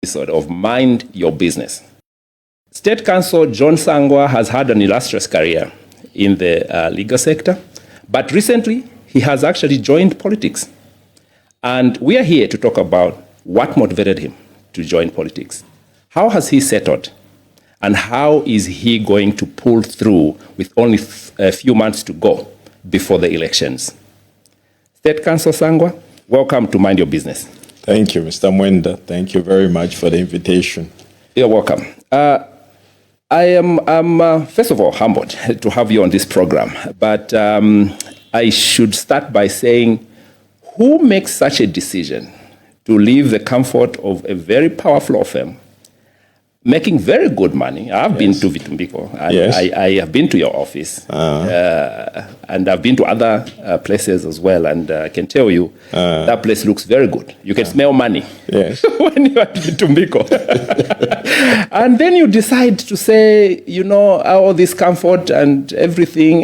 episode of Mind Your Business. State Counsel John Sangwa has had an illustrious career in the legal sector, but recently he has actually joined politics. And we are here to talk about what motivated him to join politics. How has he settled? And how is he going to pull through with only a few months to go before the elections? State Counsel Sangwa, welcome to Mind Your Business. Thank you, Mr. Mwenda. Thank you very much for the invitation. You're welcome. I am first of all, humbled to have you on this program. But I should start by saying, who makes such a decision to leave the comfort of a very powerful law firm, making very good money? I've been to Vitumbiko. I have been to your office. And I've been to other places as well. And I can tell you, that place looks very good. You can smell money when you're at Vitumbiko. And then you decide to say, you know, all this comfort and everything,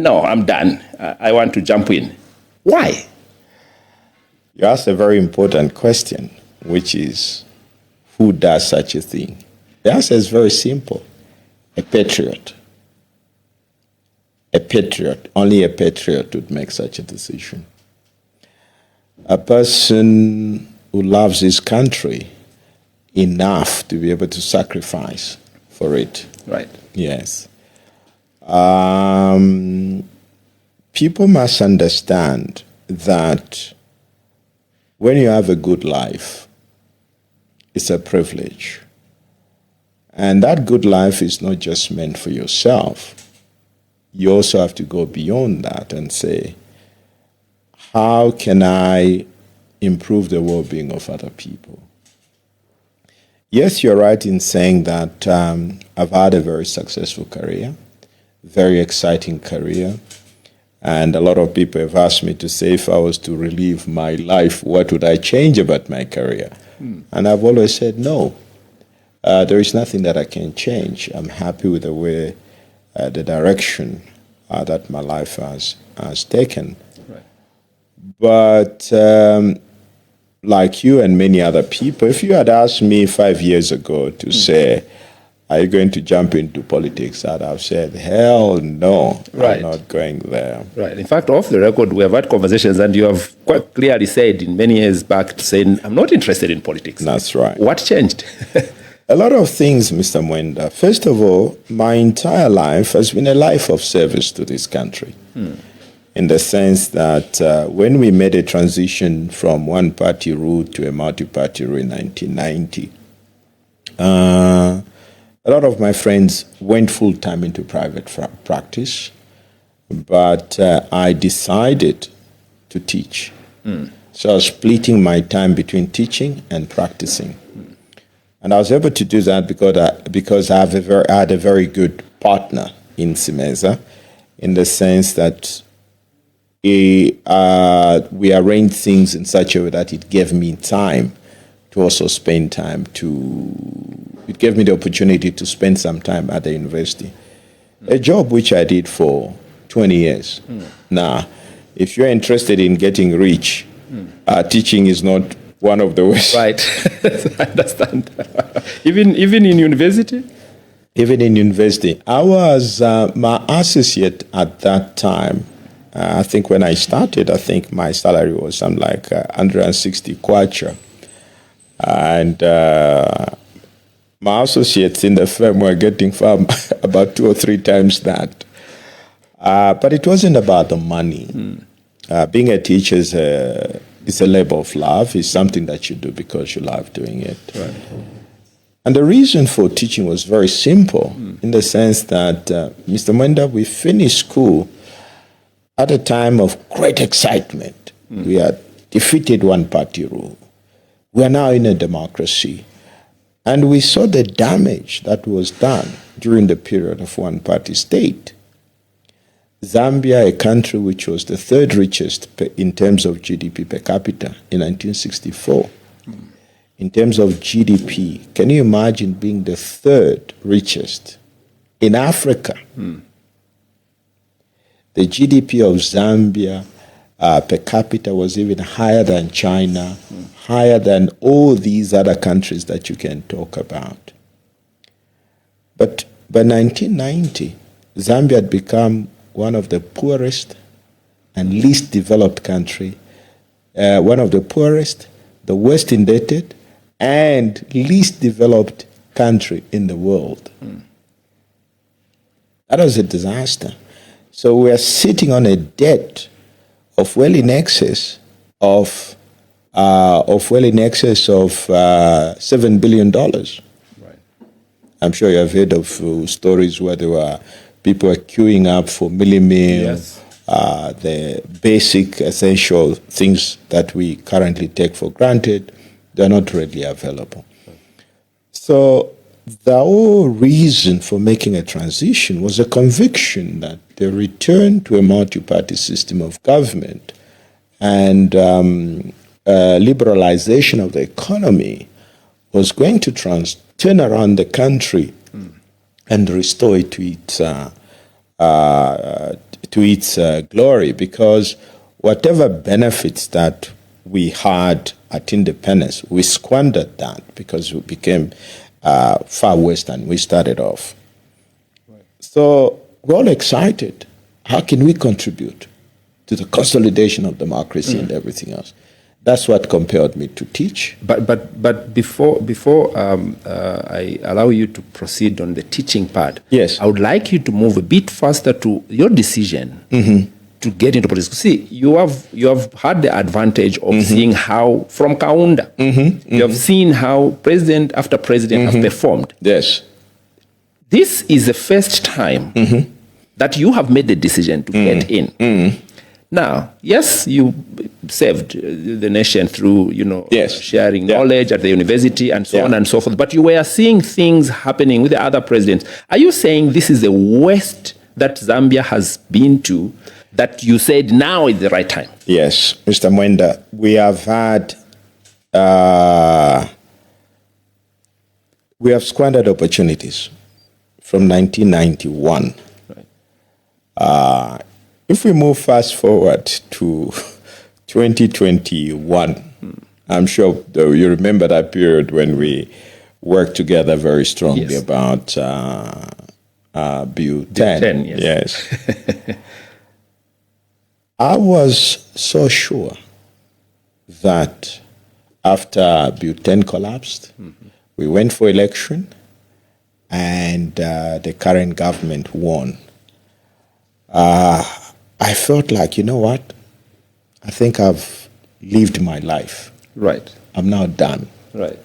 no, I'm done. I want to jump in. Why? You asked a very important question, which is, who does such a thing? The answer is very simple. A patriot. A patriot. Only a patriot would make such a decision. A person who loves his country enough to be able to sacrifice for it. Right. Yes. People must understand that when you have a good life, it's a privilege. And that good life is not just meant for yourself. You also have to go beyond that and say, how can I improve the well-being of other people? Yes, you're right in saying that I've had a very successful career, very exciting career. And a lot of people have asked me to say, if I was to relive my life, what would I change about my career? And I've always said, no, there is nothing that I can change. I'm happy with the way, the direction that my life has taken. Right. But like you and many other people, if you had asked me 5 years ago to say, are you going to jump into politics? I'd have said, hell no, I'm not going there. Right. In fact, off the record, we have had conversations and you have quite clearly said in many years back saying, I'm not interested in politics. That's right. What changed? A lot of things, Mr. Mwenda. First of all, my entire life has been a life of service to this country. In the sense that when we made a transition from one-party rule to a multi-party rule in 1990, a lot of my friends went full-time into private practice, but I decided to teach. So I was splitting my time between teaching and practicing. And I was able to do that because I had a very good partner in Simeza, in the sense that we arranged things in such a way that it gave me time to also spend time it gave me the opportunity to spend some time at the university. A job which I did for 20 years. Now, if you're interested in getting rich, teaching is not one of the ways. Right. I understand. Even in university? Even in university. I was my associate at that time. I think when I started, I think my salary was something like 160 kwacha. And my associates in the firm were getting about 2 or 3 times that. But it wasn't about the money. Being a teacher is a labor of love. It's something that you do because you love doing it. Right. And the reason for teaching was very simple, in the sense that, Mr. Mwenda, we finished school at a time of great excitement. We had defeated one-party rule. We are now in a democracy. And we saw the damage that was done during the period of one-party state. Zambia, a country which was the 3rd richest in terms of GDP per capita in 1964. In terms of GDP, can you imagine being the 3rd richest in Africa? The GDP of Zambia per capita was even higher than China, higher than all these other countries that you can talk about. But by 1990, Zambia had become one of the poorest and least developed country, one of the poorest, the worst indebted, and least developed country in the world. That was a disaster. So we are sitting on a debt of well in excess of $7 billion. Right. I'm sure you have heard of stories where there were people queuing up for milli-meal, yes. The basic essential things that we currently take for granted, they're not readily available. So the whole reason for making a transition was a conviction that the return to a multi-party system of government and liberalization of the economy was going to turn around the country and restore it to its glory, because whatever benefits that we had at independence, we squandered that because we became far worse than we started off. Right. So we're all excited. How can we contribute to the consolidation of democracy and everything else? That's what compelled me to teach. But before I allow you to proceed on the teaching part, yes, I would like you to move a bit faster to your decision to get into politics. See, you have had the advantage of seeing how, from Kaunda, you have seen how president after president have performed. Yes. This is the first time that you have made the decision to get in. Now, yes, you saved the nation through, sharing knowledge at the university and so on and so forth. But you were seeing things happening with the other presidents. Are you saying this is the worst that Zambia has been to, that you said now is the right time? Yes, Mr. Mwenda, we have had, we have squandered opportunities from 1991. Right. If we move fast forward to 2021, I'm sure you remember that period when we worked together very strongly about Bill 10. Yes. I was so sure that after Bill 10 collapsed, we went for election and the current government won. I felt like, you know what? I think I've lived my life. Right. I'm now done. Right.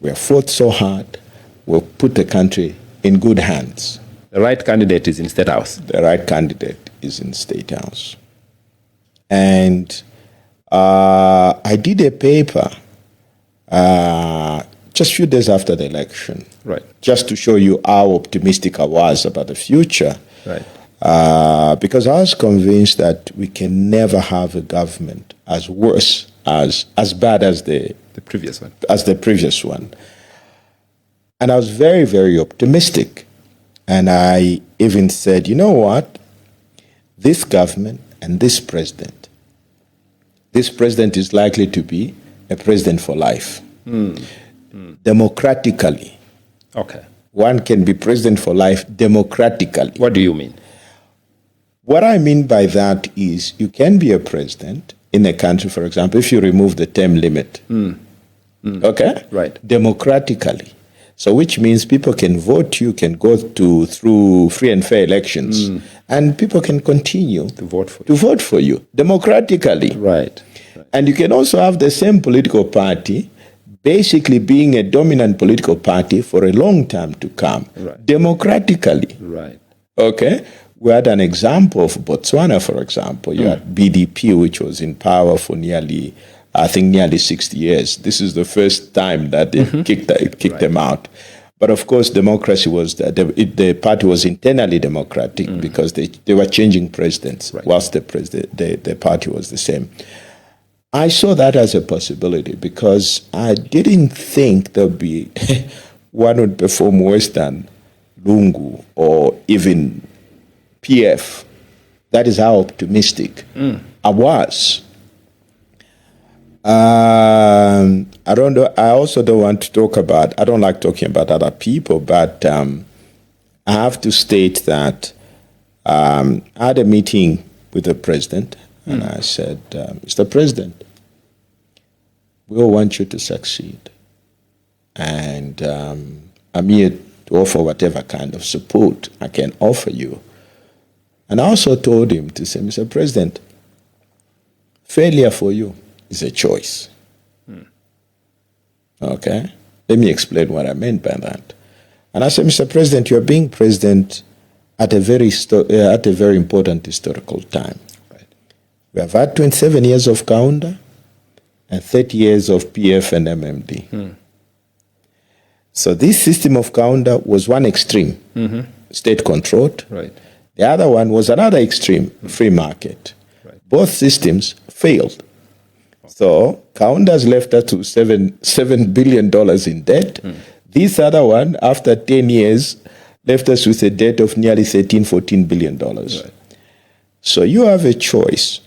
We have fought so hard. We'll put the country in good hands. The right candidate is in State House. The right candidate is in State House. And I did a paper just a few days after the election. Right. Just to show you how optimistic I was about the future. Right. Because I was convinced that we can never have a government as worse, as bad as the previous one. As the previous one. And I was very, very optimistic. And I even said, you know what? This government and this president is likely to be a president for life. Democratically. Okay. One can be president for life democratically. What do you mean? What I mean by that is you can be a president in a country, for example, if you remove the term limit. Okay? Right. Democratically. So which means people can vote, you can go through free and fair elections, and people can continue to vote for you democratically. Right. And you can also have the same political party basically being a dominant political party for a long time to come, democratically. Right. Okay? We had an example of Botswana, for example. You had BDP, which was in power for nearly 60 years. This is the first time that they kicked them out. But of course, democracy was, the party was internally democratic because they were changing presidents whilst the party was the same. I saw that as a possibility because I didn't think there'd be one would perform worse than Lungu or even PF. That is how optimistic I was. I don't know. I also don't want to talk about, I don't like talking about other people, but I have to state that I had a meeting with the president, and I said, Mr. President, we all want you to succeed. And I'm here to offer whatever kind of support I can offer you. And I also told him to say, Mr. President, failure for you is a choice. Okay? Let me explain what I meant by that. And I said, Mr. President, you're being president at a very important historical time. Right. We have had 27 years of Kaunda and 30 years of PF and MMD. So this system of Kaunda was one extreme, state-controlled. Right. The other one was another extreme, free market. Right. Both systems failed. So Kaunda's left us to $7 billion in debt. This other one, after 10 years, left us with a debt of nearly $13-14 billion. Right. So you have a choice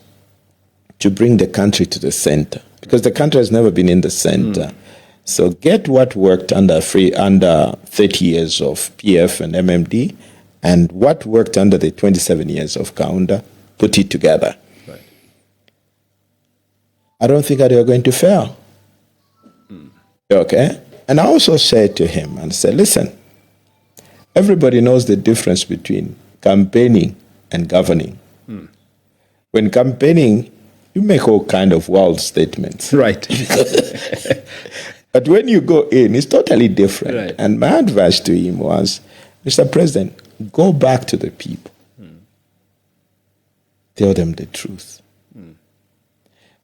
to bring the country to the center, because the country has never been in the center. So get what worked under 30 years of PF and MMD, and what worked under the 27 years of Kaunda, put it together. Right. I don't think that you're going to fail. Okay? And I also said to him, and said, listen, everybody knows the difference between campaigning and governing. When campaigning, you make all kind of wild statements. Right. But when you go in, it's totally different. Right. And my advice to him was, Mr. President, go back to the people. Tell them the truth.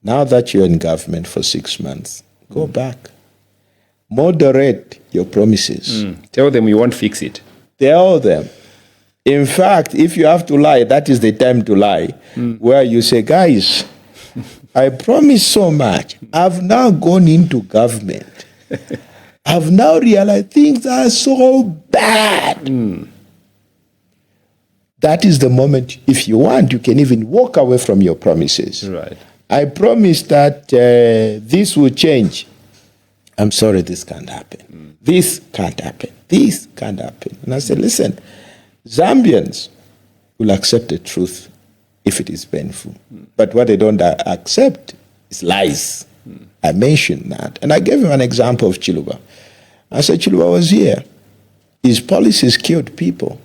Now that you're in government for 6 months, go back. Moderate your promises. Tell them you won't fix it. Tell them. In fact, if you have to lie, that is the time to lie. Where you say, guys, I promise so much. I've now gone into government. I've now realized things are so bad. That is the moment, if you want, you can even walk away from your promises. Right. I promise that this will change. I'm sorry, this can't happen. This can't happen. This can't happen. And I said, listen, Zambians will accept the truth if it is painful. But what they don't accept is lies. I mentioned that. And I gave him an example of Chiluba. I said, Chiluba was here. His policies killed people.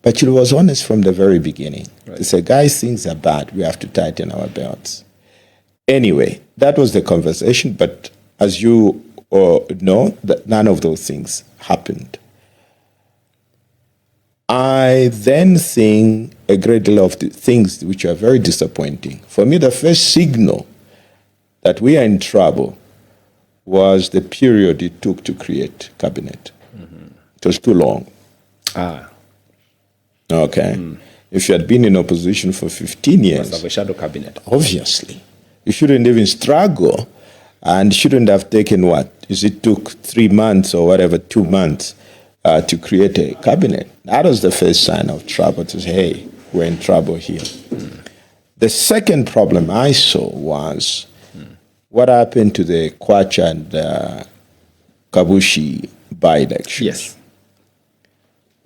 But Chiluba was honest from the very beginning. Right. He said, guys, things are bad. We have to tighten our belts. Anyway, that was the conversation. But as you know, that none of those things happened. I then think a great deal of the things which are very disappointing. For me, the first signal that we are in trouble was the period it took to create cabinet. It was too long. Okay. If you had been in opposition for 15 years... You must have a shadow cabinet. Obviously. You shouldn't even struggle, and shouldn't have taken what? It took 3 months or whatever, 2 months to create a cabinet. That was the first sign of trouble, to say, hey, we're in trouble here. The second problem I saw was what happened to the Kwacha and Kabushi by-elections. Yes.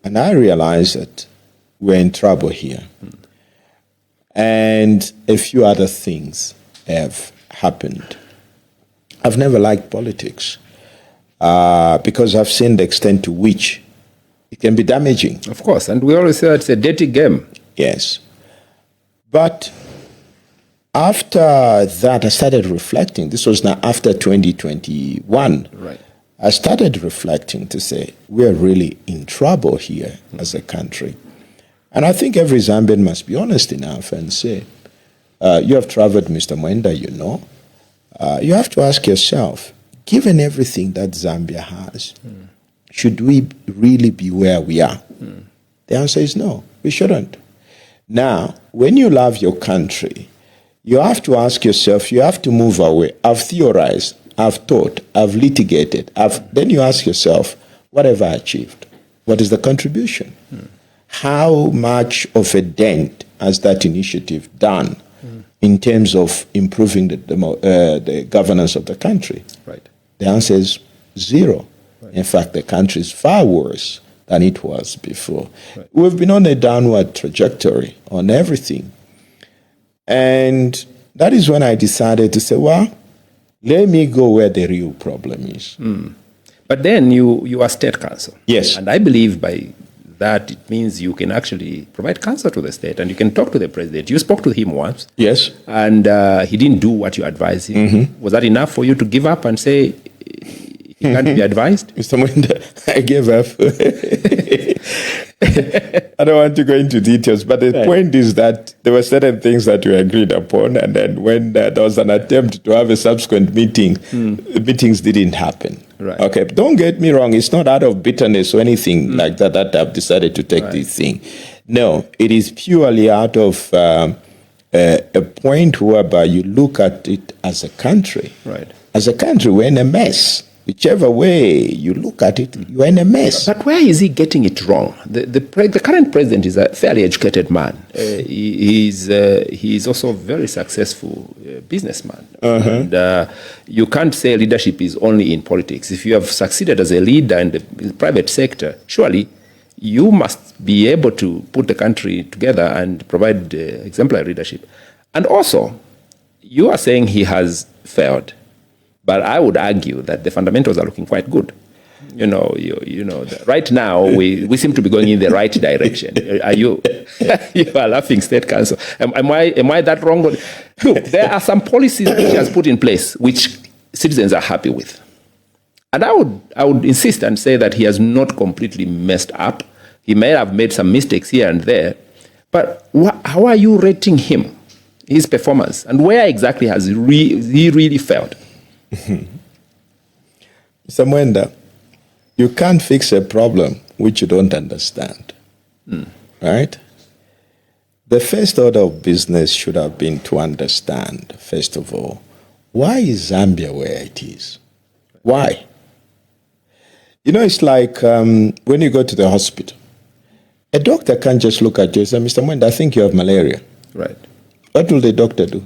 And I realized that we're in trouble here. And a few other things have happened. I've never liked politics because I've seen the extent to which it can be damaging. Of course, and we always say it's a dirty game. Yes. But after that, I started reflecting. This was now after 2021. Right. I started reflecting to say, we're really in trouble here as a country. And I think every Zambian must be honest enough and say, you have traveled, Mr. Mwenda, you know. You have to ask yourself, given everything that Zambia has, should we really be where we are? The answer is no, we shouldn't. Now, when you love your country, you have to ask yourself, you have to move away. I've theorized, I've thought, I've litigated. Then you ask yourself, what have I achieved? What is the contribution? How much of a dent has that initiative done in terms of improving the governance of the country? Right. The answer is zero. Right. In fact, the country is far worse than it was before. Right. We've been on a downward trajectory on everything. And that is when I decided to say, well, let me go where the real problem is. But then you are state council. Yes. And I believe by that it means you can actually provide counsel to the state and you can talk to the president. You spoke to him once. Yes. And he didn't do what you advised him. Mm-hmm. Was that enough for you to give up and say he can't be advised? Mr. Mwenda, I gave up. I don't want to go into details, but the point is that there were certain things that we agreed upon, and then when there was an attempt to have a subsequent meeting, meetings didn't happen. Right. Okay, don't get me wrong. It's not out of bitterness or anything like that that I've decided to take this thing. No, it is purely out of a point whereby you look at it as a country. Right. As a country, we're in a mess. Whichever way you look at it, you're in a mess. But where is he getting it wrong? The current president is a fairly educated man. He is also a very successful businessman. And you can't say leadership is only in politics. If you have succeeded as a leader in the private sector, surely you must be able to put the country together and provide exemplary leadership. And also, you are saying he has failed. But I would argue that the fundamentals are looking quite good. Right now we seem to be going in the right direction. Are you? You are laughing, State Council. Am I that wrong? Look, there are some policies which he has put in place which citizens are happy with, and I would insist and say that he has not completely messed up. He may have made some mistakes here and there, but how are you rating him, his performance, and where exactly has he really failed? Mr. Mwenda, you can't fix a problem which you don't understand. Right? The first order of business should have been to understand, first of all, why is Zambia where it is? Why? It's like when you go to the hospital, a doctor can't just look at you and say, Mr. Mwenda, I think you have malaria. Right. What will the doctor do?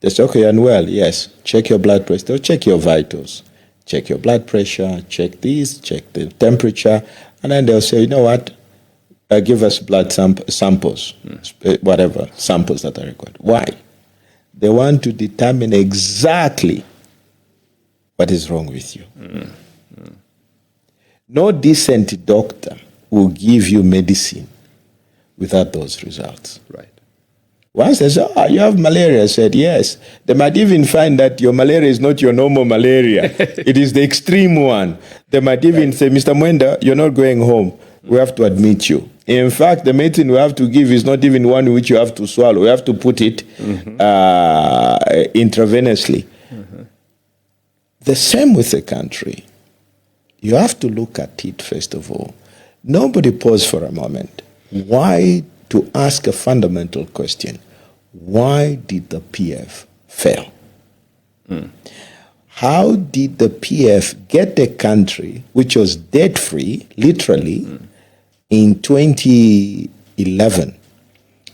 They say, okay, you're unwell. Yes. Check your blood pressure. Check your vitals. Check your blood pressure. Check this. Check the temperature. And then they'll say, you know what? Give us blood samples, whatever samples that are required. Why? They want to determine exactly what is wrong with you. No decent doctor will give you medicine without those results. Right. Once they say, you have malaria, I said, yes. They might even find that your malaria is not your normal malaria. It is the extreme one. They might even say, Mr. Mwenda, you're not going home. We have to admit you. In fact, the medicine we have to give is not even one which you have to swallow. We have to put it intravenously. The same with the country. You have to look at it, first of all. Nobody pause for a moment. Why to ask a fundamental question? Why did the PF fail? How did the PF get a country which was debt-free, literally, in 2011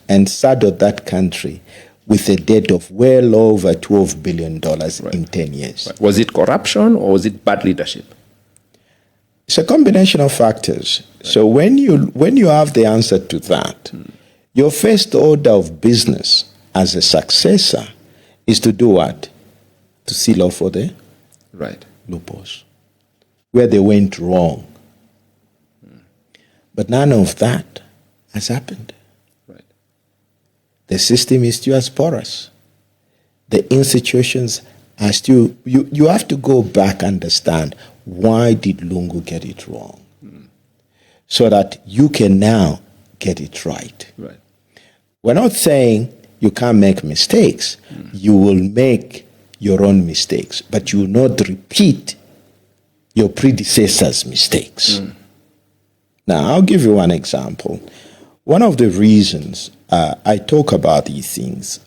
and saddled that country with a debt of well over $12 billion in 10 years? Right. Was it corruption or was it bad leadership? It's a combination of factors. Right. So when you have the answer to that, your first order of business as a successor is to do what? To seal off for the loopholes where they went wrong. But none of that has happened. Right. The system is still as porous. The institutions are still... You have to go back and understand, why did Lungu get it wrong? So that you can now get it right. Right. We're not saying you can't make mistakes. You will make your own mistakes, but you will not repeat your predecessors' mistakes. Now, I'll give you one example. One of the reasons I talk about these things,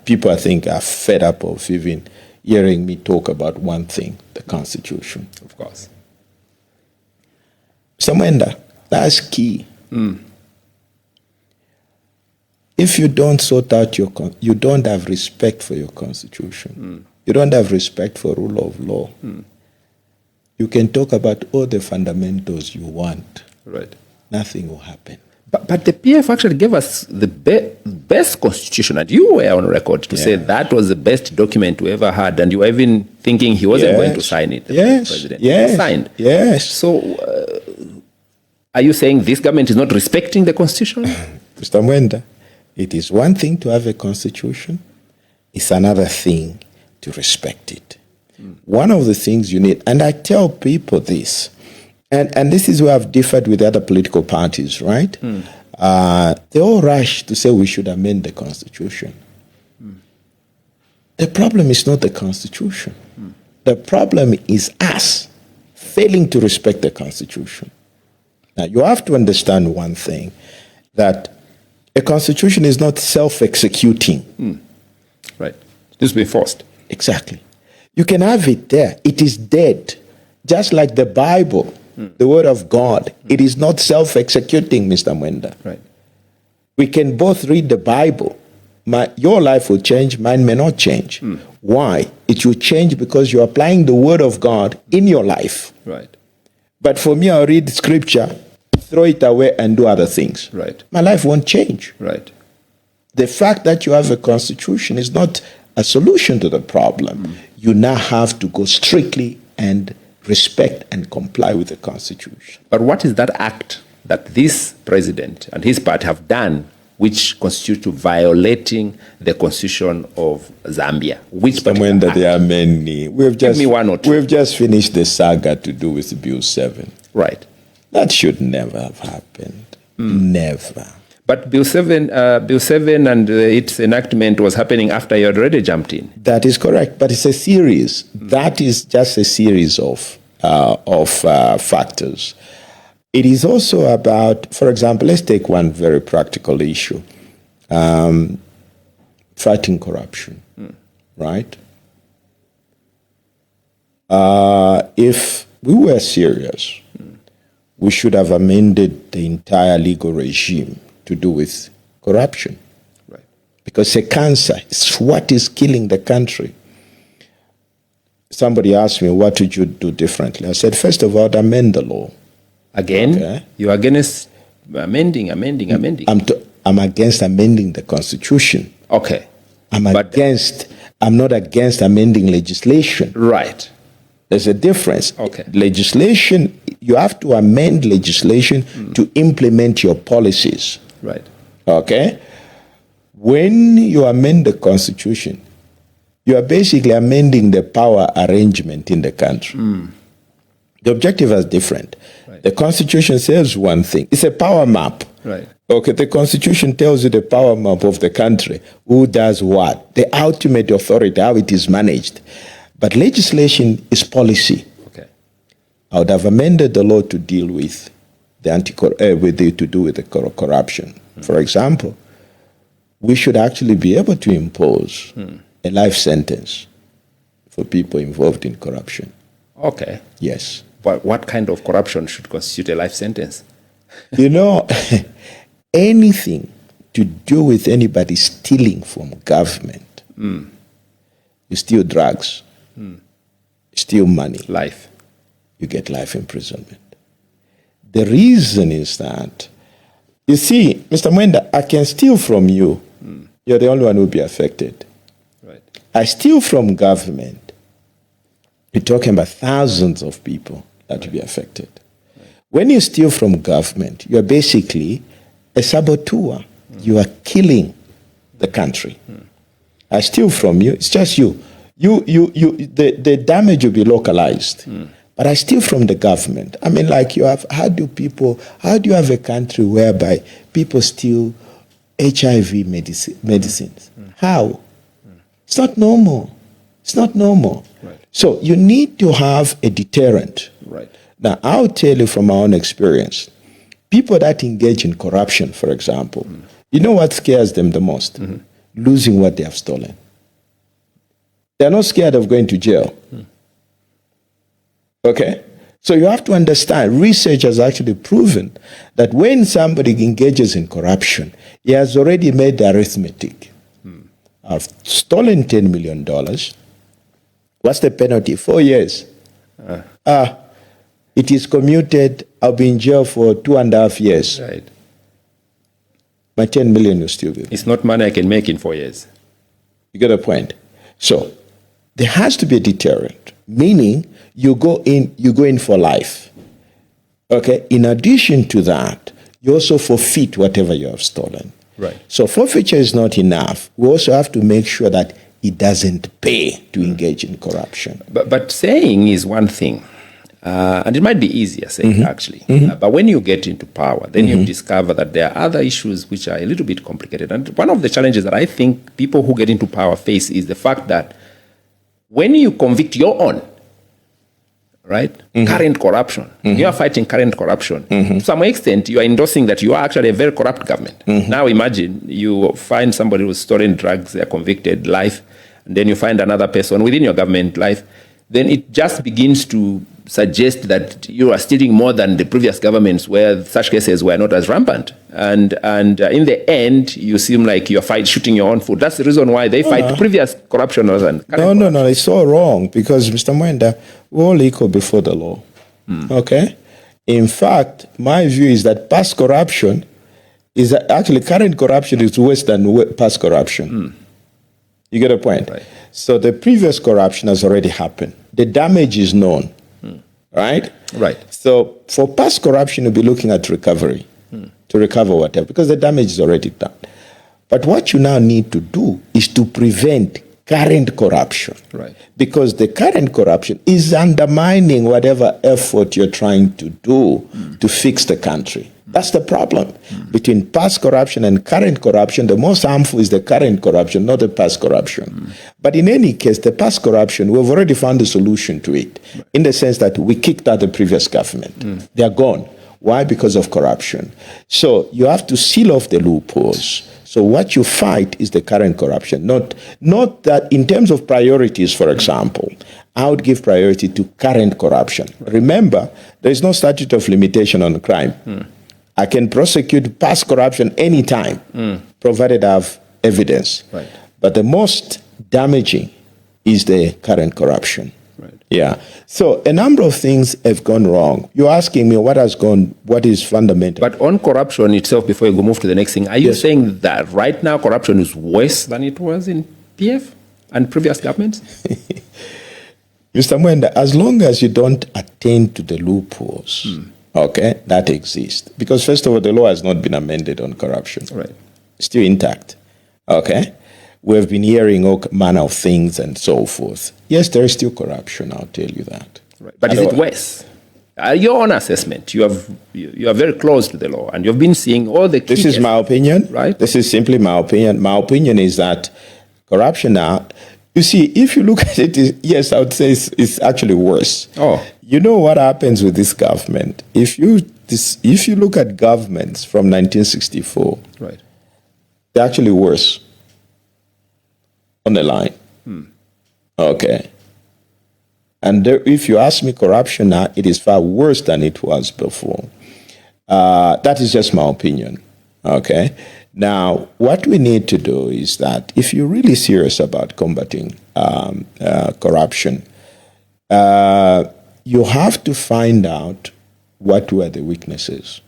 people I think are fed up of even hearing me talk about one thing, the Constitution. Of course. Mr. Mwenda, that's key. if you don't sort out you don't have respect for your constitution. You don't have respect for rule of law. You can talk about all the fundamentals you want. Right. Nothing will happen. But the PF actually gave us the best constitution, and you were on record to say that was the best document we ever had, and you were even thinking he wasn't going to sign it. Yes. President. Yes. He signed. Yes. So, are you saying this government is not respecting the constitution? Mr. Mwenda, it is one thing to have a constitution. It's another thing to respect it. One of the things you need, and I tell people this, and this is where I've differed with other political parties, right? They all rush to say we should amend the Constitution. The problem is not the Constitution. The problem is us failing to respect the Constitution. Now, you have to understand one thing, that a Constitution is not self-executing. Right. This will be forced. Exactly. You can have it there. It is dead. Just like the Bible, the Word of God. It is not self-executing, Mr. Mwenda. Right. We can both read the Bible. Your life will change, mine may not change. Why? It will change because you're applying the Word of God in your life. Right. But for me, I'll read Scripture, throw it away, and do other things. Right. My life won't change. Right. The fact that you have a constitution is not a solution to the problem. You now have to go strictly and respect and comply with the constitution. But what is that act that this president and his party have done which constitutes violating the constitution of Zambia? Which Mwenda, there are many. Give me one or two. We've just finished the saga to do with Bill 7. Right. That should never have happened. Never. But Bill 7 and its enactment was happening after you had already jumped in. That is correct, but it's a series. That is just a series of factors. It is also about, for example, let's take one very practical issue, fighting corruption, right? If we were serious, we should have amended the entire legal regime to do with corruption. Right. Because a cancer is what is killing the country. Somebody asked me, what would you do differently? I said, first of all, amend the law. Again, Okay. you are against amending. I'm against amending the Constitution. Okay. I'm not against amending legislation. Right. There's a difference. Okay. Legislation, you have to amend legislation to implement your policies. Right. Okay? When you amend the Constitution, you are basically amending the power arrangement in the country. The objective is different. Right. The Constitution says one thing. It's a power map. Right. Okay, the Constitution tells you the power map of the country, who does what, the ultimate authority, how it is managed. But legislation is policy. Okay. I would have amended the law to deal with the corruption. For example, we should actually be able to impose a life sentence for people involved in corruption. Okay. Yes. But what kind of corruption should constitute a life sentence? You know, anything to do with anybody stealing from government. You steal drugs, steal money. Life. You get life imprisonment. The reason is that, you see, Mr. Mwenda, I can steal from you. You're the only one who will be affected. Right. I steal from government. You're talking about thousands of people that will be affected. Right. When you steal from government, you're basically a saboteur. You are killing the country. I steal from you. It's just you. The damage will be localized. But I steal from the government. I mean, like how do you have a country whereby people steal HIV medicines? How? It's not normal. It's not normal. Right. So you need to have a deterrent. Right. Now, I'll tell you from my own experience, people that engage in corruption, for example, you know what scares them the most? Losing what they have stolen. They're not scared of going to jail. Okay? So you have to understand, research has actually proven that when somebody engages in corruption, he has already made the arithmetic. I've stolen $10 million. What's the penalty? 4 years. It is commuted. I'll be in jail for 2.5 years. Right. My 10 million will still be. It's not money I can make in 4 years. You get a point? So there has to be a deterrent, meaning you go in for life. Okay? In addition to that, you also forfeit whatever you have stolen. Right. So forfeiture is not enough. We also have to make sure that it doesn't pay to engage in corruption. But saying is one thing. And it might be easier saying, actually. But when you get into power, then you discover that there are other issues which are a little bit complicated. And one of the challenges that I think people who get into power face is the fact that when you convict your own, right, current corruption, you are fighting current corruption. To some extent, you are endorsing that you are actually a very corrupt government. Now imagine you find somebody who's stolen drugs, they're convicted, life, and then you find another person within your government, life. Then it just begins to suggest that you are stealing more than the previous governments where such cases were not as rampant. And in the end, you seem like you're shooting your own foot. That's the reason why they fight previous corruption rather than current No, it's all wrong because, Mr. Mwenda, we're all equal before the law. Okay? In fact, my view is that past corruption is actually current corruption is worse than past corruption. You get a point? Right. So the previous corruption has already happened. The damage is known. Right? Right. So for past corruption, you'll be looking at recovery, to recover whatever, because the damage is already done. But what you now need to do is to prevent current corruption. Right. Because the current corruption is undermining whatever effort you're trying to do to fix the country. That's the problem. Between past corruption and current corruption, the most harmful is the current corruption, not the past corruption. But in any case, the past corruption, we've already found a solution to it, in the sense that we kicked out the previous government. They're gone. Why? Because of corruption. So you have to seal off the loopholes. So what you fight is the current corruption, not that in terms of priorities, for example, I would give priority to current corruption. Remember, there is no statute of limitation on crime. I can prosecute past corruption anytime, provided I have evidence. Right. But the most damaging is the current corruption. Right. Yeah. So a number of things have gone wrong. You're asking me what is fundamental. But on corruption itself, before you move to the next thing, are you saying that right now corruption is worse than it was in PF and previous governments? Mr. Mwenda, as long as you don't attend to the loopholes, okay, that exists. Because first of all, the law has not been amended on corruption. Right. Still intact. Okay? We've been hearing all manner of things and so forth. Yes, there is still corruption, I'll tell you that. Right. But is it worse? Your own assessment, you are very close to the law, and you've been seeing all the key. This is my opinion. Right. This is simply my opinion. My opinion is that corruption now, you see, if you look at it, yes, I would say it's actually worse. Oh. You know what happens with this government? If you look at governments from 1964, Right. they're actually worse on the line. Okay. And if you ask me corruption now, it is far worse than it was before. That is just my opinion. Okay. Now, what we need to do is that if you're really serious about combating corruption, you have to find out what were the weaknesses.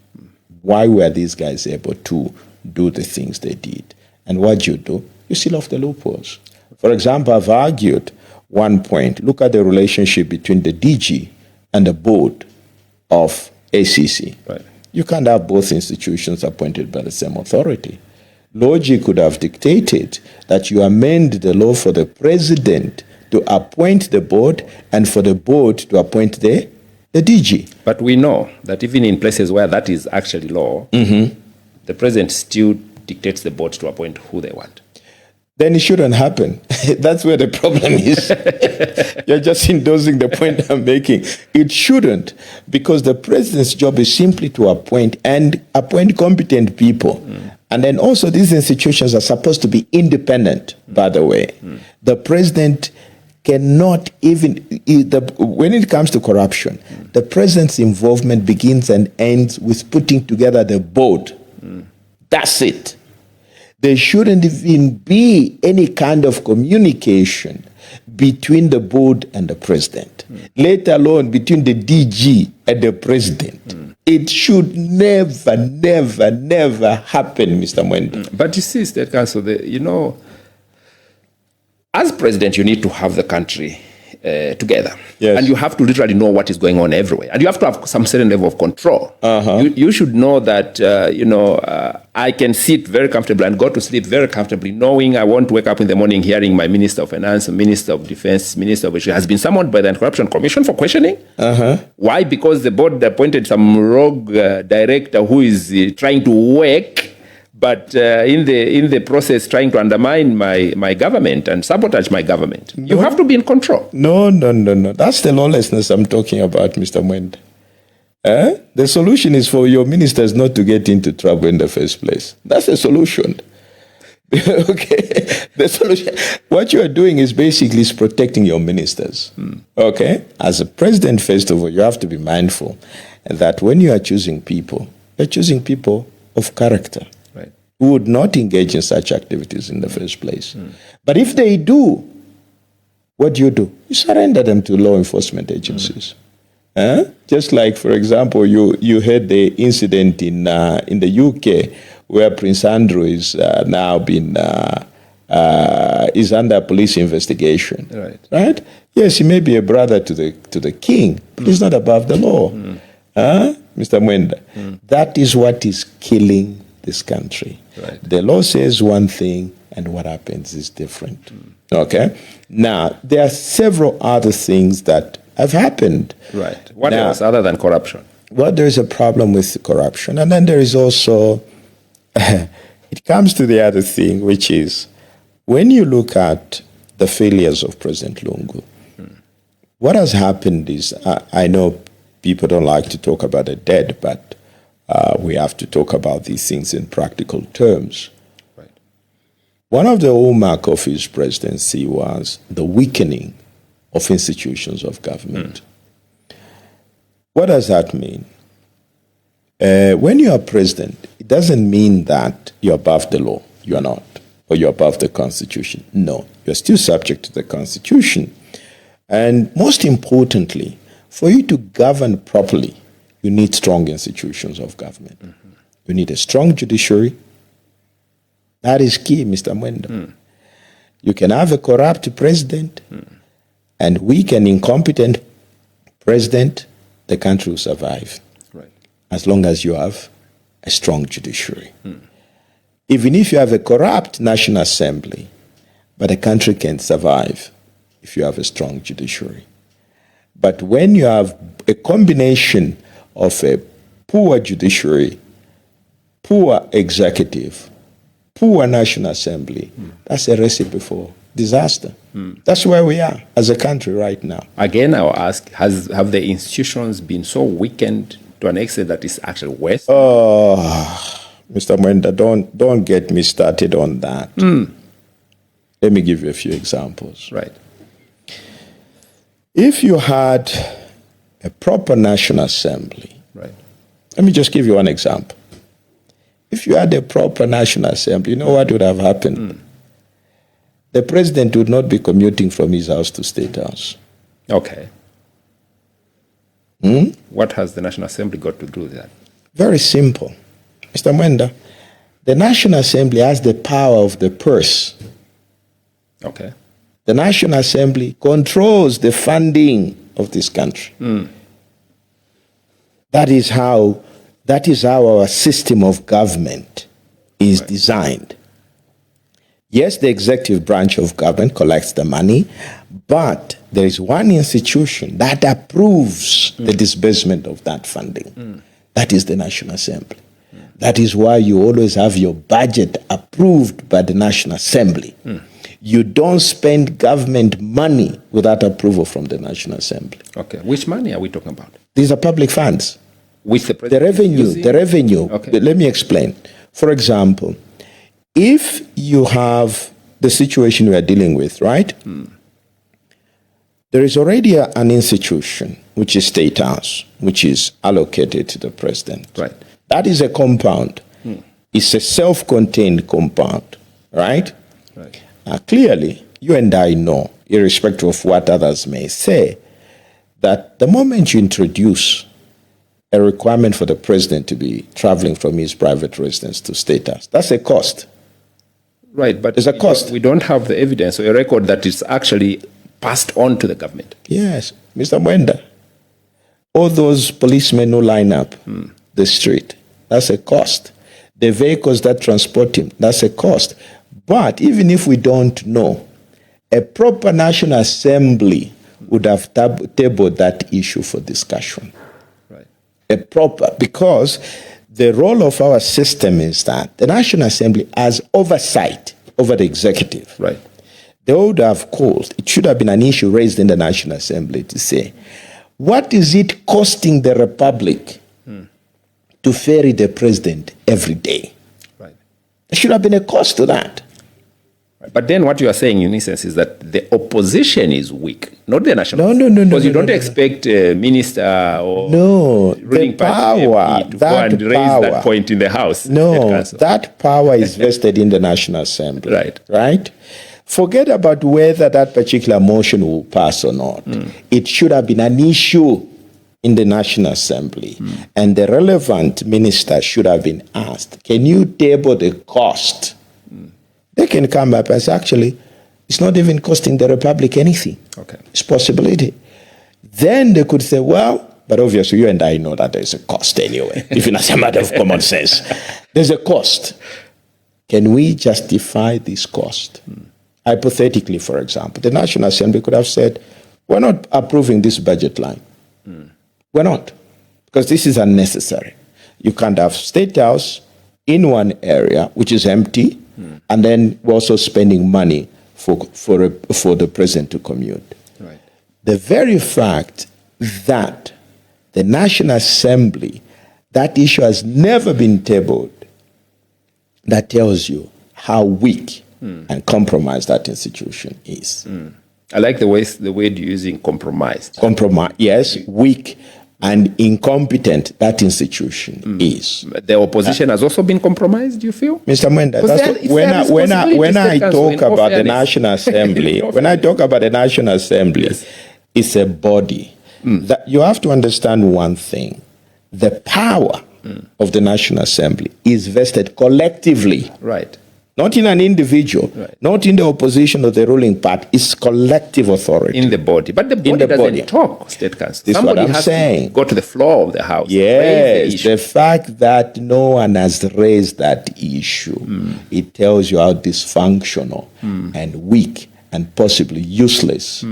Why were these guys able to do the things they did? And what you do, you seal off the loopholes. For example, I've argued one point. Look at the relationship between the DG and the board of ACC. Right. You can't have both institutions appointed by the same authority. Logic could have dictated that you amend the law for the president to appoint the board and for the board to appoint the DG. But we know that even in places where that is actually law, the president still dictates the board to appoint who they want. Then it shouldn't happen. That's where the problem is. You're just endorsing the point I'm making. It shouldn't, because the president's job is simply to appoint competent people. And then also these institutions are supposed to be independent, by the way. The president cannot even, when it comes to corruption, the president's involvement begins and ends with putting together the board. That's it. There shouldn't even be any kind of communication between the board and the president, let alone between the DG and the president. It should never, never, never happen, Mr. Mwenda. But you see, State Council, as president, you need to have the country together. Yes. And you have to literally know what is going on everywhere. And you have to have some certain level of control. You should know that, I can sit very comfortably and go to sleep very comfortably, knowing I won't wake up in the morning hearing my Minister of Finance, Minister of Defense, Minister of which has been summoned by the Anti-Corruption Commission for questioning. Why? Because the board appointed some rogue director who is trying to work, but in the process trying to undermine my government and sabotage my government. No. You have to be in control. No. That's the lawlessness I'm talking about, Mr. Mwenda. The solution is for your ministers not to get into trouble in the first place. That's the solution. Okay? The solution. What you are doing is basically protecting your ministers. Okay? As a president, first of all, you have to be mindful that when you are choosing people, you're choosing people of character. Who would not engage in such activities in the first place. But if they do, what do? You surrender them to law enforcement agencies. Just like, for example, you heard the incident in the UK where Prince Andrew is now is under police investigation. Right? Yes, he may be a brother to the king, but he's not above the law. Mr. Mwenda, that is what is killing this country. The law says one thing, and what happens is different. Okay? Now, there are several other things that have happened. What else other than corruption? Well, there is a problem with corruption. And then there is also, it comes to the other thing, which is, when you look at the failures of President Lungu, what has happened is, I know people don't like to talk about the dead, but we have to talk about these things in practical terms. One of the hallmarks of his presidency was the weakening of institutions of government. What does that mean? When you are president, it doesn't mean that you're above the law. You are not. Or you're above the Constitution. No. You're still subject to the Constitution. And most importantly, for you to govern properly, you need strong institutions of government. You need a strong judiciary. That is key, Mr. Mwenda. You can have a corrupt president and weak and incompetent president, the country will survive. As long as you have a strong judiciary. Even if you have a corrupt National Assembly, but the country can survive if you have a strong judiciary. But when you have a combination of a poor judiciary, poor executive, poor National Assembly, that's a recipe for disaster. That's where we are as a country right now. Again, I'll ask, have the institutions been so weakened to an extent that it's actually worse? Mr. Mwenda, don't get me started on that. Let me give you a few examples. If you had a proper National Assembly, let me just give you one example. If you had a proper National Assembly, you know what would have happened? The president would not be commuting from his house to State House. Okay. What has the National Assembly got to do with that? Very simple. Mr. Mwenda, the National Assembly has the power of the purse. Okay. The National Assembly controls the funding of this country. That is how our system of government is designed. Yes, the executive branch of government collects the money, but there is one institution that approves the disbursement of that funding. That is the National Assembly. That is why you always have your budget approved by the National Assembly. You don't spend government money without approval from the National Assembly. Okay. Which money are we talking about? These are public funds. Which the revenue. Okay. Let me explain. For example, if you have the situation we are dealing with, right? There is already an institution, which is State House, which is allocated to the president. Right. That is a compound. It's a self-contained compound, right? Right. Clearly, you and I know, irrespective of what others may say, that the moment you introduce a requirement for the president to be traveling from his private residence to State House, that's a cost. Right, but there's a cost. We don't have the evidence or a record that is actually passed on to the government. Yes, Mr. Mwenda. All those policemen who line up the street, that's a cost. The vehicles that transport him, that's a cost. But even if we don't know, a proper National Assembly would have tabled that issue for discussion. Right. A proper, because the role of our system is that the National Assembly has oversight over the executive. Right. They would have called, it should have been an issue raised in the National Assembly to say, what is it costing the Republic to ferry the president every day? Right. There should have been a cost to that. Right. But then what you are saying, in essence, is that the opposition is weak, not the national. No. Because you don't expect a minister or ruling party MP to go and raise that point in the House. No, that power is vested in the National Assembly. Right. Right? Forget about whether that particular motion will pass or not. It should have been an issue in the National Assembly. And the relevant minister should have been asked, can you table the cost? They can come up and say, actually, it's not even costing the Republic anything. Okay. It's a possibility. Then they could say, well, but obviously you and I know that there's a cost anyway, even as a matter of common sense. There's a cost. Can we justify this cost? Hypothetically, for example, the National Assembly could have said, we're not approving this budget line. We're not, because this is unnecessary. You can't have State House in one area, which is empty, and then we're also spending money for the president to commute. Right. The very fact that the National Assembly, that issue has never been tabled, that tells you how weak and compromised that institution is. I like the way you're using compromised. Yes, weak and incompetent that institution is. The opposition has also been compromised, do you feel? Mr. Mwenda, when I talk about the National Assembly, when I talk about the National Assembly, it's a body. That you have to understand one thing. The power of the National Assembly is vested collectively. Right. Not in an individual, not in the opposition or the ruling party. It's collective authority. In the body. But the body doesn't talk, State Council. This is what I'm saying. To go to the floor of the House. Yes, the fact that no one has raised that issue, it tells you how dysfunctional and weak and possibly useless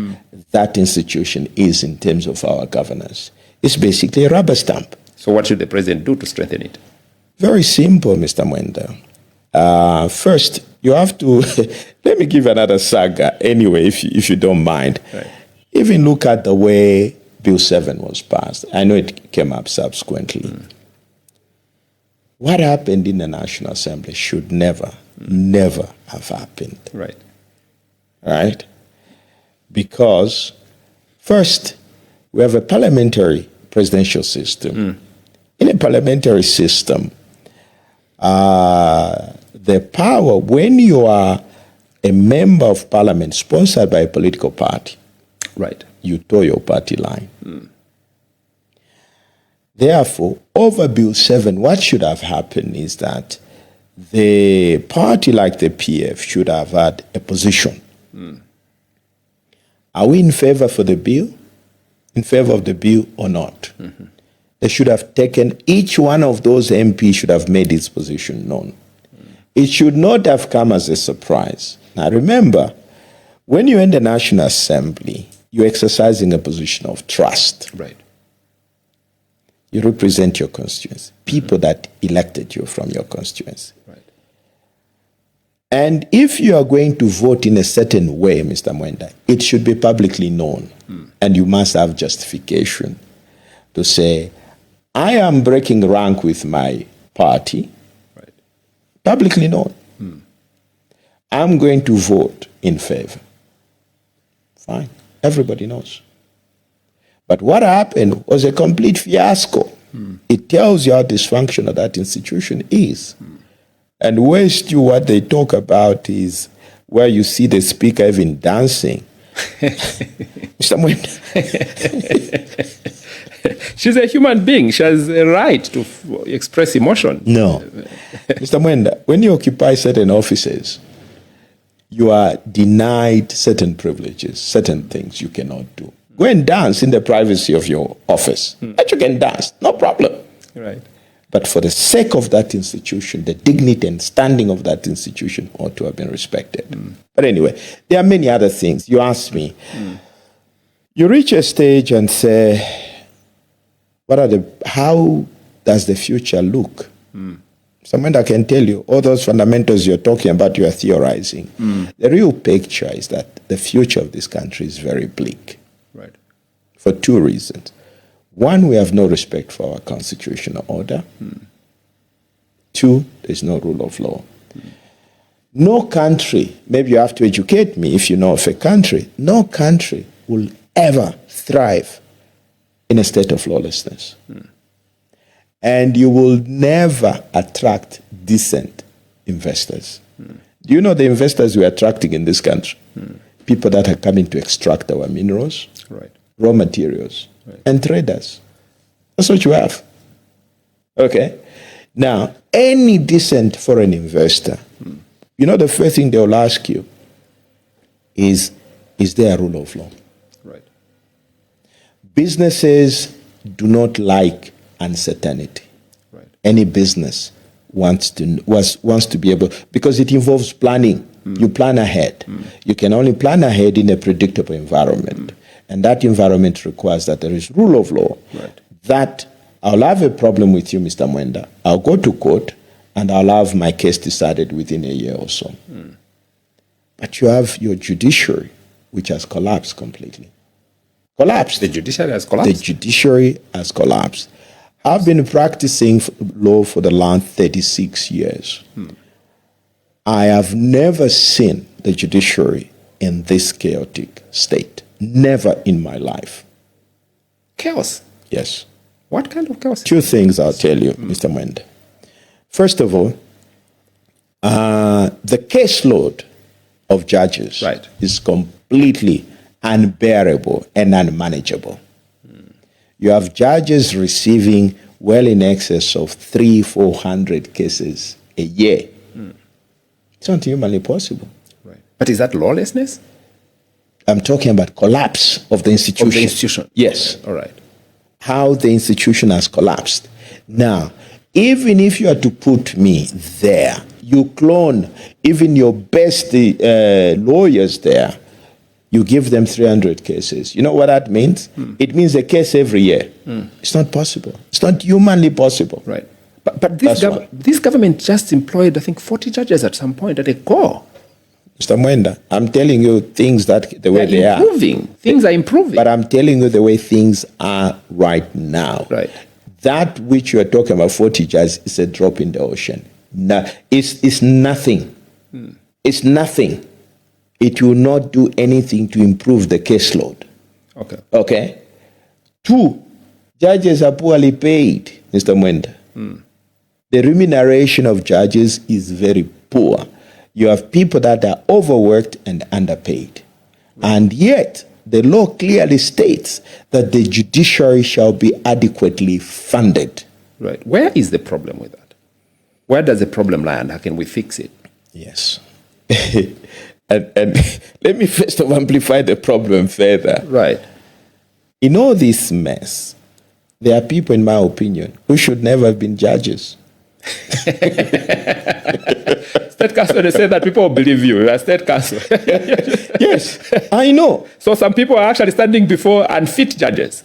that institution is in terms of our governance. It's basically a rubber stamp. So what should the president do to strengthen it? Very simple, Mr. Mwenda. First, you have to, let me give another saga anyway, if you don't mind. Right. Even look at the way Bill 7 was passed. I know it came up subsequently. What happened in the National Assembly should never have happened. Right. Right? Because, first, we have a parliamentary presidential system. In a parliamentary system, the power, when you are a member of parliament sponsored by a political party, right, you toe your party line. Therefore, over Bill 7, what should have happened is that the party like the PF should have had a position. Are we in favor for the bill? In favor of the bill or not? They should have taken, each one of those MPs should have made its position known. It should not have come as a surprise. Now remember, when you're in the National Assembly, you're exercising a position of trust. Right. You represent your constituency, people that elected you from your constituency. Right. And if you are going to vote in a certain way, Mr. Mwenda, it should be publicly known. And you must have justification to say, I am breaking rank with my party, right, publicly known. I'm going to vote in favor. Fine. Everybody knows. But what happened was a complete fiasco. It tells you how dysfunctional that institution is. And worst you, what they talk about is where you see the speaker even dancing. She's a human being. She has a right to express emotion. No. Mr. Mwenda, when you occupy certain offices, you are denied certain privileges, certain things you cannot do. Go and dance in the privacy of your office. But you can dance, no problem. Right. But for the sake of that institution, the dignity and standing of that institution ought to have been respected. But anyway, there are many other things. You ask me, you reach a stage and say, how does the future look? Someone that can tell you all those fundamentals you're talking about, you are theorizing. The real picture is that the future of this country is very bleak. Right. For two reasons. One, we have no respect for our constitutional order. Two, there's no rule of law. No country, maybe you have to educate me if you know of a country, no country will ever thrive in a state of lawlessness. And you will never attract decent investors. Do you know the investors we're attracting in this country? People that are coming to extract our minerals, Right. raw materials, and traders. That's what you have. Okay? Now, any decent foreign investor, you know the first thing they'll ask you is there a rule of law? Right. Businesses do not like uncertainty. Right. Any business wants to be able, because it involves planning. You plan ahead. You can only plan ahead in a predictable environment. And that environment requires that there is rule of law. Right. That I'll have a problem with you, Mr. Mwenda. I'll go to court and I'll have my case decided within a year or so. But you have your judiciary, which has collapsed completely. Collapsed. The judiciary has collapsed? The judiciary has collapsed. I've been practicing law for the last 36 years. I have never seen the judiciary in this chaotic state. Never in my life. Chaos? Yes. What kind of chaos? Two things I'll tell you, Mr. Mwenda. First of all, the caseload of judges is completely unbearable and unmanageable. You have judges receiving well in excess of 300-400 cases a year. It's not humanly possible. Right. But is that lawlessness? I'm talking about collapse of the institution. Of the institution? Yes. All right. How the institution has collapsed. Now, even if you are to put me there, you clone even your best lawyers there, you give them 300 cases. You know what that means? It means a case every year. It's not possible. It's not humanly possible. Right. But this government just employed, I think, 40 judges at some point at a go. Mr. Mwenda, I'm telling you things that the way they are. Things are improving. But I'm telling you the way things are right now. Right. That which you are talking about, 40 judges, is a drop in the ocean. No, it's nothing. It's nothing. It will not do anything to improve the caseload. Okay. Okay? Two, judges are poorly paid, Mr. Mwenda. The remuneration of judges is very poor. You have people that are overworked and underpaid. And yet, the law clearly states that the judiciary shall be adequately funded. Right. Where is the problem with that? Where does the problem lie and how can we fix it? Yes. and let me first of all amplify the problem further. Right. In all this mess, there are people, in my opinion, who should never have been judges. State council, they say that people will believe you. You are state council. Yes, I know. So some people are actually standing before unfit judges.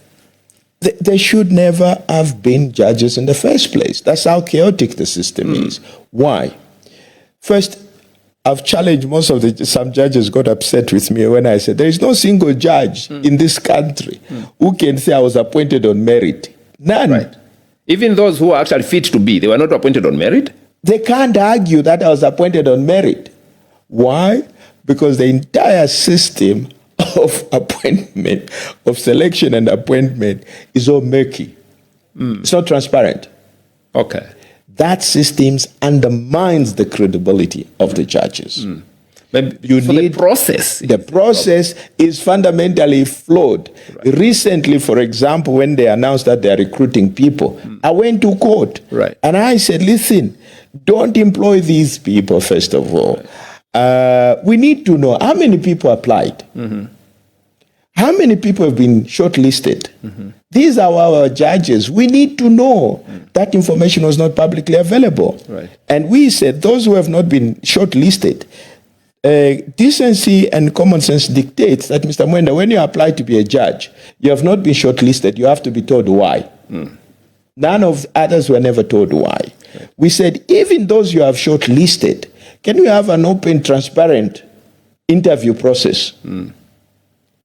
They should never have been judges in the first place. That's how chaotic the system is. Why? First, I've challenged some judges got upset with me when I said there is no single judge in this country who can say I was appointed on merit. None. Right. Even those who are actually fit to be, they were not appointed on merit? They can't argue that I was appointed on merit. Why? Because the entire system of appointment, of selection and appointment is all murky. It's not transparent. Okay. That system undermines the credibility of the judges. But the process. The process is fundamentally flawed. Right. Recently, for example, when they announced that they are recruiting people, I went to court. Right. And I said, listen, don't employ these people, first of all. Right. We need to know how many people applied. How many people have been shortlisted? These are our judges. We need to know. That information was not publicly available. Right. And we said those who have not been shortlisted, decency and common sense dictates that, Mr. Mwenda, when you apply to be a judge, you have not been shortlisted, you have to be told why. None of others were never told why. Right. We said, even those you have shortlisted, can we have an open, transparent interview process?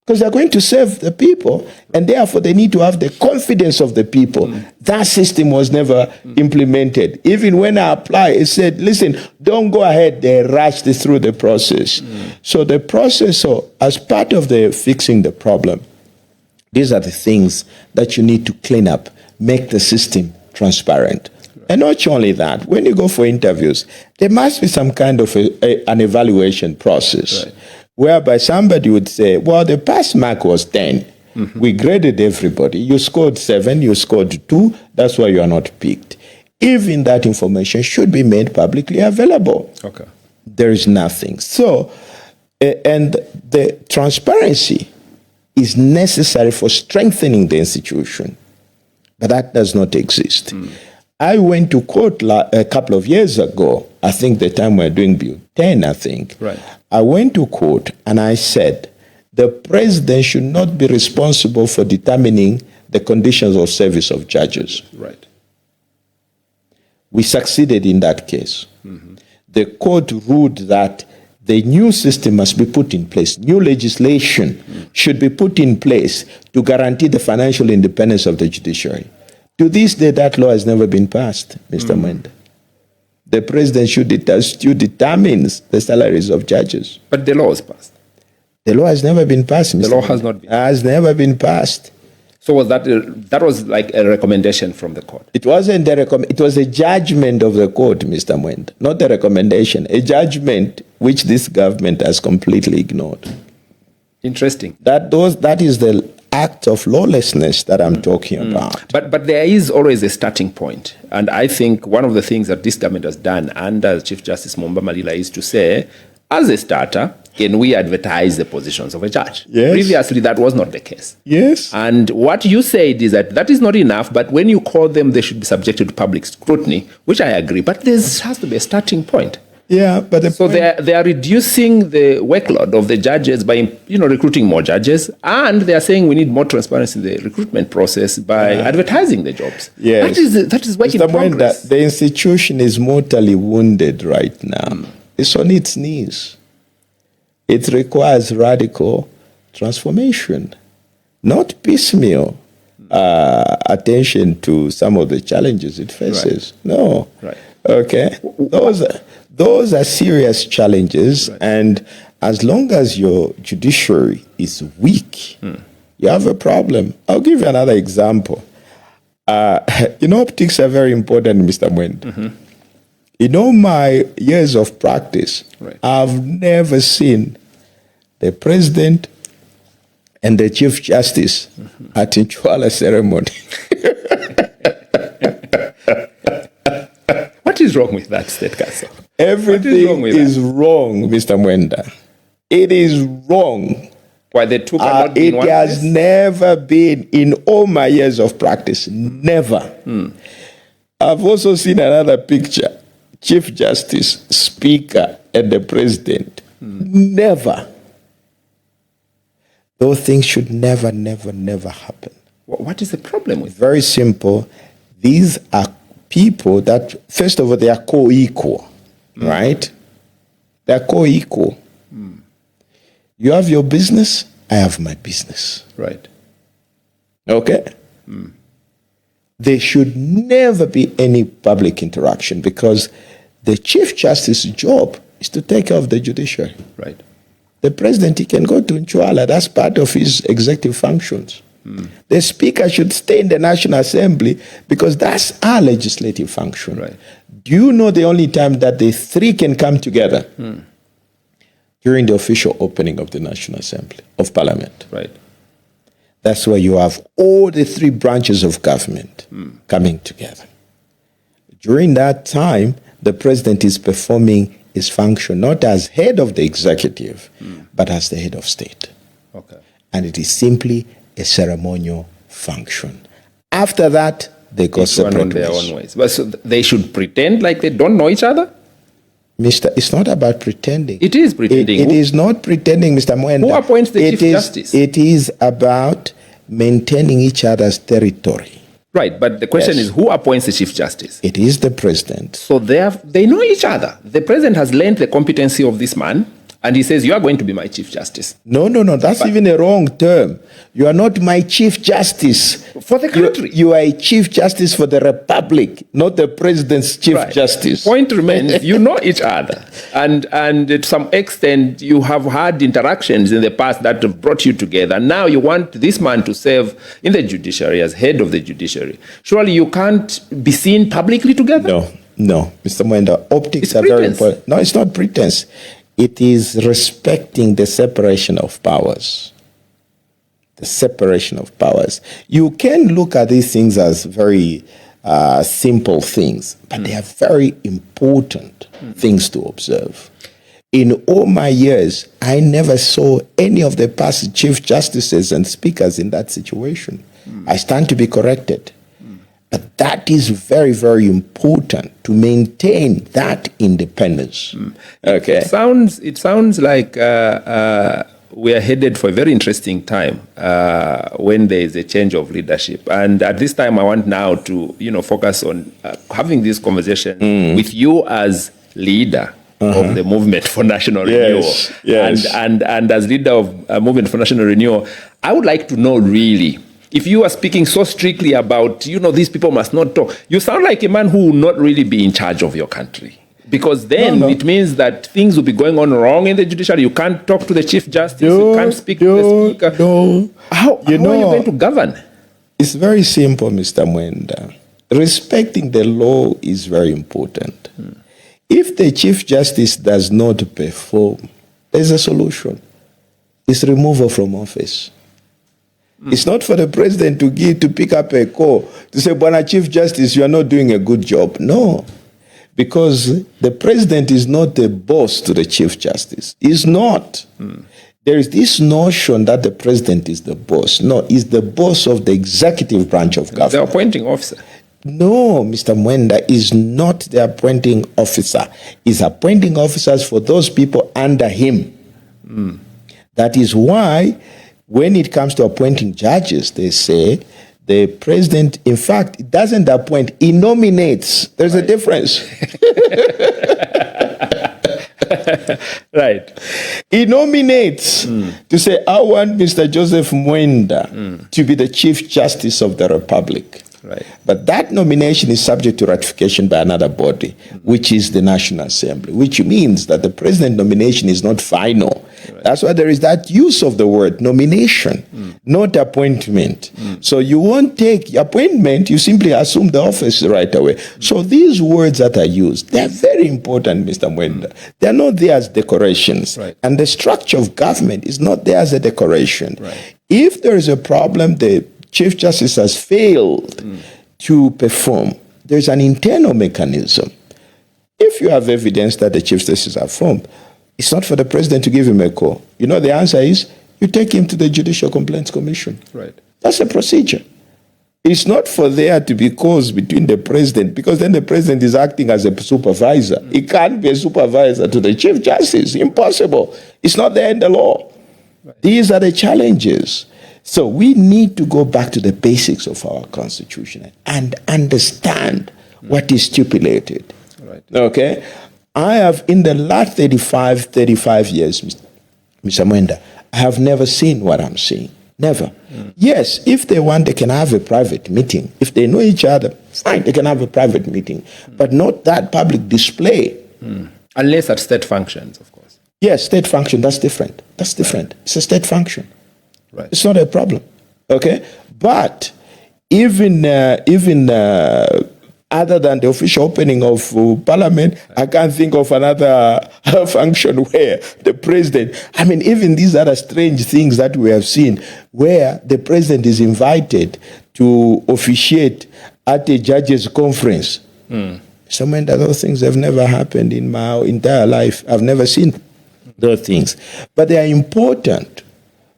Because they're going to serve the people, and therefore they need to have the confidence of the people. That system was never implemented. Even when I applied, it said, listen, don't go ahead. They rushed through the process. So the process, as part of the fixing the problem, these are the things that you need to clean up, make the system transparent. And not only that, when you go for interviews, there must be some kind of an evaluation process. Right. Whereby somebody would say, well, the pass mark was 10. We graded everybody. You scored 7, you scored 2. That's why you are not picked. Even that information should be made publicly available. Okay. There is nothing. So, and the transparency is necessary for strengthening the institution. But that does not exist. I went to court a couple of years ago. I think the time we were doing Bill 10, I think. Right. I went to court and I said, the president should not be responsible for determining the conditions of service of judges. Right. We succeeded in that case. The court ruled that the new system must be put in place. New legislation should be put in place to guarantee the financial independence of the judiciary. To this day, that law has never been passed, Mr. Mwenda. The president still determines the salaries of judges. But the law was passed. The law has never been passed, Mr. The law has not been. Has never been passed. So was that was like a recommendation from the court? It wasn't it was a judgment of the court, Mr. Mwenda, not a recommendation. A judgment which this government has completely ignored. Interesting. That is the act of lawlessness that I'm talking about. But there is always a starting point. And I think one of the things that this government has done under Chief Justice Momba Malila is to say, as a starter, can we advertise the positions of a judge? Yes. Previously, that was not the case. Yes. And what you said is that is not enough, but when you call them, they should be subjected to public scrutiny, which I agree. But there has to be a starting point. Yeah, but they are reducing the workload of the judges by recruiting more judges, and they are saying we need more transparency in the recruitment process by advertising the jobs. Yes, that is work in progress. The institution is mortally wounded right now. It's on its knees. It requires radical transformation, not piecemeal attention to some of the challenges it faces. Right. No. Right. Okay. Those are serious challenges, and as long as your judiciary is weak, you have a problem. I'll give you another example. Optics are very important, Mr. Mwenda. In all my years of practice, I've never seen the president and the chief justice at a Nchwala ceremony. What is wrong with that, State Counsel? Everything is wrong, Mr. Mwenda. It is wrong. Why the two cannot be in one place? It has never been in all my years of practice. Never. I've also seen another picture. Chief Justice, Speaker, and the President. Never. Those things should never, never, never happen. What is the problem with that? Very simple. These are people that, first of all, they are co-equal, right? They are co-equal. You have your business, I have my business. Right. Okay? There should never be any public interaction because the Chief Justice's job is to take care of the judiciary. Right. The president, he can go to Nchuala. That's part of his executive functions. The speaker should stay in the National Assembly because that's our legislative function. Right. Do you know the only time that the three can come together? During the official opening of the National Assembly of Parliament. Right. That's where you have all the three branches of government coming together. During that time, the president is performing his function not as head of the executive, but as the head of state. Okay. And it is simply a ceremonial function. After that, they go separate on their ways. own ways. But so they should pretend like they don't know each other? Mister, it's not about pretending. It is pretending. It is not pretending, Mr. Mwenda. Who appoints the Chief Justice? It is about maintaining each other's territory. Right, but the question is, who appoints the Chief Justice? It is the president. So they know each other. The president has learned the competency of this man, and he says, you are going to be my Chief Justice. No, that's even a wrong term. You are not my Chief Justice. For the country. You are a Chief Justice for the Republic, not the president's Chief Justice. Point remains, you know each other. And to some extent, you have had interactions in the past that have brought you together. Now you want this man to serve in the judiciary as head of the judiciary. Surely you can't be seen publicly together? No, Mr. Mwenda, optics It's are pretense. very important. No, it's not pretense. It is respecting the separation of powers. The separation of powers. You can look at these things as very simple things, but they are very important things to observe. In all my years, I never saw any of the past Chief Justices and Speakers in that situation. I stand to be corrected. But that is very, very important to maintain that independence. Okay. It sounds like we are headed for a very interesting time when there is a change of leadership. And at this time, I want now to focus on having this conversation with you as leader of the Movement for National Renewal. Yes. And as leader of Movement for National Renewal, I would like to know really, if you are speaking so strictly about, these people must not talk, you sound like a man who will not really be in charge of your country. Because then it means that things will be going on wrong in the judiciary. You can't talk to the Chief Justice. You can't speak to the Speaker. How are you going to govern? It's very simple, Mr. Mwenda. Respecting the law is very important. If the Chief Justice does not perform, there's a solution. It's removal from office. It's not for the president to pick up a call to say, Bwana Chief Justice, you are not doing a good job. No, because the president is not the boss to the Chief Justice. He's not. There is this notion that the president is the boss. No, he's the boss of the executive branch of government. The appointing officer. No, Mr. Mwenda is not the appointing officer. He's appointing officers for those people under him. That is why when it comes to appointing judges, they say the president, in fact, doesn't appoint, he nominates. There's a difference. Right. He nominates to say, I want Mr. Joseph Mwenda to be the Chief Justice of the Republic. Right. But that nomination is subject to ratification by another body, which is the National Assembly, which means that the president nomination is not final. Right. That's why there is that use of the word nomination, not appointment. So you won't take appointment, you simply assume the office right away. So these words that are used, they're very important, Mr. Mwenda. They're not there as decorations. Right. And the structure of government is not there as a decoration. Right. If there is a problem, the Chief Justice has failed to perform, there's an internal mechanism. If you have evidence that the Chief Justice has formed, it's not for the president to give him a call. The answer is you take him to the Judicial Complaints Commission. Right. That's the procedure. It's not for there to be calls between the president, because then the president is acting as a supervisor. He can't be a supervisor to the Chief Justice. Impossible. It's not there in the law. Right. These are the challenges. So we need to go back to the basics of our Constitution and understand what is stipulated. Right. Okay? I have, in the last 35 years, Mr. Mwenda, I have never seen what I'm seeing. Never. Yes, if they want, they can have a private meeting. If they know each other, fine, they can have a private meeting. But not that public display. Unless at state functions, of course. Yes, state function, that's different. That's different. It's a state function. Right. It's not a problem. Okay? But even other than the official opening of Parliament, I can't think of another function where the president, I mean, even these other strange things that we have seen, where the president is invited to officiate at a judges' conference. So many of those things have never happened in my entire life. I've never seen those things. But they are important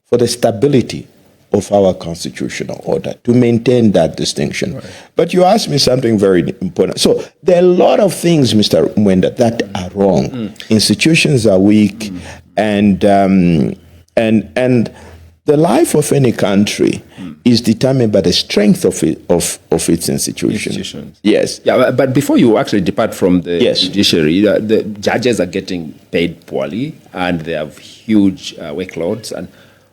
for the stability of our constitutional order, to maintain that distinction. Right. But you asked me something very important. So there are a lot of things, Mr. Mwenda, that are wrong. Institutions are weak, and the life of any country is determined by the strength of its institutions. Yes. Yeah, but before you actually depart from the judiciary, the judges are getting paid poorly, and they have huge workloads. And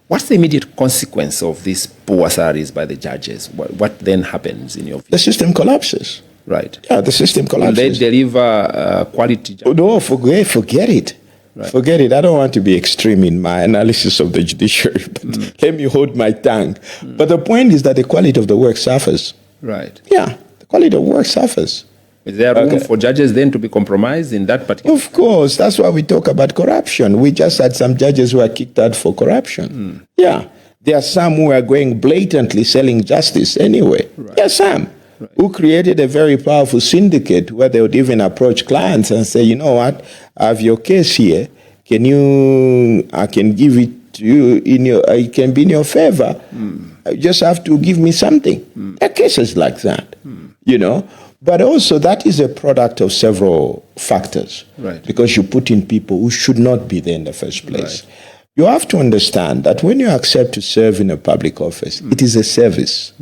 what's the immediate consequence of these poor salaries by the judges? What then happens in your view? The system collapses. Right. Yeah, the system collapses. Will they deliver quality judges? Oh, no, forget it. Right. Forget it. I don't want to be extreme in my analysis of the judiciary, but let me hold my tongue. But the point is that the quality of the work suffers. Right. Yeah, the quality of work suffers. Is there room for judges then to be compromised in that particular? Of course. That's why we talk about corruption. We just had some judges who are kicked out for corruption. Yeah. There are some who are going blatantly selling justice anyway. Right. There are some who created a very powerful syndicate where they would even approach clients and say, you know what, I have your case here. I can give it to you it can be in your favor. You just have to give me something. There are cases like that, you know. But also that is a product of several factors. Right. Because you put in people who should not be there in the first place. Right. You have to understand that when you accept to serve in a public office, it is a service.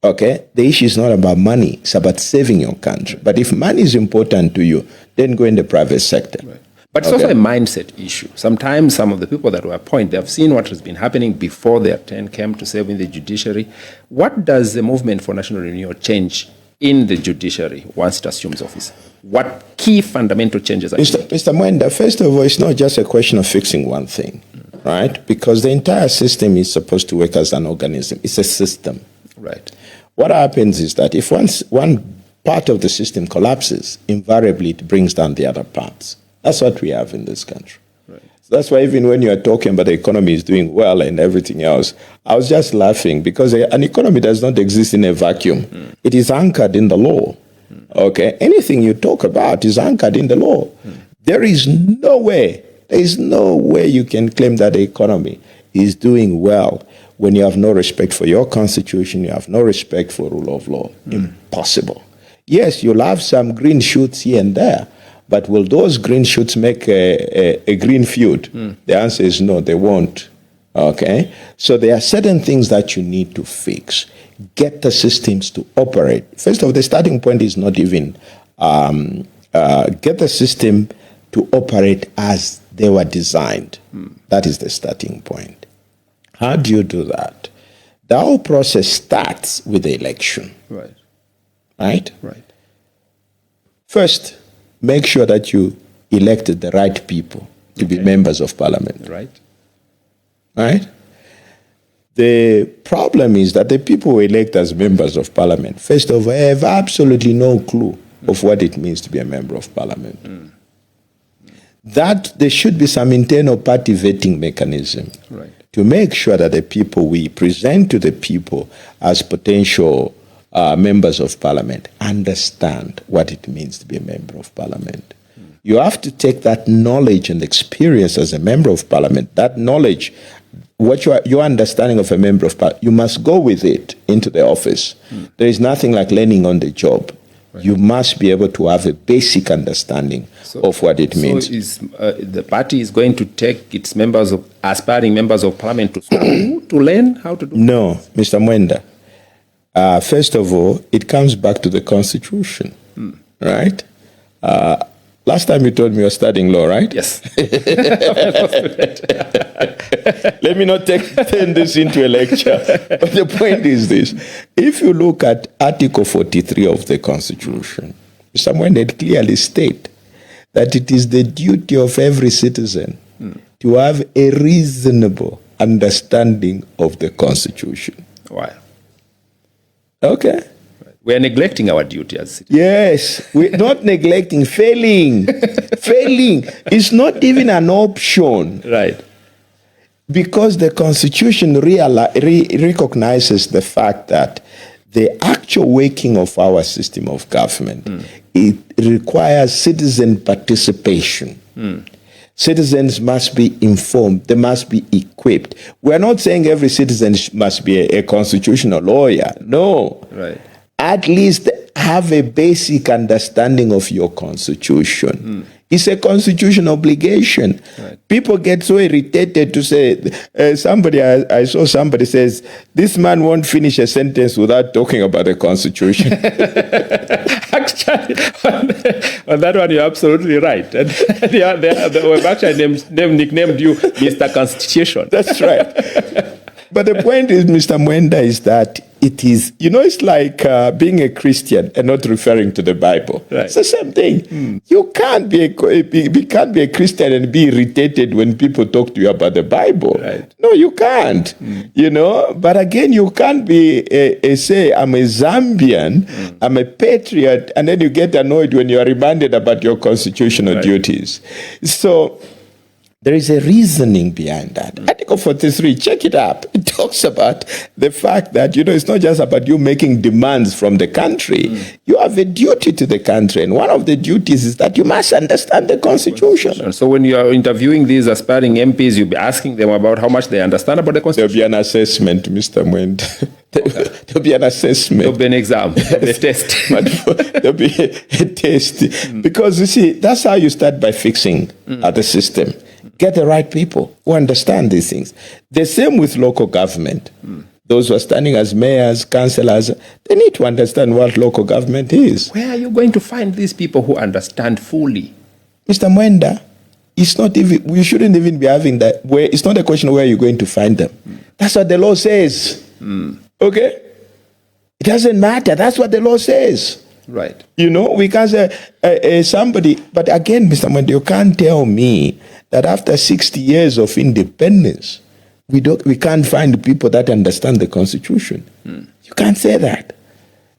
Okay? The issue is not about money. It's about saving your country. But if money is important to you, then go in the private sector. Right. But it's also a mindset issue. Sometimes some of the people that were appointed, they have seen what has been happening before their turn came to serve in the judiciary. What does the Movement for National Renewal change in the judiciary once it assumes office? What key fundamental changes are Mr. Mwenda, first of all, it's not just a question of fixing one thing, right? Because the entire system is supposed to work as an organism. It's a system. Right. What happens is that if one part of the system collapses, invariably it brings down the other parts. That's what we have in this country. Right. So that's why even when you are talking about the economy is doing well and everything else, I was just laughing because an economy does not exist in a vacuum. It is anchored in the law. Okay? Anything you talk about is anchored in the law. There is no way you can claim that the economy is doing well when you have no respect for your constitution, you have no respect for rule of law. Impossible. Yes, you'll have some green shoots here and there, but will those green shoots make a green field? The answer is no, they won't. Okay? So there are certain things that you need to fix. Get the systems to operate. First of all, the starting point is not even get the system to operate as they were designed. That is the starting point. How do you do that? The whole process starts with the election. Right. Right? Right. First, make sure that you elected the right people to be members of parliament. Right. Right? The problem is that the people who elect as members of parliament, first of all, have absolutely no clue of what it means to be a member of parliament. That there should be some internal party vetting mechanism to make sure that the people we present to the people as potential members of parliament understand what it means to be a member of parliament. You have to take that knowledge and experience as a member of parliament, that knowledge, what your understanding of a member of parliament, you must go with it into the office. There is nothing like learning on the job. You must be able to have a basic understanding of what it means. So the party is going to take its members of aspiring members of parliament to school to learn how to do it? No, Mr. Mwenda. First of all, it comes back to the Constitution, right? Last time you told me you're studying law, right? Yes. Let me not turn this into a lecture. But the point is this. If you look at Article 43 of the Constitution, Mr. Mwenda, it clearly states that it is the duty of every citizen to have a reasonable understanding of the Constitution. Why? Okay. We are neglecting our duty as citizens. Yes, we're not neglecting, failing. Failing is not even an option. Right. Because the Constitution recognizes the fact that the actual working of our system of government, it requires citizen participation. Citizens must be informed. They must be equipped. We're not saying every citizen must be a constitutional lawyer. No. Right. At least have a basic understanding of your Constitution. It's a constitutional obligation. Right. People get so irritated to say, I saw somebody says, this man won't finish a sentence without talking about the Constitution. Actually, on that one, you're absolutely right. And we've actually nicknamed you Mr. Constitution. That's right. But the point is, Mr. Mwenda, is that it is, it's like being a Christian and not referring to the Bible. Right. It's the same thing. You can't be a Christian and be irritated when people talk to you about the Bible. Right. No, you can't. But again, you can't be say, I'm a Zambian, I'm a patriot, and then you get annoyed when you are reminded about your constitutional duties. So there is a reasoning behind that. Article 43, check it up. It talks about the fact that, it's not just about you making demands from the country. You have a duty to the country. And one of the duties is that you must understand the Constitution. So when you are interviewing these aspiring MPs, you'll be asking them about how much they understand about the Constitution? There'll be an assessment, Mr. Mwenda. There'll be an assessment. There'll be an exam, a test. There'll be a test. Because, you see, that's how you start by fixing the system. Get the right people who understand these things. The same with local government. Those who are standing as mayors, councillors, they need to understand what local government is. Where are you going to find these people who understand fully? Mr. Mwenda, it's not even, we shouldn't even be having that. It's not a question of where you're going to find them. That's what the law says. Okay? It doesn't matter. That's what the law says. Right. We can't say somebody, but again, Mr. Mwenda, you can't tell me that after 60 years of independence, we can't find people that understand the Constitution. You can't say that.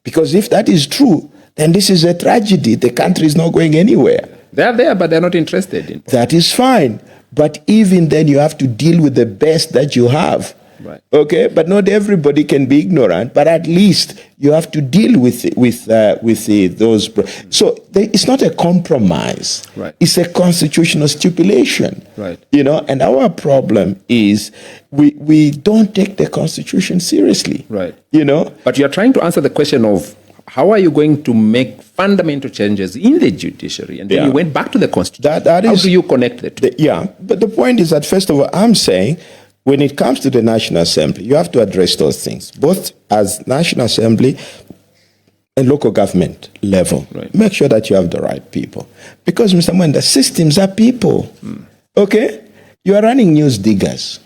Because if that is true, then this is a tragedy. The country is not going anywhere. They're there, but they're not interested in. That is fine. But even then, you have to deal with the best that you have. Right. Okay, but not everybody can be ignorant. But at least you have to deal with those. So it's not a compromise. Right. It's a constitutional stipulation. Right. And our problem is we don't take the Constitution seriously. Right. But you're trying to answer the question of how are you going to make fundamental changes in the judiciary? And then you went back to the Constitution. How do you connect the two? But the point is that, first of all, I'm saying, when it comes to the National Assembly, you have to address those things, both as National Assembly and local government level. Right. Make sure that you have the right people. Because, Mr. Mwenda, systems are people. Okay? You are running news diggers.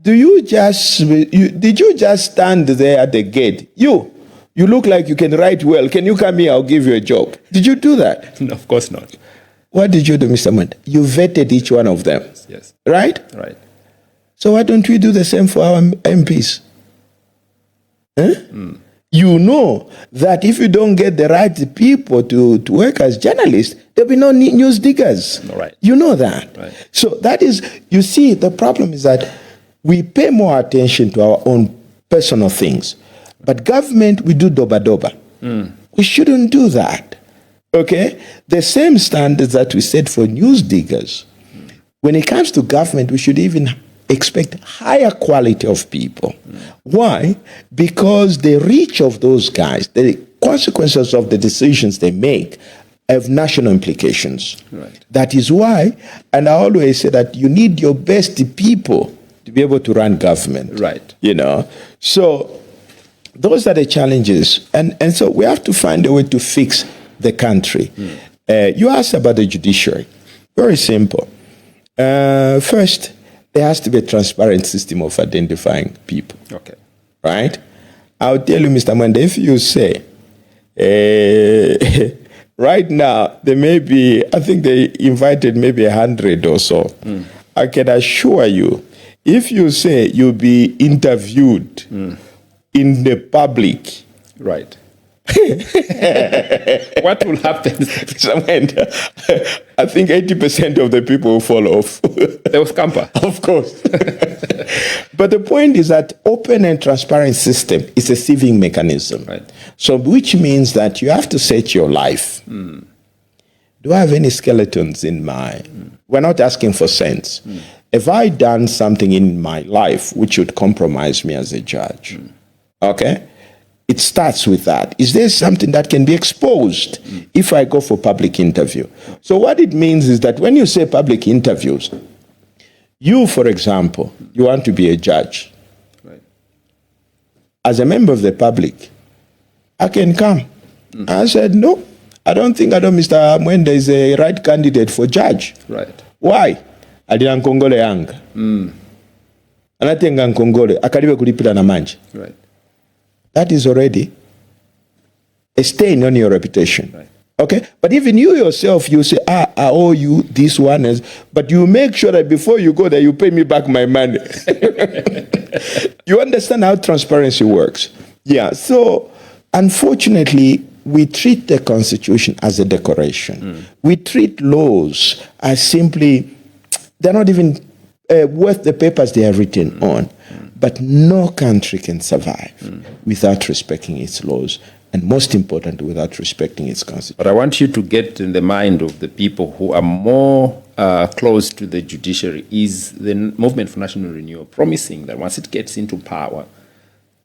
Did you just stand there at the gate? You look like you can write well. Can you come here? I'll give you a job. Did you do that? No, of course not. What did you do, Mr. Mwenda? You vetted each one of them. Yes. Right? Right. So why don't we do the same for our MPs? You know that if you don't get the right people to work as journalists, there'll be no news diggers. Right. You know that. Right. So that is, you see, the problem is that we pay more attention to our own personal things. But government, we do doba-doba. We shouldn't do that. Okay? The same standards that we set for news diggers, when it comes to government, we should even expect higher quality of people. Why? Because the reach of those guys, the consequences of the decisions they make, have national implications. Right. That is why, and I always say that you need your best people to be able to run government. Right. So those are the challenges. And so we have to find a way to fix the country. You asked about the judiciary. Very simple. First, there has to be a transparent system of identifying people. Okay. Right? I'll tell you, Mr. Mwenda, if you say Right now, there may be, I think they invited maybe 100 or so. I can assure you, if you say you'll be interviewed in the public, right. What will happen? I think 80% of the people will fall off. They will scamper. Of course. But the point is that open and transparent system is a sieving mechanism. Right. So which means that you have to set your life. Do I have any skeletons in my... We're not asking for sense. Have I done something in my life which would compromise me as a judge? Okay? It starts with that. Is there something that can be exposed if I go for public interview? So what it means is that when you say public interviews, you, for example, you want to be a judge. Right. As a member of the public, I can come. I said, no, I don't think Mr. Mwenda is a right candidate for judge. Right. Why? Adina nkongole yanga. Anatenga nkongole, akaliwe kulipila na manje. Right. That is already a stain on your reputation. Right. Okay? But even you yourself, you say, I owe you this one. But you make sure that before you go there, you pay me back my money. You understand how transparency works. Yeah. So, unfortunately, we treat the Constitution as a decoration. We treat laws as simply, they're not even worth the papers they are written on. But no country can survive without respecting its laws, and most importantly, without respecting its constitution. But I want you to get in the mind of the people who are more close to the judiciary. Is the Movement for National Renewal promising that once it gets into power,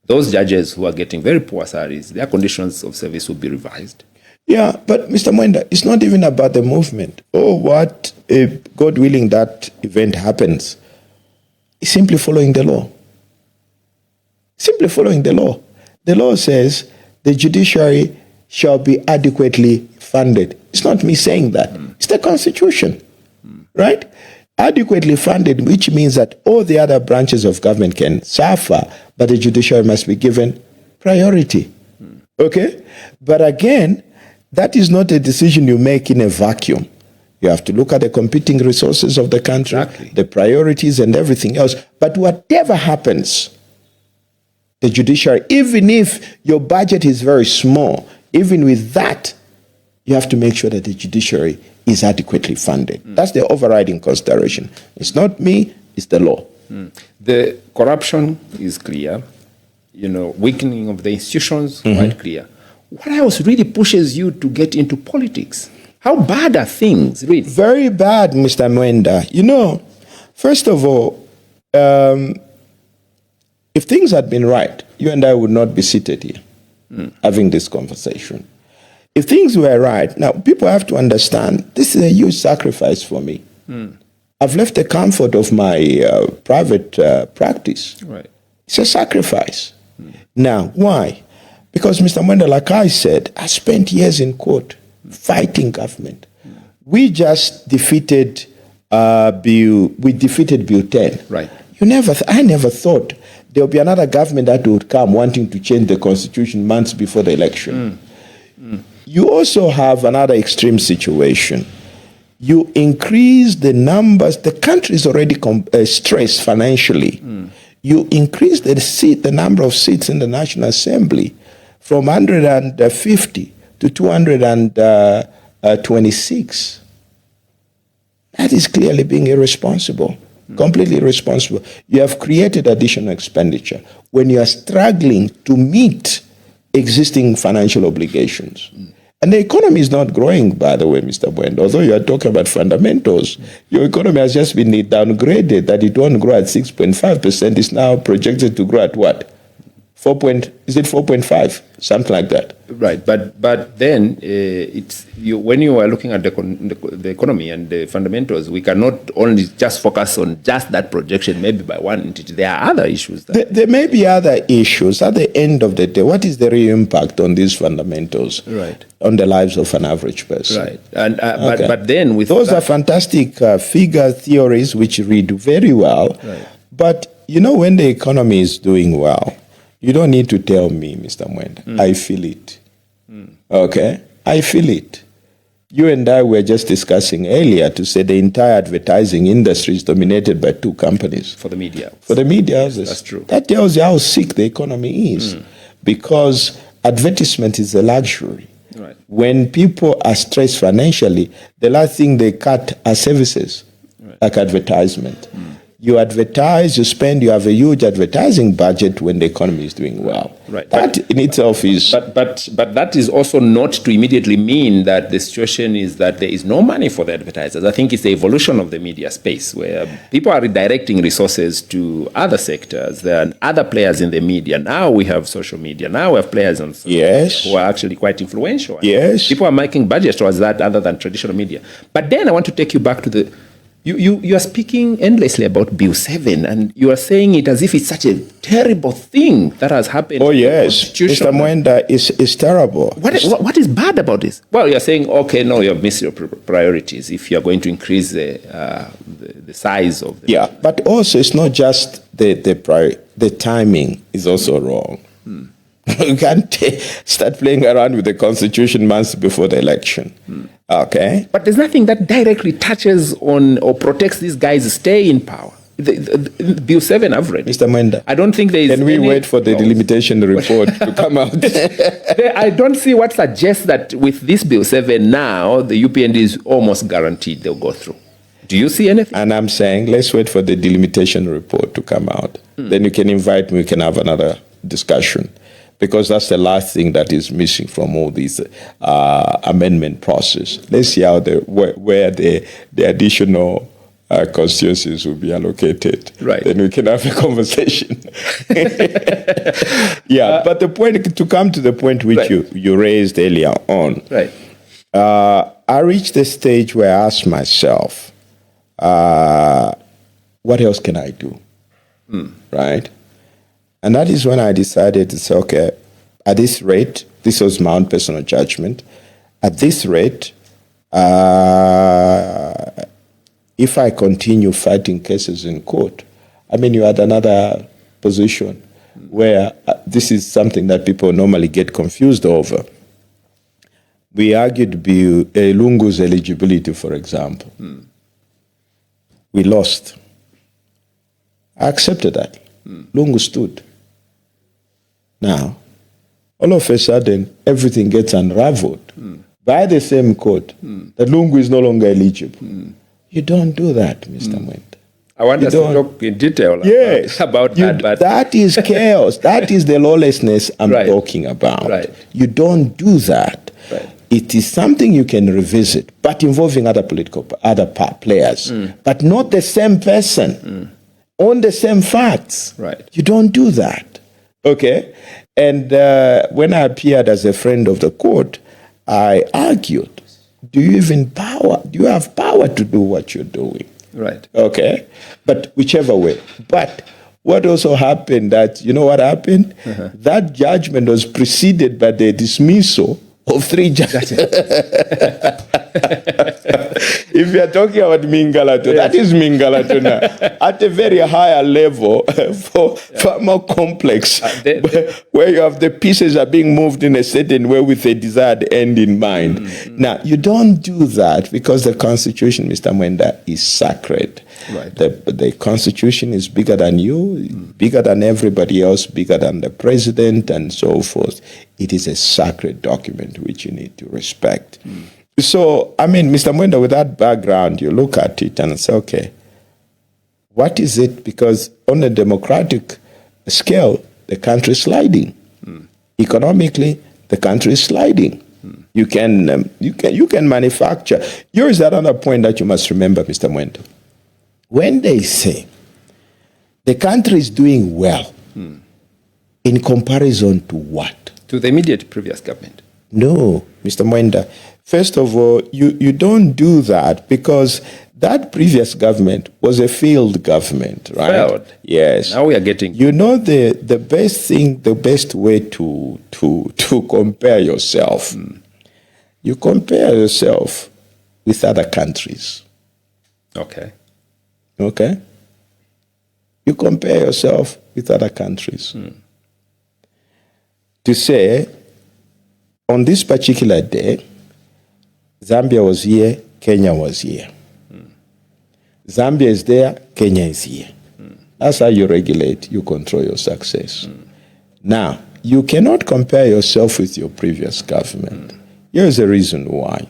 those judges who are getting very poor salaries, their conditions of service will be revised? Yeah, but Mr. Mwenda, it's not even about the movement. Oh, what, if God willing, that event happens. It's simply following the law. Simply following the law. The law says the judiciary shall be adequately funded. It's not me saying that. It's the Constitution, right? Adequately funded, which means that all the other branches of government can suffer, but the judiciary must be given priority. Okay? But again, that is not a decision you make in a vacuum. You have to look at the competing resources of the country, Exactly. the priorities and everything else. But whatever happens, the judiciary, even if your budget is very small, even with that, you have to make sure that the judiciary is adequately funded. That's the overriding consideration. It's not me, it's the law. The corruption is clear. Weakening of the institutions, quite clear. What else really pushes you to get into politics? How bad are things, really? Very bad, Mr. Mwenda. First of all, if things had been right, you and I would not be seated here having this conversation. If things were right, now people have to understand this is a huge sacrifice for me. I've left the comfort of my private practice. Right. It's a sacrifice. Now, why? Because, Mr. Mwenda, like I said, I spent years in court fighting government. We just defeated Bill 10. Right. I never thought there would be another government that would come wanting to change the constitution months before the election. You also have another extreme situation. You increase the numbers. The country is already stressed financially. You increase the number of seats in the National Assembly from 150 to 226. That is clearly being irresponsible. Completely irresponsible. You have created additional expenditure when you are struggling to meet existing financial obligations. And the economy is not growing, by the way, Mr. Mwenda. Although you are talking about fundamentals, your economy has just been downgraded, that it won't grow at 6.5%. It's now projected to grow at what? 4.5? Something like that. Right, but then when you are looking at the economy and the fundamentals, we cannot only just focus on just that projection, maybe by one entity. There are other issues. There may be other issues. At the end of the day, what is the real impact on these fundamentals? Right. On the lives of an average person? Right, and but then with those are fantastic figure theories which read very well. Right. But when the economy is doing well, you don't need to tell me, Mr. Mwenda. I feel it. Okay? I feel it. you and I were just discussing earlier to say the entire advertising industry is dominated by two companies. For the media. For the media houses. That's true. That tells you how sick the economy is. Because advertisement is a luxury. Right. When people are stressed financially, the last thing they cut are services, like advertisement. You advertise, you spend, you have a huge advertising budget when the economy is doing well. Right. That in itself is... But that is also not to immediately mean that the situation is that there is no money for the advertisers. I think it's the evolution of the media space where people are redirecting resources to other sectors. There are other players in the media. Now we have social media. Now we have players on social media who are actually quite influential. Yes. People are making budgets towards that other than traditional media. But then I want to take you back to the... You are speaking endlessly about Bill 7, and you are saying it as if it's such a terrible thing that has happened. Oh, yes. Mr. Mwenda, it's terrible. What is bad about this? Well, you're saying, okay, no, you have missed your priorities if you're going to increase the size of the... Yeah, but also it's not just the timing is also wrong. You can't start playing around with the Constitution months before the election. Okay? But there's nothing that directly touches on or protects these guys' stay in power. The Bill 7 I've read. Mr. Mwenda, I don't think there is... Can we wait for the delimitation report to come out? I don't see what suggests that with this Bill 7 now, the UPND is almost guaranteed they'll go through. Do you see anything? And I'm saying, let's wait for the delimitation report to come out. Then you can invite me, we can have another discussion. Because that's the last thing that is missing from all these amendment process. Let's see how where the additional constituencies will be allocated. Right. Then we can have a conversation. But the point, to come to the point which you raised earlier on, right. I reached the stage where I asked myself, what else can I do? Right? And that is when I decided to say, okay, at this rate, this was my own personal judgment, at this rate, if I continue fighting cases in court, I mean, you had another position where this is something that people normally get confused over. We argued Lungu's eligibility, for example. We lost. I accepted that. Lungu stood. Now, all of a sudden, everything gets unraveled by the same court that Lungu is no longer eligible. You don't do that, Mr. Mwenda. I want us to talk in detail about that. But that is chaos. That is the lawlessness I'm talking about. Right. You don't do that. Right. It is something you can revisit, but involving other players, but not the same person on the same facts. Right. You don't do that. Okay? And when I appeared as a friend of the court, I argued, do you have power to do what you're doing? Right. Okay? But whichever way. But what also happened you know what happened? That judgment was preceded by the dismissal of 3 judges. If you are talking about Mingalato, that is Mingalato now. At a very higher level, far more complex, where you have the pieces are being moved in a certain way with a desired end in mind. Now, you don't do that because the Constitution, Mr. Mwenda, is sacred. Right. The Constitution is bigger than you, bigger than everybody else, bigger than the president, and so forth. It is a sacred document which you need to respect. So, I mean, Mr. Mwenda, with that background, you look at it and say, okay, what is it? Because on a democratic scale, the country is sliding. Economically, the country is sliding. You can manufacture. Here is another point that you must remember, Mr. Mwenda. When they say the country is doing well, in comparison to what? To the immediate previous government. No, Mr. Mwenda. First of all, you don't do that because that previous government was a failed government, right? Failed. Yes. Now we are getting... You know the best way to compare yourself, you compare yourself with other countries. Okay. Okay? You compare yourself with other countries. To say, on this particular day, Zambia was here, Kenya was here. Zambia is there, Kenya is here. That's how you regulate, you control your success. Now, you cannot compare yourself with your previous government. Here's the reason why.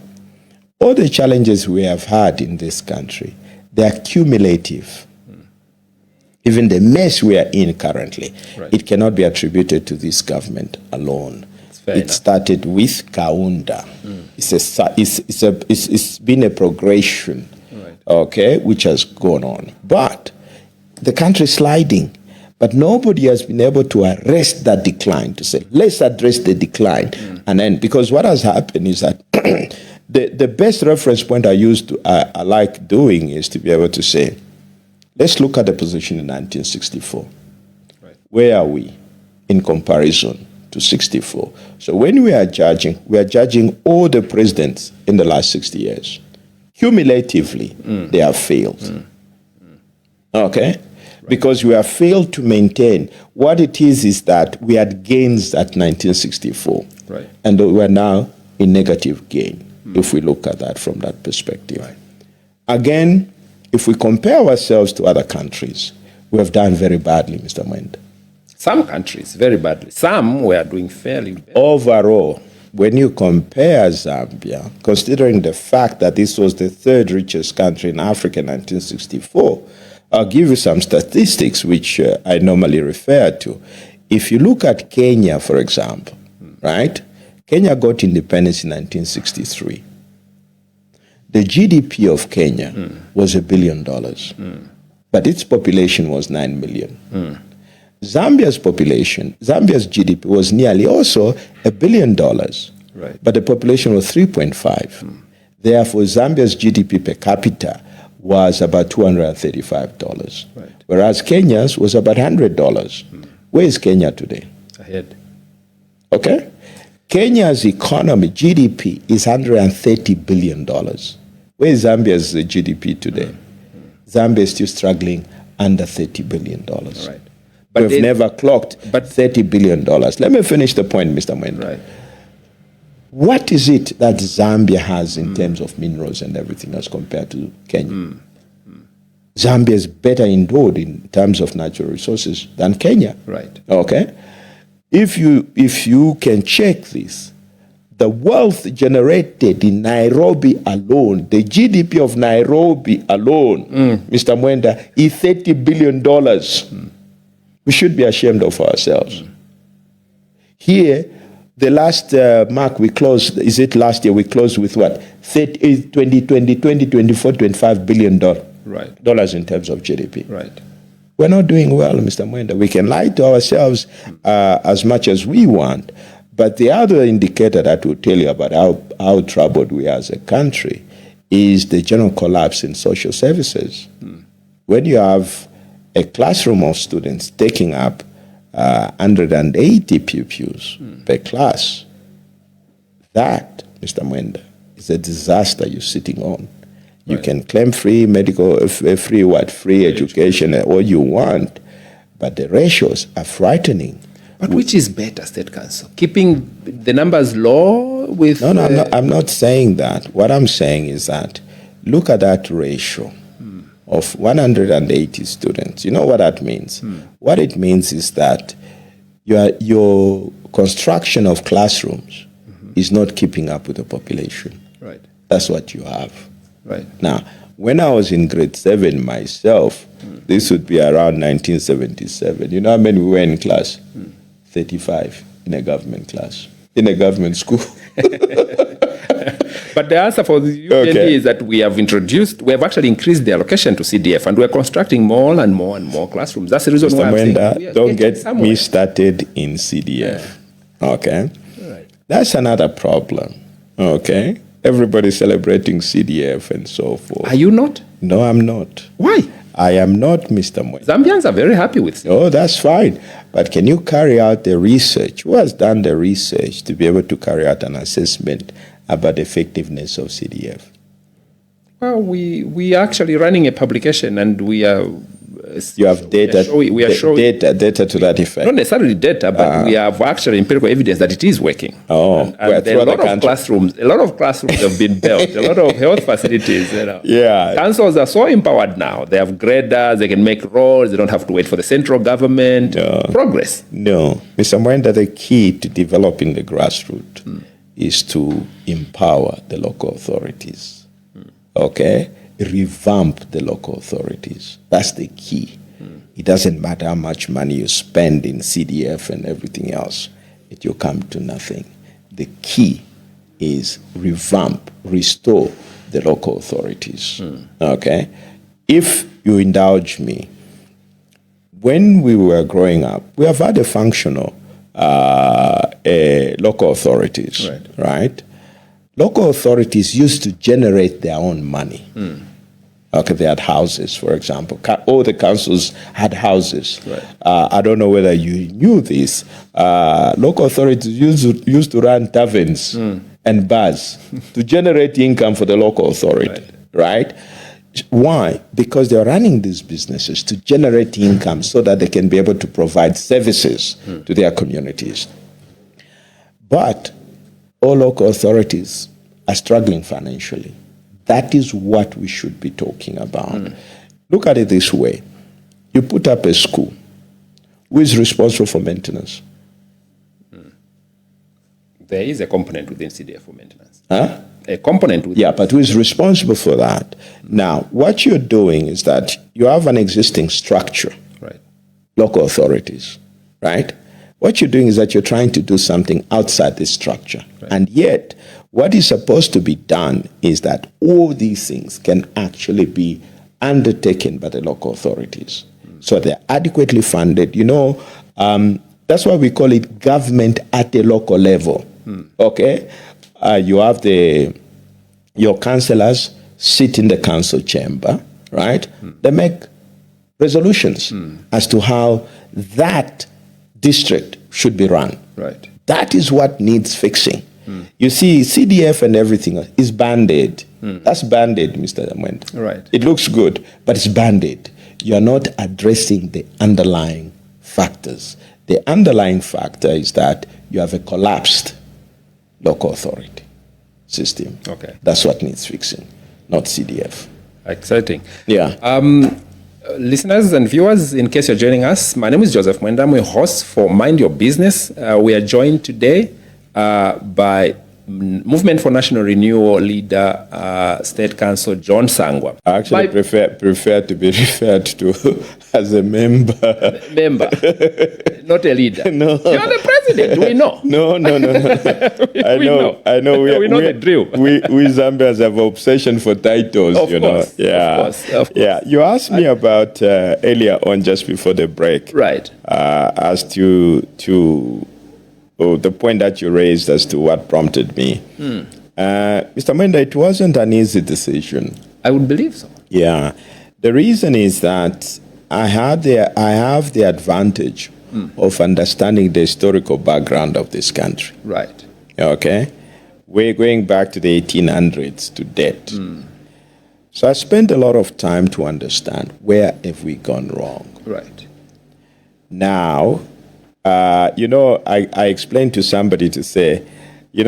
All the challenges we have had in this country, they are cumulative. Even the mess we are in currently, it cannot be attributed to this government alone. It started with Kaunda. It's been a progression, okay, which has gone on. But the country is sliding. But nobody has been able to arrest that decline, to say, let's address the decline. And then, because what has happened is that the best reference point I like doing is to be able to say, let's look at the position in 1964. Where are we in comparison to 64? So when we are judging all the presidents in the last 60 years. Cumulatively, they have failed. Okay? Because we have failed to maintain. What it is that we had gains at 1964. And we are now in negative gain, if we look at that from that perspective. Again, if we compare ourselves to other countries, we have done very badly, Mr. Mwenda. Some countries, very badly. Some were doing fairly well. Overall, when you compare Zambia, considering the fact that this was the third richest country in Africa in 1964, I'll give you some statistics which I normally refer to. If you look at Kenya, for example, right? Kenya got independence in 1963. The GDP of Kenya was $1 billion, but its population was 9 million. Zambia's GDP was nearly also $1 billion, but the population was 3.5. Therefore, Zambia's GDP per capita was about $235, whereas Kenya's was about $100. Where is Kenya today? Ahead. Okay? Kenya's economy, GDP, is $130 billion. Where is Zambia's GDP today? Zambia is still struggling under $30 billion. But we've never clocked $30 billion. Let me finish the point, Mr. Mwenda. What is it that Zambia has in terms of minerals and everything as compared to Kenya? Zambia is better endowed in terms of natural resources than Kenya. Okay? If you can check this, the wealth generated in Nairobi alone, the GDP of Nairobi alone, Mr. Mwenda, is $30 billion. We should be ashamed of ourselves. Here, the last mark we closed, is it last year, we closed with what? 24, $25 billion dollars in terms of GDP. We're not doing well, Mr. Mwenda. We can lie to ourselves as much as we want, but the other indicator that will tell you about how troubled we are as a country is the general collapse in social services. When you have a classroom of students taking up 180 pupils per class, that, Mr. Mwenda, is a disaster you're sitting on. You can claim free medical, free education, all you want, but the ratios are frightening. But which is better, State Council? Keeping the numbers low with... No, I'm not saying that. What I'm saying is that look at that ratio of 180 students. You know what that means? What it means is that your construction of classrooms is not keeping up with the population. That's what you have. Now, when I was in grade 7 myself, this would be around 1977. You know how many we were in class? 35 in a government class, in a government school. But the answer for the UPND is that we have actually increased the allocation to CDF, and we're constructing more and more and more classrooms. That's the reason Mr. why I'm saying, don't get me started in CDF. Okay? That's another problem. Okay? Everybody's celebrating CDF and so forth. Are you not? No, I'm not. Why? I am not, Mr. Mwenda. Zambians are very happy with CDF. Oh, that's fine. But can you carry out the research? Who has done the research to be able to carry out an assessment about the effectiveness of CDF? Well, we are actually running a publication, and we are You have data, we are showing data to that effect. Not necessarily data, but we have actually empirical evidence that it is working. And a lot of classrooms have been built, a lot of health facilities. Yeah. Councils are so empowered now. They have graders, they can make roads, they don't have to wait for the central government. Progress. No. Mr. Mwenda, the key to developing the grassroots is to empower the local authorities. Okay? Revamp the local authorities. That's the key. It doesn't matter how much money you spend in CDF and everything else. It will come to nothing. The key is revamp, restore the local authorities. Okay? If you indulge me, when we were growing up, we have had a functional local authorities, right? Local authorities used to generate their own money. Okay, they had houses, for example. All the councils had houses. I don't know whether you knew this. Local authorities used to run taverns and bars to generate income for the local authority, right? Why? Because they're running these businesses to generate income so that they can be able to provide services to their communities. But all local authorities are struggling financially. That is what we should be talking about. Look at it this way. You put up a school. Who is responsible for maintenance? There is a component within CDF for maintenance. A component within. Yeah, but who is responsible for that? Now, what you're doing is that you have an existing structure. Local authorities, right? What you're doing is that you're trying to do something outside this structure. And yet, what is supposed to be done is that all these things can actually be undertaken by the local authorities. So they're adequately funded. You know, that's why we call it government at a local level. Okay? You have your councillors sit in the council chamber, right? They make resolutions as to how that district should be run. That is what needs fixing. You see, CDF and everything is Band-Aid. That's Band-Aid, Mr. Mwenda. It looks good, but it's Band-Aid. You're not addressing the underlying factors. The underlying factor is that you have a collapsed local authority system. That's what needs fixing, not CDF. Exciting. Yeah. Listeners and viewers, in case you're joining us, my name is Joseph Mwenda. I'm a host for Mind Your Business. We are joined today by Movement for National Renewal leader, State Council John Sangwa. I actually prefer to be referred to as a member. Member, not a leader. No. You're the president, we know. No. I know. We know the drill. we Zambians have an obsession for titles, Of course. Yeah. You asked me about earlier on, just before the break. As to the point that you raised as to what prompted me. Mr. Mwenda, it wasn't an easy decision. I would believe so. Yeah. The reason is that I have the advantage of understanding the historical background of this country. Okay? We're going back to the 1800s to date. So I spent a lot of time to understand where have we gone wrong. Now, I explained to somebody to say,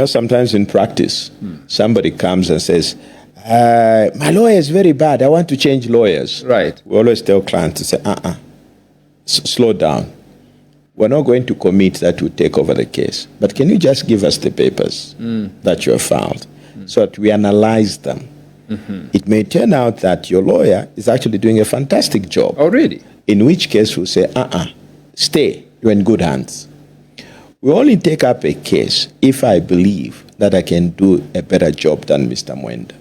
sometimes in practice, somebody comes and says, my lawyer is very bad. I want to change lawyers. We always tell clients to say, slow down. We're not going to commit that we take over the case. But can you just give us the papers that you have found so that we analyze them? It may turn out that your lawyer is actually doing a fantastic job. Oh, really? In which case we'll say, stay. You're in good hands. We only take up a case if I believe that I can do a better job than Mr. Mwenda.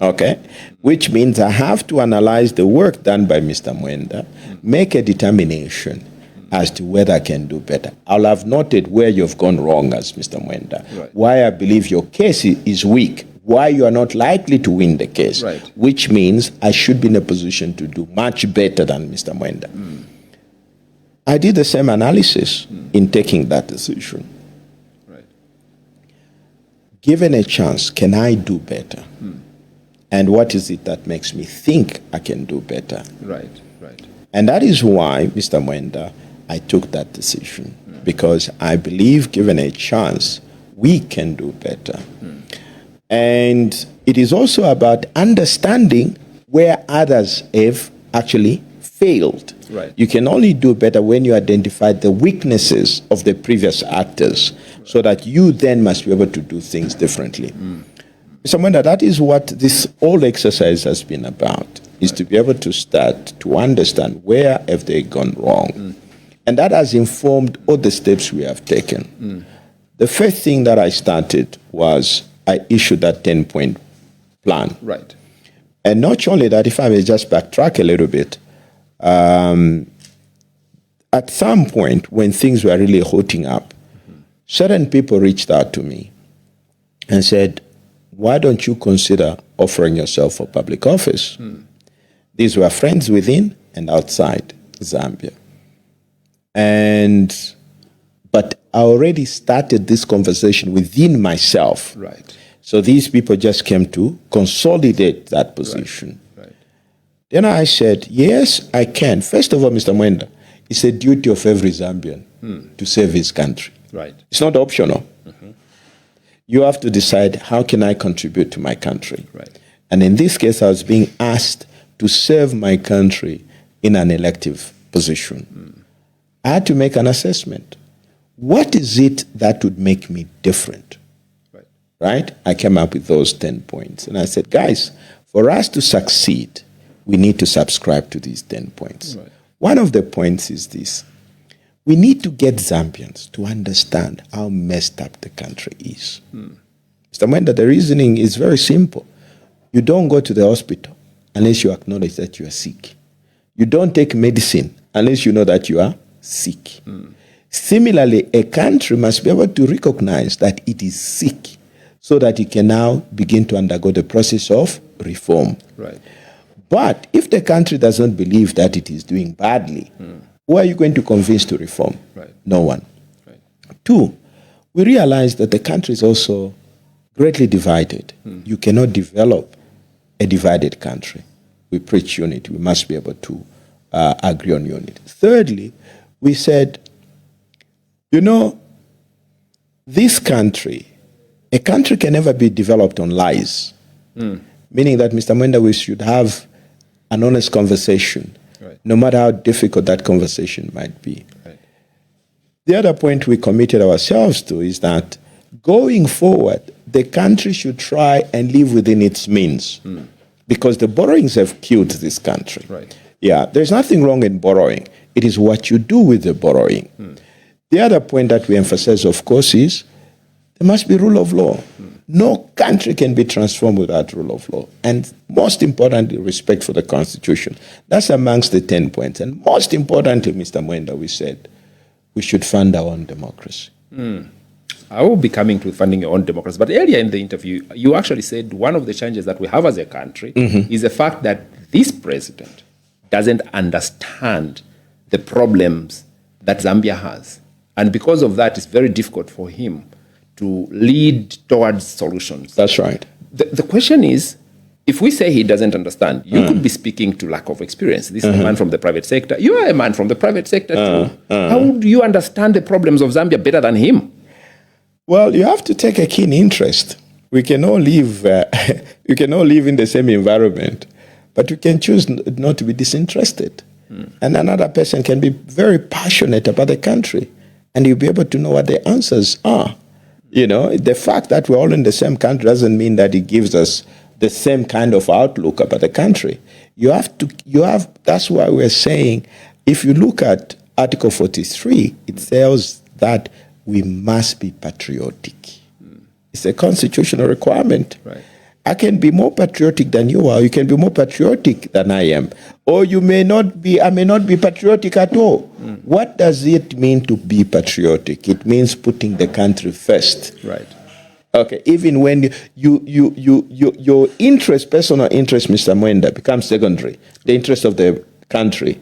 Okay? Which means I have to analyze the work done by Mr. Mwenda, make a determination as to whether I can do better. I'll have noted where you've gone wrong as Mr. Mwenda, why I believe your case is weak, why you are not likely to win the case, which means I should be in a position to do much better than Mr. Mwenda. I did the same analysis in taking that decision. Given a chance, can I do better? And what is it that makes me think I can do better? And that is why, Mr. Mwenda, I took that decision, because I believe, given a chance, we can do better. And it is also about understanding where others have actually failed. Right. You can only do better when you identify the weaknesses of the previous actors, so that you then must be able to do things differently. Mr. Mwenda, that is what this whole exercise has been about, is to be able to start to understand where have they gone wrong. And that has informed all the steps we have taken. The first thing that I started was I issued that 10-point plan. Right. And not only that, if I may just backtrack a little bit, at some point when things were really hotting up, certain people reached out to me and said, why don't you consider offering yourself for public office? These were friends within and outside Zambia. But I already started this conversation within myself. Right. So these people just came to consolidate that position. Right. Then I said, yes, I can. First of all, Mr. Mwenda, it's a duty of every Zambian to serve his country. Right. It's not optional. You have to decide, how can I contribute to my country? Right. And in this case, I was being asked to serve my country in an elective position. I had to make an assessment. What is it that would make me different? Right? I came up with those 10 points. And I said, guys, for us to succeed, we need to subscribe to these 10 points. Right. One of the points is this. We need to get Zambians to understand how messed up the country is. Mr. Mwenda, the reasoning is very simple. You don't go to the hospital unless you acknowledge that you are sick. You don't take medicine unless you know that you are sick. Similarly, a country must be able to recognize that it is sick, so that it can now begin to undergo the process of reform. Right. But if the country does not believe that it is doing badly, who are you going to convince to reform? Right. No one. Right. Two, we realize that the country is also greatly divided. You cannot develop a divided country. We preach unity. We must be able to agree on unity. Thirdly, we said, this country, a country can never be developed on lies. Meaning that, Mr. Mwenda, we should have an honest conversation, right, no matter how difficult that conversation might be. Right. The other point we committed ourselves to is that going forward, the country should try and live within its means, because the borrowings have killed this country. Right. Yeah, there's nothing wrong in borrowing. It is what you do with the borrowing. The other point that we emphasize, of course, is there must be rule of law. No country can be transformed without rule of law. And most importantly, respect for the Constitution. That's amongst the 10 points. And most importantly, Mr. Mwenda, we said we should fund our own democracy. I will be coming to funding your own democracy. But earlier in the interview, you actually said one of the challenges that we have as a country is the fact that this president doesn't understand the problems that Zambia has. And because of that, it's very difficult for him to lead towards solutions. That's right. The question is, if we say he doesn't understand, you could be speaking to lack of experience. This is a man from the private sector. You are a man from the private sector too. How do you understand the problems of Zambia better than him? Well, you have to take a keen interest. We can all live. You can all live in the same environment, but you can choose not to be disinterested. And another person can be very passionate about the country, and you'll be able to know what the answers are. The fact that we're all in the same country doesn't mean that it gives us the same kind of outlook about the country. That's why we're saying, if you look at Article 43, it says that we must be patriotic. It's a constitutional requirement. Right. I can be more patriotic than you are. You can be more patriotic than I am. Or I may not be patriotic at all. What does it mean to be patriotic? It means putting the country first. Right. Okay. Even when your interest, personal interest, Mr. Mwenda, becomes secondary, the interest of the country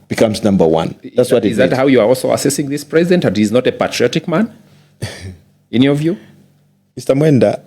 becomes number one. That's what it means. Is that how you are also assessing this president, that he's not a patriotic man, in your view? Mr. Mwenda,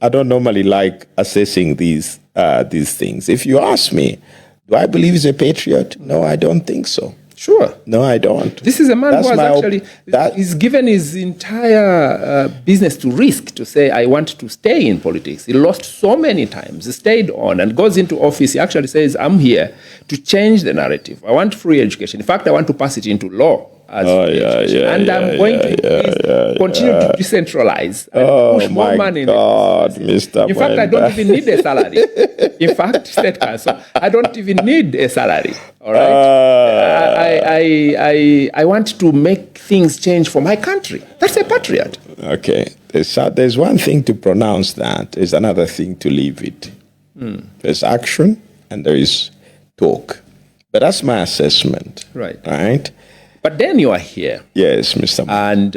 I don't normally like assessing these things. If you ask me, Do I believe he's a patriot? No, I don't think so. Sure. No, I don't. This is a man who has he's given his entire business to risk to say, I want to stay in politics. He lost so many times. He stayed on and goes into office. He actually says, I'm here to change the narrative. I want free education. In fact, I want to pass it into law. I'm going to continue to decentralize and push more money in Mr. In fact, I don't even need a salary. In fact, State Council, I don't even need a salary. All right. I want to make things change for my country. That's a patriot. Okay. There's one thing to pronounce that. There's another thing to leave it. There's action and there is talk. But that's my assessment. Right. Right? But then you are here. Yes, Mr. And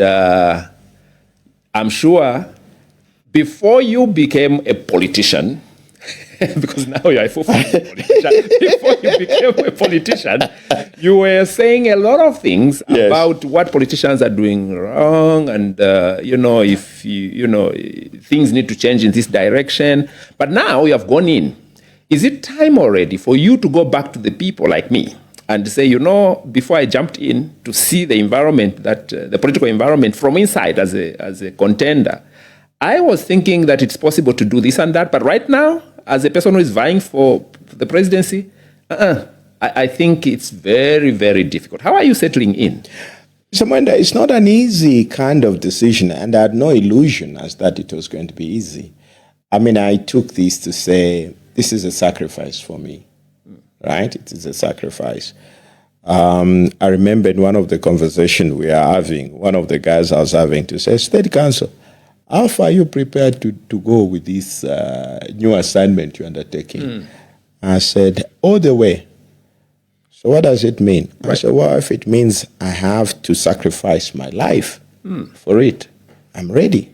I'm sure before you became a politician, because now you're a full-fledged politician, before you became a politician, you were saying a lot of things about what politicians are doing wrong and, if things need to change in this direction. But now you have gone in. Is it time already for you to go back to the people like me and say, before I jumped in to see the environment, the political environment from inside as a contender, I was thinking that it's possible to do this and that, but right now, as a person who is vying for the presidency, I think it's very, very difficult. How are you settling in? Mr. Mwenda, it's not an easy kind of decision, and I had no illusion as that it was going to be easy. I mean, I took this to say, this is a sacrifice for me. Right? It is a sacrifice. I remember in one of the conversations we are having, one of the guys I was having to say, State Council, how far are you prepared to go with this new assignment you're undertaking? I said, all the way. So what does it mean? Right. I said, well, if it means I have to sacrifice my life for it, I'm ready.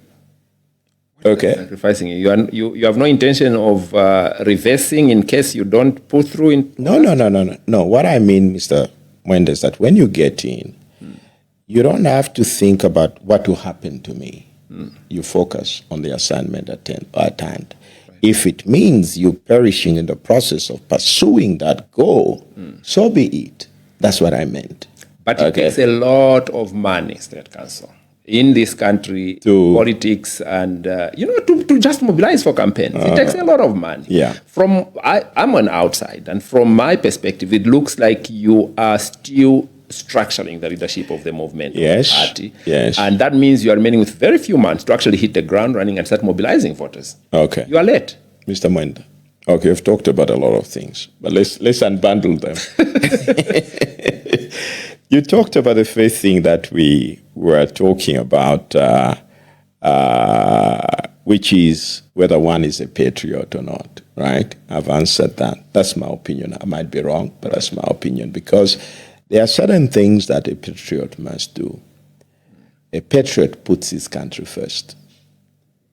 Okay. Sacrificing you have no intention of reversing in case you don't pull through in. No. What I mean, Mr. Mwenda, is that when you get in, you don't have to think about what will happen to me. You focus on the assignment at hand. Right. If it means you perishing in the process of pursuing that goal, so be it. That's what I meant. But it takes a lot of money, State Council, in this country, politics, and to just mobilize for campaigns. It takes a lot of money. Yeah. I'm on outside, and from my perspective, it looks like you are still structuring the leadership of the movement, of the party. Yes. And that means you are remaining with very few months to actually hit the ground running and start mobilizing voters. Okay. You are late. Mr. Mwenda. Okay, we've talked about a lot of things, but let's unbundle them. You talked about the first thing that we were talking about, which is whether one is a patriot or not, right? I've answered that. That's my opinion. I might be wrong, but that's my opinion, because there are certain things that a patriot must do. A patriot puts his country first.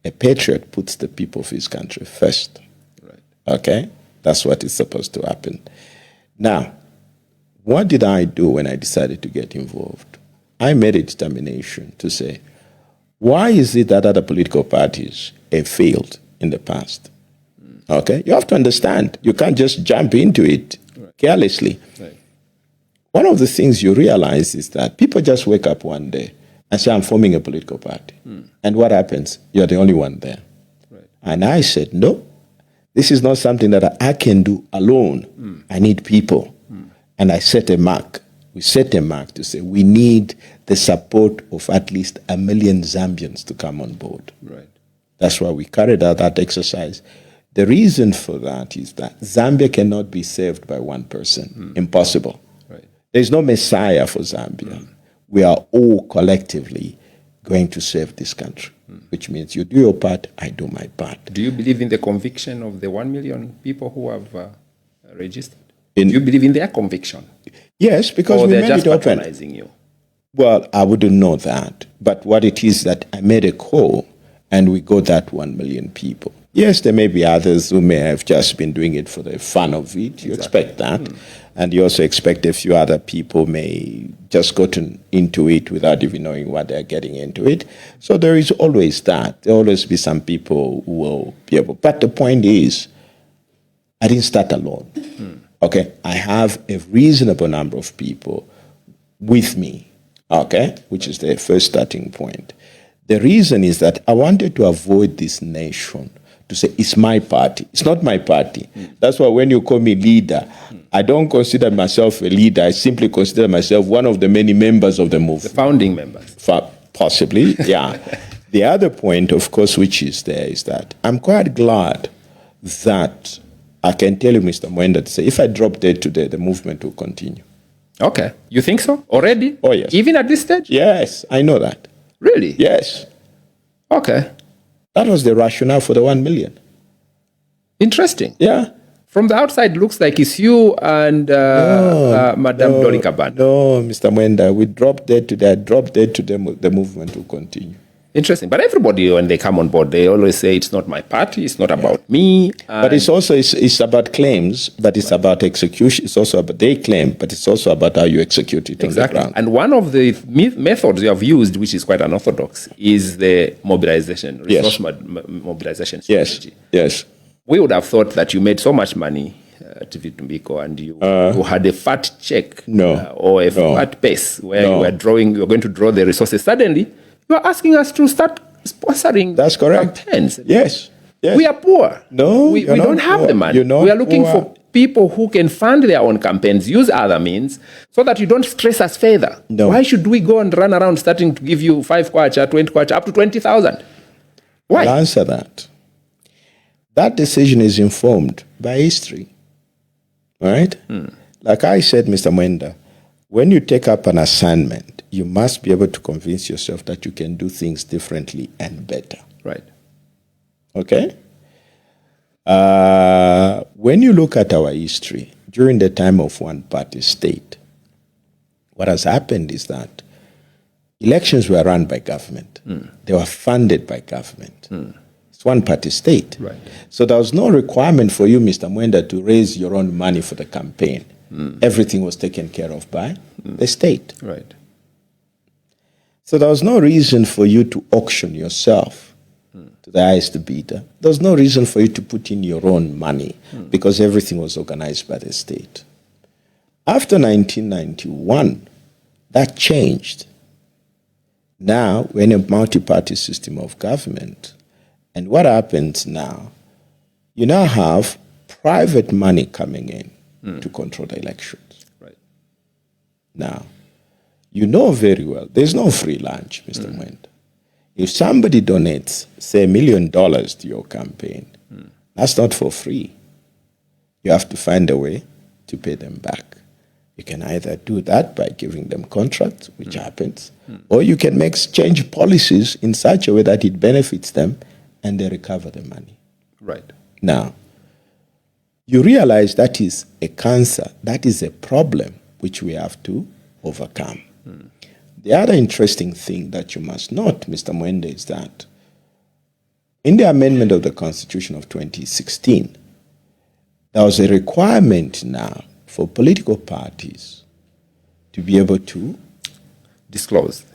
A patriot puts the people of his country first. Right. Okay? That's what is supposed to happen. Now, what did I do when I decided to get involved? I made a determination to say, why is it that other political parties have failed in the past? Okay? You have to understand. You can't just jump into it carelessly. Right. One of the things you realize is that people just wake up one day and say, I'm forming a political party. And what happens? You're the only one there. Right. And I said, no, this is not something that I can do alone. I need people. And I set a mark. We set a mark to say we need the support of at least 1 million Zambians to come on board. Right. That's why we carried out that exercise. The reason for that is that Zambia cannot be saved by one person. Impossible. Right. There's no messiah for Zambia. We are all collectively going to save this country, which means you do your part, I do my part. Do you believe in the conviction of the 1 million people who have registered? Do you believe in their conviction? Yes, because we made it open. Or they're just patronizing you? Well, I wouldn't know that. But what it is that I made a call and we got that 1 million people. Yes, there may be others who may have just been doing it for the fun of it. You expect that. And you also expect a few other people may just gotten into it without even knowing what they're getting into it. So there is always that. There will always be some people who will be able. But the point is, I didn't start alone. Okay, I have a reasonable number of people with me, okay, which is the first starting point. The reason is that I wanted to avoid this nation to say, it's my party. It's not my party. That's why when you call me leader, I don't consider myself a leader. I simply consider myself one of the many members of the movement. The founding members. Possibly, yeah. The other point, of course, which is there is that I'm quite glad that I can tell you, Mr. Mwenda, to say if I drop dead today, the movement will continue. Okay. You think so? Already? Oh, yes. Even at this stage? Yes, I know that. Really? Yes. Okay. That was the rationale for the 1 million. Interesting. Yeah. From the outside, looks like it's you and Madame Dorika Ban. No, Mr. Mwenda, we dropped dead today. I dropped dead today. The movement will continue. Interesting. But everybody, when they come on board, they always say it's not my party, it's not about me. But it's also it's about claims, but it's about execution. It's also about they claim, but it's also about how you execute it on the ground. And one of the methods you have used, which is quite unorthodox, is the mobilization, resource mobilization strategy. Yes. We would have thought that you made so much money, TV Tumbiko, and you had a fat check or a fat base where you were going to draw the resources. Suddenly, you are asking us to start sponsoring campaigns. Yes. We are poor. No, we don't have the money. We are looking for people who can fund their own campaigns, use other means, so that you don't stress us further. No. Why should we go and run around starting to give you 5 kwacha, 20 kwacha, up to 20,000? Why? I'll answer that. That decision is informed by history. All right? Like I said, Mr. Mwenda, when you take up an assignment, you must be able to convince yourself that you can do things differently and better. Right. Okay? When you look at our history, during the time of one-party state, what has happened is that elections were run by government. They were funded by government. It's one-party state. Right. So there was no requirement for you, Mr. Mwenda, to raise your own money for the campaign. Everything was taken care of by the state. Right. So there was no reason for you to auction yourself to the highest bidder. There was no reason for you to put in your own money because everything was organized by the state. After 1991, that changed. Now we're in a multi-party system of government. And what happens now, you now have private money coming in to control the elections. Right. Now, you know very well, there's no free lunch, Mr. Mwenda. If somebody donates, say, $1 million to your campaign, that's not for free. You have to find a way to pay them back. You can either do that by giving them contracts, which happens, or you can change policies in such a way that it benefits them and they recover the money. Right. Now, you realize that is a cancer, that is a problem which we have to overcome. The other interesting thing that you must note, Mr. Mwenda, is that in the amendment of the Constitution of 2016, there was a requirement now for political parties to be able to disclose.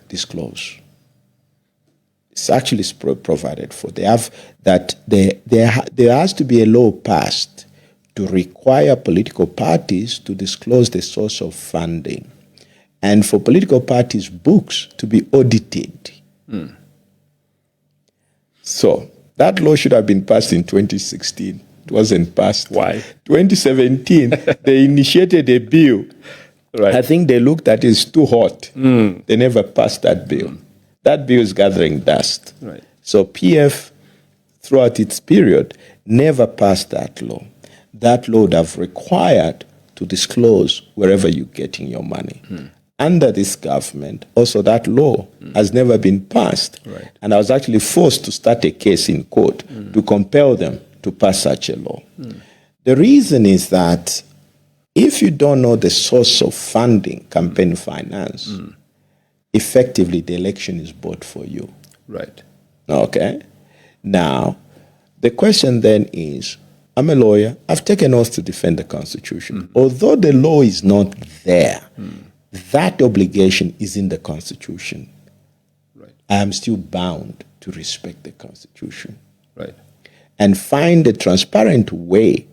It's actually provided for. They have that there has to be a law passed to require political parties to disclose the source of funding, and for political parties' books to be audited. So that law should have been passed in 2016. It wasn't passed. Why? 2017, they initiated a bill. Right. I think they looked at it, it's too hot. They never passed that bill. That bill is gathering dust. Right. So PF, throughout its period, never passed that law. That law would have required to disclose wherever you're getting your money. Under this government, also that law has never been passed. Right. And I was actually forced to start a case in court to compel them to pass such a law. The reason is that if you don't know the source of funding, campaign finance, effectively the election is bought for you. Right. Okay? Now, the question then is, I'm a lawyer, I've taken oath to defend the Constitution. Although the law is not there, that obligation is in the Constitution. Right. I am still bound to respect the Constitution. Right. And find a transparent way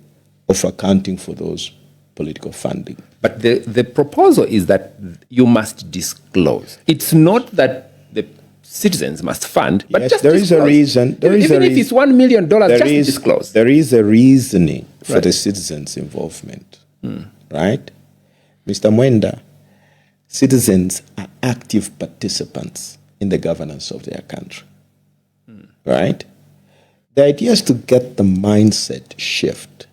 of accounting for those political funding. But the proposal is that you must disclose. It's not that the citizens must fund, but yes, just there disclose. is a reason. Even if it's $1 million, just disclose. There is a reasoning for the citizens' involvement, right? Mr. Mwenda, citizens are active participants in the governance of their country, right? The idea is to get the mindset shift,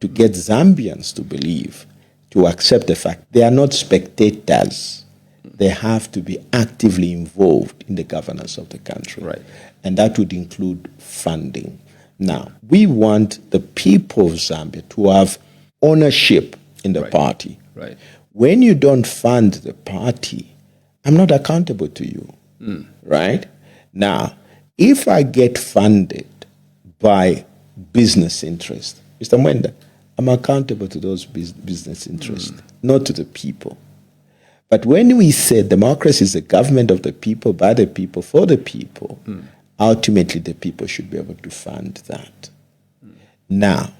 to get Zambians to believe, to accept the fact they are not spectators. They have to be actively involved in the governance of the country. Right. And that would include funding. Now, we want the people of Zambia to have ownership in the party. Right. When you don't fund the party, I'm not accountable to you. Right? Now, if I get funded by business interest, Mr. Mwenda, I'm accountable to those business interests, not to the people. But when we say democracy is the government of the people, by the people, for the people, ultimately the people should be able to fund that. Now,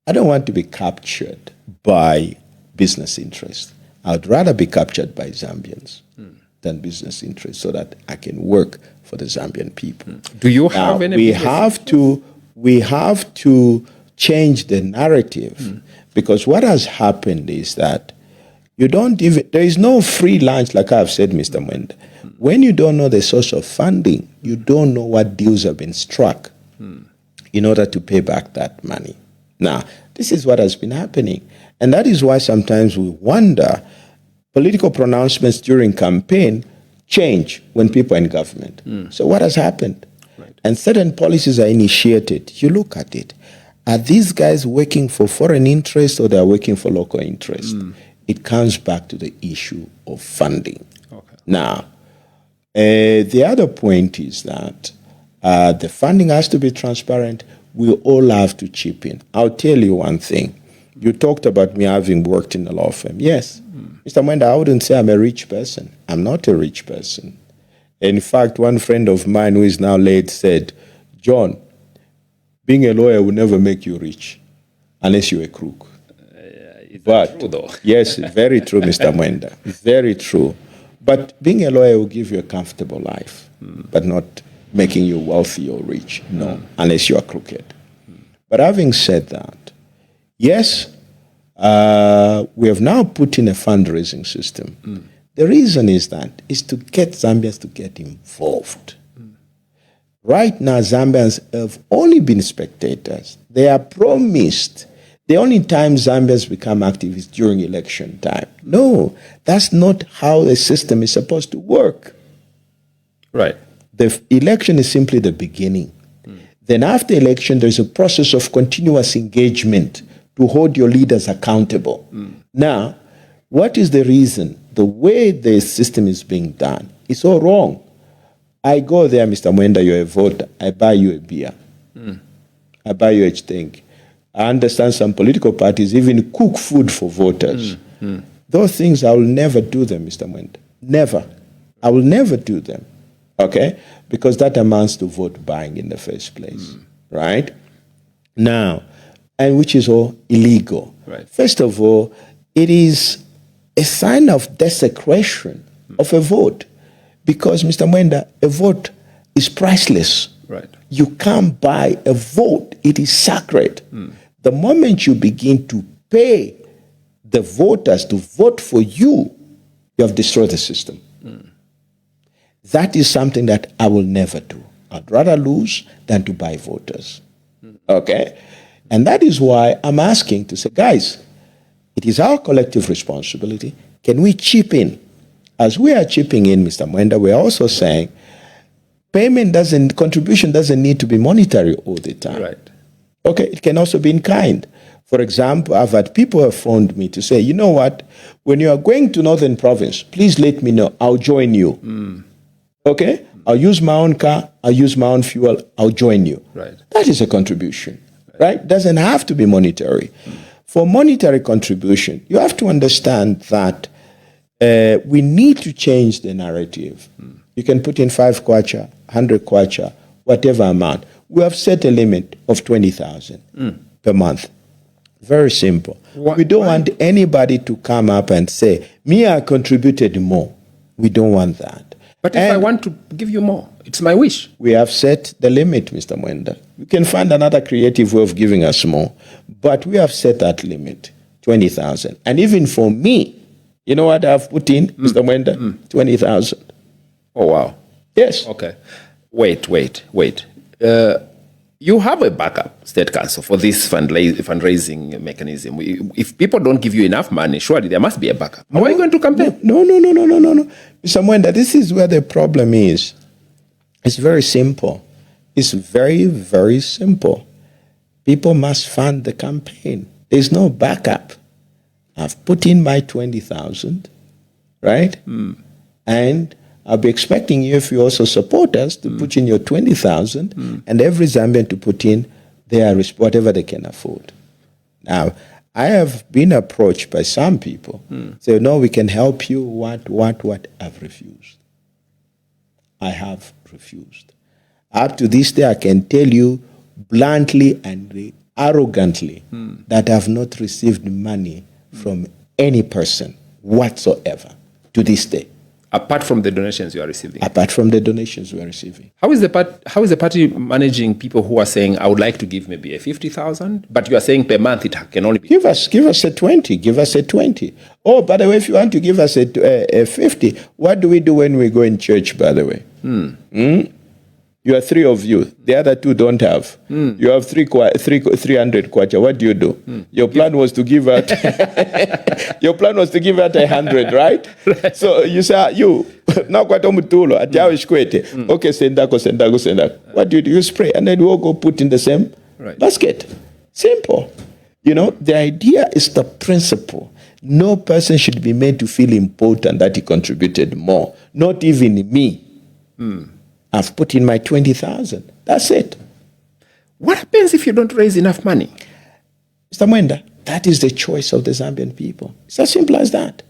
I don't want to be captured by business interests. I'd rather be captured by Zambians than business interests so that I can work for the Zambian people. Do you have any we have to change the narrative because what has happened is that there is no free lunch, like I've said, Mr. Mwenda. When you don't know the source of funding, you don't know what deals have been struck in order to pay back that money. Now, this is what has been happening. And that is why sometimes we wonder, political pronouncements during campaign change when people are in government. So what has happened? Right. And certain policies are initiated. You look at it. Are these guys working for foreign interests or they are working for local interests? It comes back to the issue of funding. Okay. Now, the other point is that the funding has to be transparent. We all have to chip in. I'll tell you one thing. You talked about me having worked in a law firm. Yes. Mr. Mwenda, I wouldn't say I'm a rich person. I'm not a rich person. In fact, one friend of mine who is now late said, John, being a lawyer will never make you rich unless you're a crook. Is that true, though? Yes, very true, Mr. Mwenda. Very true. But being a lawyer will give you a comfortable life, but not making you wealthy or rich. No, unless you are crooked. But having said that, yes, we have now put in a fundraising system. The reason is to get Zambians to get involved. Right now, Zambians have only been spectators. They are promised. The only time Zambians become active is during election time. No, that's not how the system is supposed to work. Right. The election is simply the beginning. Then after election, there's a process of continuous engagement to hold your leaders accountable. Now, what is the reason? The way the system is being done is all wrong. I go there, Mr. Mwenda, you're a voter. I buy you a beer. I buy you a thing. I understand some political parties even cook food for voters. Those things, I will never do them, Mr. Mwenda. Never. I will never do them. Okay? Because that amounts to vote buying in the first place. Right? Now, and which is all illegal. Right. First of all, it is a sign of desecration of a vote. Because, Mr. Mwenda, a vote is priceless. Right. You can't buy a vote. It is sacred. The moment you begin to pay the voters to vote for you, you have destroyed the system. That is something that I will never do. I'd rather lose than to buy voters. Okay? And that is why I'm asking to say, guys, it is our collective responsibility. Can we chip in? As we are chipping in, Mr. Mwenda, we're also saying contribution doesn't need to be monetary all the time. Right. Okay, it can also be in kind. For example, I've had people have phoned me to say, you know what, when you are going to Northern Province, please let me know. I'll join you. Okay? I'll use my own car. I'll use my own fuel. I'll join you. Right. That is a contribution. Right? Doesn't have to be monetary. For monetary contribution, you have to understand that we need to change the narrative. You can put in 5 kwacha, 100 kwacha, whatever amount. We have set a limit of 20,000 per month. Very simple. We don't want anybody to come up and say, me, I contributed more. We don't want that. But if I want to give you more, it's my wish. We have set the limit, Mr. Mwenda. You can find another creative way of giving us more. But we have set that limit, 20,000. And even for me, you know what I've put in, Mr. Mwenda? 20,000. Oh, wow. Yes. Okay. Wait. You have a backup, State Council, for this fundraising mechanism. If people don't give you enough money, surely there must be a backup. How are you going to campaign? No. Mr. Mwenda, this is where the problem is. It's very simple. It's very, very simple. People must fund the campaign. There's no backup. I've put in my 20,000, right? And I'll be expecting you, if you also support us, to put in your 20,000, and every Zambian to put in whatever they can afford. Now, I have been approached by some people, say, no, we can help you, what. I've refused. I have refused. Up to this day, I can tell you bluntly and arrogantly that I have not received money from any person whatsoever to this day. Apart from the donations you are receiving? Apart from the donations we are receiving. How is the party managing people who are saying, I would like to give maybe a 50,000, but you are saying per month it can only be... Give us a 20. Give us a 20. Oh, by the way, if you want to give us a 50, what do we do when we go in church, by the way? You are three of you. The other two don't have. You have 300 kwacha. What do? Your plan was to give out. Your plan was to give out 100, right? So you say you now kwata mutulo atiawe shkwete. Okay, sendako. What do? You spray, and then we all go put in the same basket. Simple. You know, the idea is the principle. No person should be made to feel important that he contributed more. Not even me. I've put in my 20,000. That's it. What happens if you don't raise enough money? Mr. Mwenda, that is the choice of the Zambian people. It's as simple as that.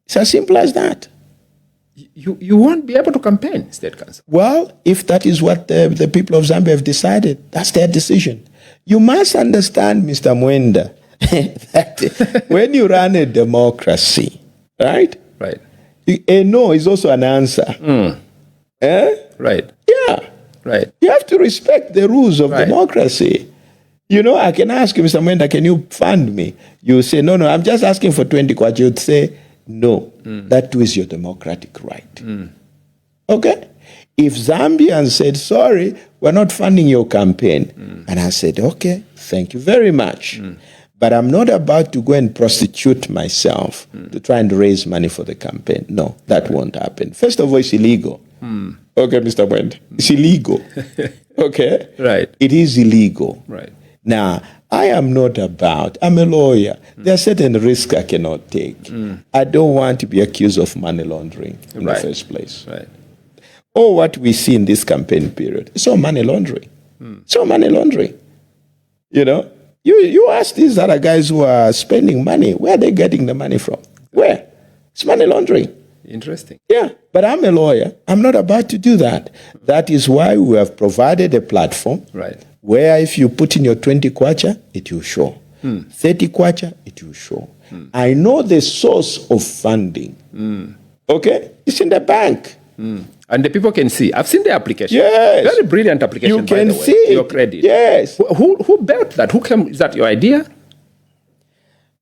It's as simple as that. You won't be able to campaign, State Council. Well, if that is what the people of Zambia have decided, that's their decision. You must understand, Mr. Mwenda, that when you run a democracy, right? Right. A no is also an answer. Right. Yeah. Right. You have to respect the rules of democracy. You know, I can ask you, Mr. Mwenda, can you fund me? You say, no, I'm just asking for 20 kwacha. You'd say, no, that too is your democratic right. Okay? If Zambians said, sorry, we're not funding your campaign, and I said, okay, thank you very much. But I'm not about to go and prostitute myself to try and raise money for the campaign. No, that won't happen. First of all, it's illegal. Okay, Mr. Mwenda, it's illegal. Okay? Right. It is illegal. Right. Now, I'm a lawyer. There are certain risks I cannot take. I don't want to be accused of money laundering in the first place. Right. Or what we see in this campaign period. It's all money laundering. It's all money laundering. You know? You ask these other guys who are spending money, where are they getting the money from? Where? It's money laundering. Interesting. Yeah, but I'm a lawyer. I'm not about to do that. That is why we have provided a platform where if you put in your 20 kwacha, it will show. 30 kwacha, it will show. I know the source of funding. Okay? It's in the bank. And the people can see. I've seen the application. Yes. Very brilliant application, you can by the way. see Your credit. Yes. Who built that? Who came? Is that your idea?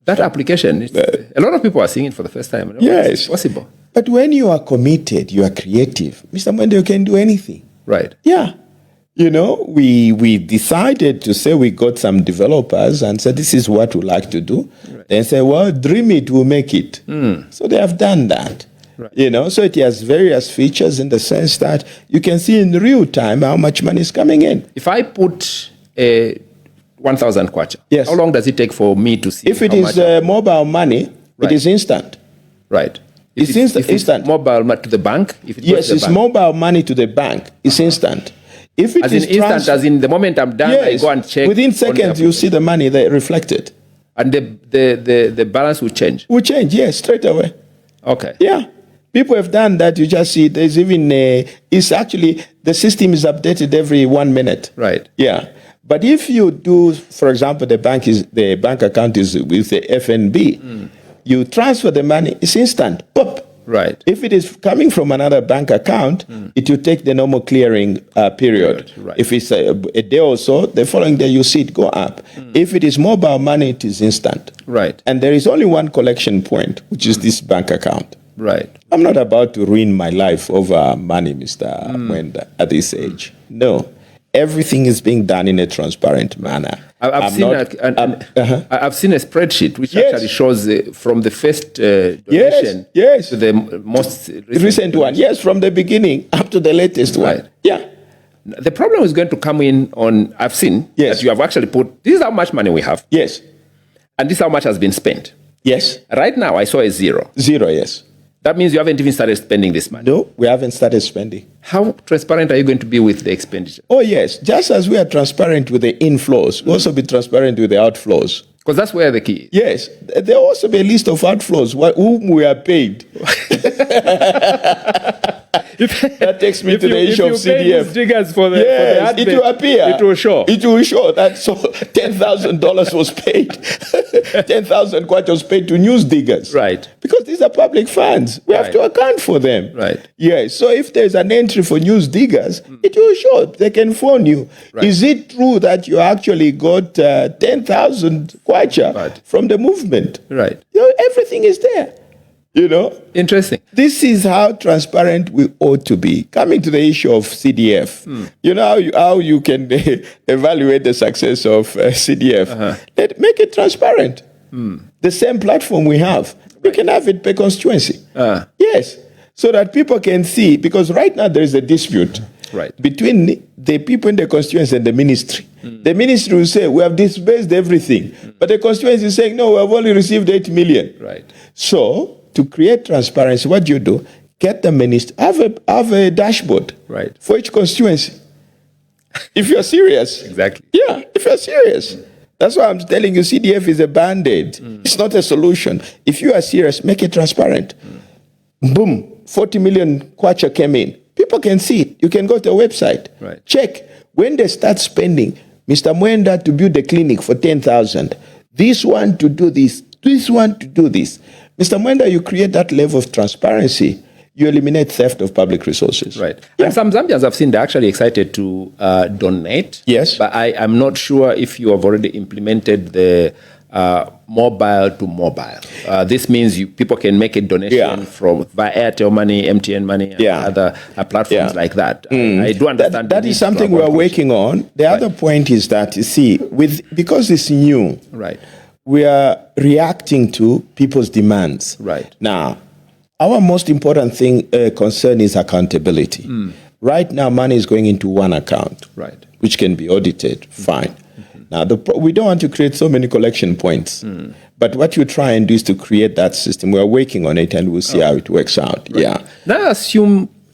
That application, a lot of people are seeing it for the first time. Yes. It's possible. But when you are committed, you are creative. Mr. Mwenda, you can do anything. Right. Yeah. You know, we decided to say we got some developers and said, this is what we like to do. Right. Then say, well, dream it, we'll make it. So they have done that. Right. You know, so it has various features in the sense that you can see in real time how much money is coming in. If I put 1,000 kwacha, yes. How long does it take for me to see? If it is mobile money, it is instant. Right. It's instant. It's mobile to the bank? If it yes, it's mobile money to the bank. It's instant. If it as in instant, as in the moment I'm done, yes, I go and check. Within seconds, you see the money there reflected. And the balance will change? Will change, yes, straight away. Okay. Yeah. People have done that. You just see there's even it's actually the system is updated every 1 minute. Right. Yeah. But if you do, for example, the bank account is with the FNB, you transfer the money, it's instant. Pop. Right. If it is coming from another bank account, it will take the normal clearing period. Right. If it's a day or so, the following day you see it go up. If it is mobile money, it is instant. Right. And there is only one collection point, which is this bank account. Right. I'm not about to ruin my life over money, Mr. Mwenda, at this age. No. Everything is being done in a transparent manner. I've seen a spreadsheet which actually shows from the first donation yes. to the most recent one. Yes, from the beginning up to the latest one. Right. Yeah. The problem is going to come in on, I've seen that you have actually put, this is how much money we have. Yes. And this is how much has been spent. Yes. Right now, I saw a zero. Zero, yes. That means you haven't even started spending this money. No, we haven't started spending. How transparent are you going to be with the expenditure? Oh, yes. Just as we are transparent with the inflows, we'll also be transparent with the outflows. Because that's where the key is. Yes. There will also be a list of outflows whom we are paid. That takes me to the issue of CDF. Yes, it will appear. It will show. It will show that so $10,000 was paid. 10,000 kwacha was paid to news diggers. Right. Because these are public funds. We have to account for them. Right. Yes. So if there's an entry for news diggers, it will show. They can phone you. Right. Is it true that you actually got 10,000 kwacha from the movement? Right. Everything is there. You know? Interesting. This is how transparent we ought to be. Coming to the issue of CDF, you know how you can evaluate the success of CDF. Make it transparent. The same platform we have. We can have it per constituency. Yes. So that people can see, because right now there is a dispute between the people in the constituency and the ministry. The ministry will say, we have disbursed everything. But the constituency is saying, no, we have only received 8 million. Right. So, to create transparency, what you do, get the minister, have a dashboard for each constituency. If you're serious. Exactly. Yeah, if you're serious. That's why I'm telling you, CDF is a band-aid. It's not a solution. If you are serious, make it transparent. Boom, 40 million kwacha came in. People can see it. You can go to a website. Right. Check. When they start spending, Mr. Mwenda to build a clinic for 10,000. This one to do this. This one to do this. Mr. Mwenda, you create that level of transparency, you eliminate theft of public resources. Right. Yeah. And some Zambians I've seen, they're actually excited to donate. Yes. But I'm not sure if you have already implemented the mobile to mobile. This means people can make a donation from via Airtel Money, MTN Money, and other platforms like that. I do understand. That is something we are working on. The other point is that, you see, because it's new, we are reacting to people's demands. Right. Now, our most important concern is accountability. Right now, money is going into one account, which can be audited. Fine. Now, we don't want to create so many collection points. But what you try and do is to create that system. We are working on it, and we'll see how it works out. Right. Yeah. Now,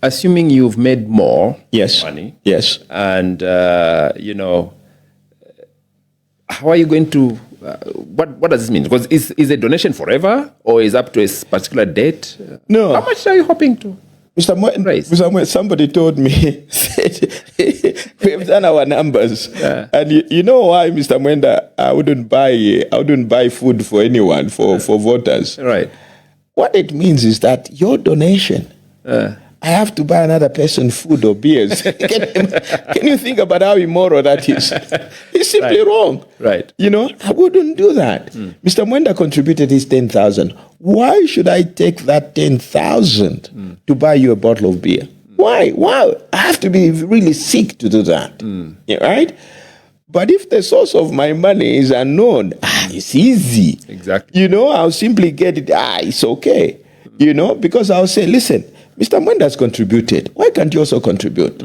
assuming you've made more money. Yes. And, how are you going to... what does this mean? Because is a donation forever, or is up to a particular date? No. How much are you hoping to raise? Mr. Mwenda, somebody told me, we have done our numbers, and you know why, Mr. Mwenda, I wouldn't buy food for anyone, for voters. Right. What it means is that your donation, I have to buy another person food or beers. Can you think about how immoral that is? It's simply wrong. Right. You know, I wouldn't do that. Mr. Mwenda contributed his 10,000. Why should I take that 10,000 to buy you a bottle of beer? Why? Why? I have to be really sick to do that. Right? But if the source of my money is unknown, it's easy. Exactly. You know, I'll simply get it. It's okay. You know, because I'll say, listen, Mr. Mwenda has contributed. Why can't you also contribute?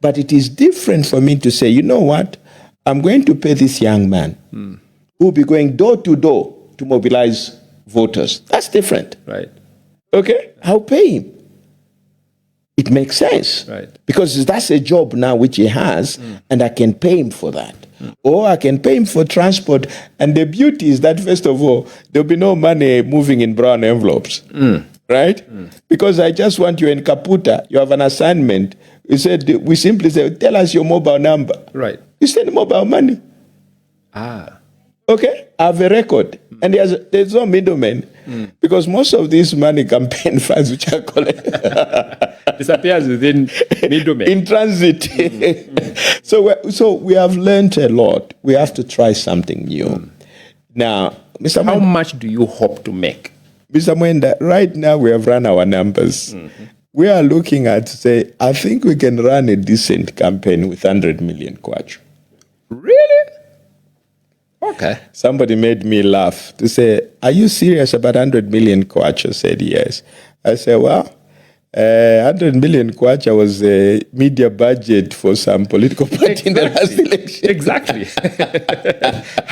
But it is different for me to say, you know what? I'm going to pay this young man who will be going door to door to mobilize voters. That's different. Right. Okay? I'll pay him. It makes sense. Right. Because that's a job now which he has, and I can pay him for that. Or I can pay him for transport. And the beauty is that, first of all, there'll be no money moving in brown envelopes. right? Because I just want you in Kaputa, you have an assignment. We simply say, tell us your mobile number. Right. You send mobile money. Okay? I have a record. And there's no middleman. Because most of these money campaign funds, which are collected, disappears within middlemen. In transit. So we have learned a lot. We have to try something new. Now, Mr. How much do you hope to make? Mr. Mwenda, right now we have run our numbers. We are looking at, say, I think we can run a decent campaign with 100 million kwacha. Really? Okay. Somebody made me laugh to say, are you serious about 100 million kwacha? I said, yes. I said, well, 100 million kwacha was a media budget for some political party in the last election. Exactly.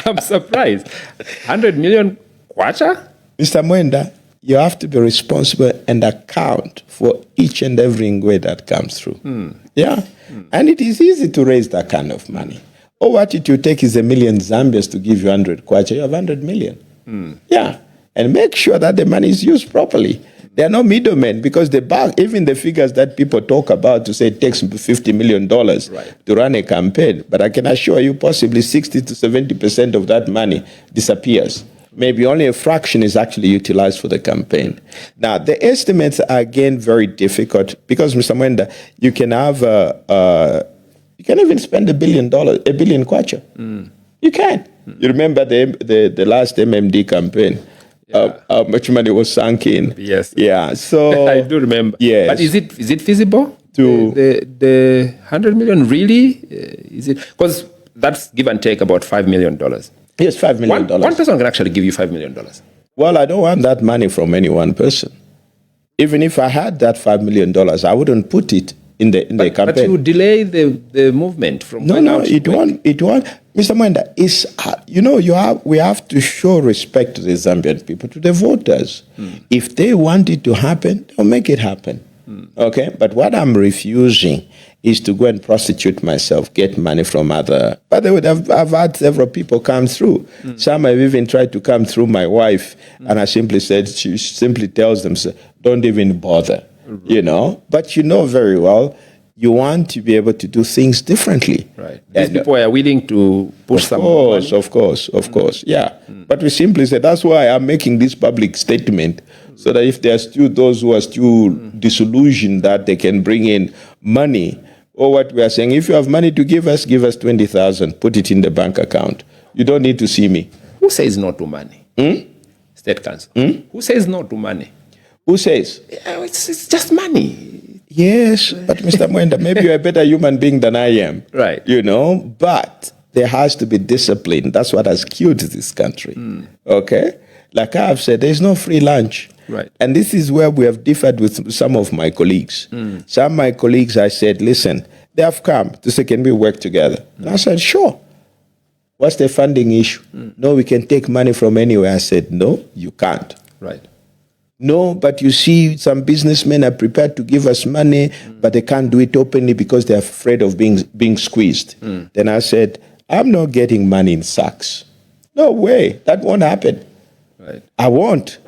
I'm surprised. 100 million kwacha? Mr. Mwenda, you have to be responsible and account for each and every ingwe that comes through. Yeah? And it is easy to raise that kind of money. Or what it will take is 1 million Zambians to give you 100 kwacha. You have 100 million. Yeah. And make sure that the money is used properly. There are no middlemen because even the figures that people talk about to say it takes $50 million to run a campaign. But I can assure you possibly 60 to 70% of that money disappears. Maybe only a fraction is actually utilized for the campaign. Now, the estimates are again very difficult because, Mr. Mwenda, you can have you can even spend $1 billion kwacha. You can. You remember the last MMD campaign? How much money was sunk in? Yes. Yeah. So I do remember. Yes. But is it feasible? The 100 million really? Is it because that's give and take about $5 million? Yes, $5 million. One person can actually give you $5 million. Well, I don't want that money from any one person. Even if I had that $5 million, I wouldn't put it in the campaign. But you delay the movement from it won't. Mr. Mwenda, we have to show respect to the Zambian people, to the voters. If they want it to happen, they'll make it happen. Okay? But what I'm refusing is to go and prostitute myself, get money from other. But I've had several people come through. Some have even tried to come through my wife, and I simply said, she simply tells them, don't even bother, But you know very well, you want to be able to do things differently. Right. These people are willing to push some money. Of course, yeah. But we simply say, that's why I'm making this public statement, so that if there are still those who are still disillusioned that they can bring in money, or what we are saying, if you have money to give us 20,000, put it in the bank account. You don't need to see me. Who says no to money? State Council. Who says no to money? Who says? It's just money. Yes, but Mr. Mwenda, maybe you're a better human being than I am. Right. But there has to be discipline. That's what has killed this country. Okay? Like I have said, there's no free lunch. Right. And this is where we have differed with some of my colleagues. Some of my colleagues, I said, listen, they have come to say, can we work together? And I said, sure. What's the funding issue? No, we can take money from anywhere. I said, no, you can't. Right. No, but you see, some businessmen are prepared to give us money, but they can't do it openly because they're afraid of being squeezed. Then I said, I'm not getting money in sacks. No way. That won't happen. Right. I won't.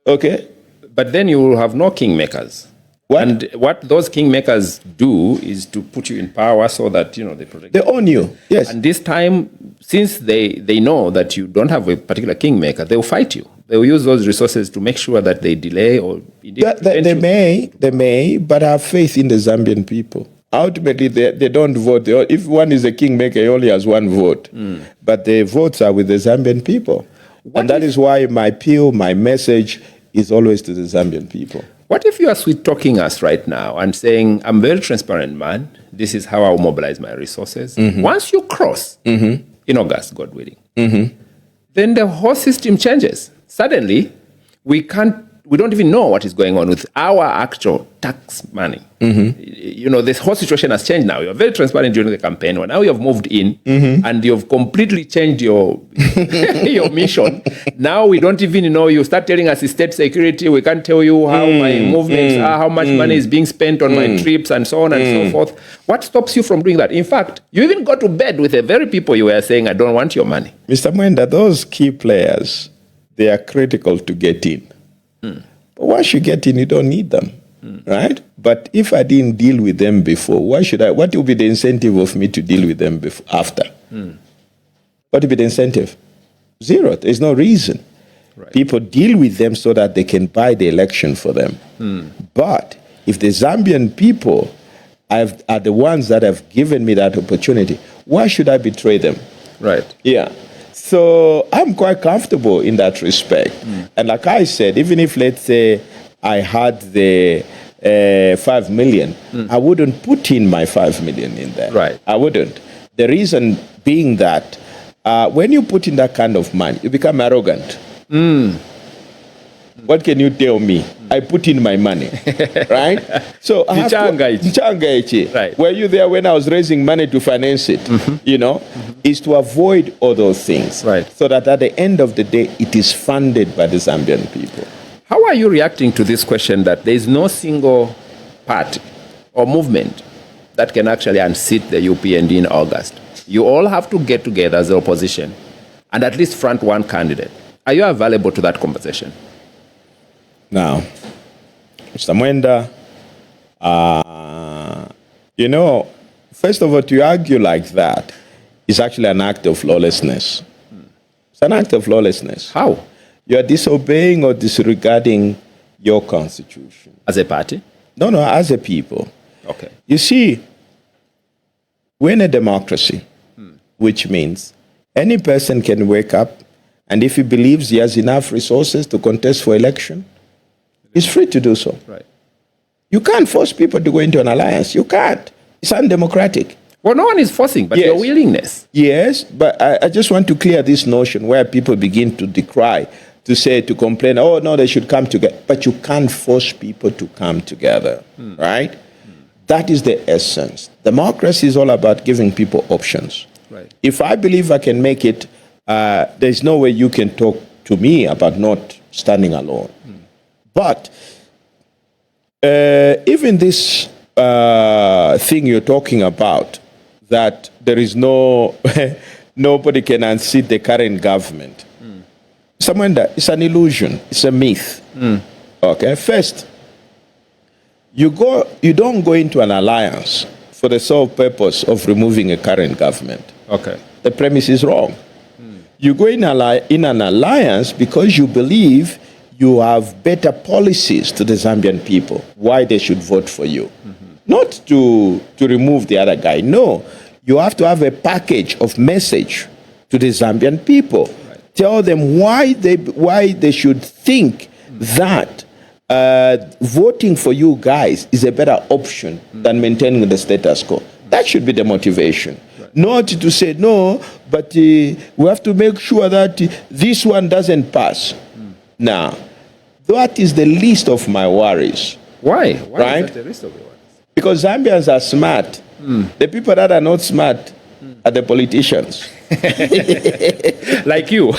Okay? But then you will have no kingmakers. What? And what those kingmakers do is to put you in power so that, they protect They own you. Yes. And this time, since they know that you don't have a particular kingmaker, they will fight you. They will use those resources to make sure that they delay or indeed They may, but I have faith in the Zambian people. Ultimately, they don't vote. If one is a kingmaker, he only has one vote. But the votes are with the Zambian people. And that is why my appeal, my message is always to the Zambian people. What if you are sweet-talking us right now and saying, I'm a very transparent man, this is how I'll mobilize my resources. Once you cross, in August, God willing, then the whole system changes. Suddenly, we don't even know what is going on with our actual tax money. This whole situation has changed now. You're very transparent during the campaign. Well, now you have moved in and you've completely changed your your mission. Now we don't even know. You start telling us state security. We can't tell you how my movements are, how much money is being spent on my trips and so on and so forth. What stops you from doing that? In fact, you even go to bed with the very people you were saying, I don't want your money. Mr. Mwenda, those key players, they are critical to get in. But once you get in, you don't need them, right? But if I didn't deal with them before, why should I? What will be the incentive of me to deal with them after? What will be the incentive? Zero. There's no reason. Right. People deal with them so that they can buy the election for them. But if the Zambian people are the ones that have given me that opportunity, why should I betray them? Right. Yeah. So I'm quite comfortable in that respect. And like I said, even if, let's say, I had the 5 million, I wouldn't put in my 5 million in there. Right. I wouldn't. The reason being that when you put in that kind of money, you become arrogant. What can you tell me? I put in my money, right? So I have to, right. Were you there when I was raising money to finance it? You know, is to avoid all those things, right? So that at the end of the day, it is funded by the Zambian people. How are you reacting to this question that there is no single party or movement that can actually unseat the UPND in August? You all have to get together as the opposition and at least front one candidate. Are you available to that conversation? Now, Mr. Mwenda, you know, first of all, to argue like that is actually an act of lawlessness. It's an act of lawlessness. How? You are disobeying or disregarding your constitution. As a party? No, as a people. Okay. You see, we're in a democracy, which means any person can wake up and if he believes he has enough resources to contest for election, he's free to do so. Right. You can't force people to go into an alliance. You can't. It's undemocratic. Well, no one is forcing, but your willingness. Yes, but I just want to clear this notion where people begin to decry, to say, to complain, oh, no, they should come together. But you can't force people to come together, right? That is the essence. Democracy is all about giving people options. Right. If I believe I can make it, there's no way you can talk to me about not standing alone. But even this thing you're talking about, that there is nobody can unseat the current government. It's an illusion. It's a myth. Okay. First, you don't go into an alliance for the sole purpose of removing a current government. Okay. The premise is wrong. You go in an alliance because you believe you have better policies to the Zambian people, why they should vote for you. Not to remove the other guy. No, you have to have a package of message to the Zambian people. Right. Tell them why they should think that voting for you guys is a better option than maintaining the status quo. That should be the motivation. Right. Not to say, no, but we have to make sure that this one doesn't pass. Now, that is the least of my worries. Why? Right? Is that the least of your worries? Because Zambians are smart. The people that are not smart are the politicians. Like you.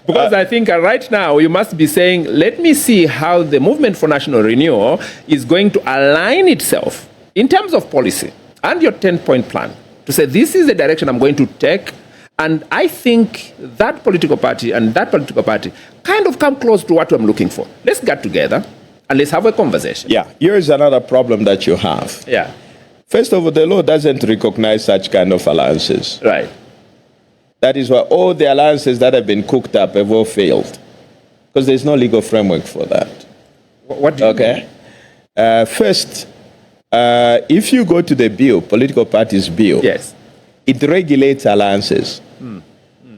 Because I think right now you must be saying, let me see how the Movement for National Renewal is going to align itself in terms of policy and your 10-point plan to say, this is the direction I'm going to take. And I think that political party and that political party kind of come close to what I'm looking for. Let's get together and let's have a conversation. Yeah, here's another problem that you have. Yeah. First of all, the law doesn't recognize such kind of alliances. Right. That is why all the alliances that have been cooked up have all failed. Because there's no legal framework for that. What do you mean? First, if you go to the bill, political parties bill, yes, it regulates alliances.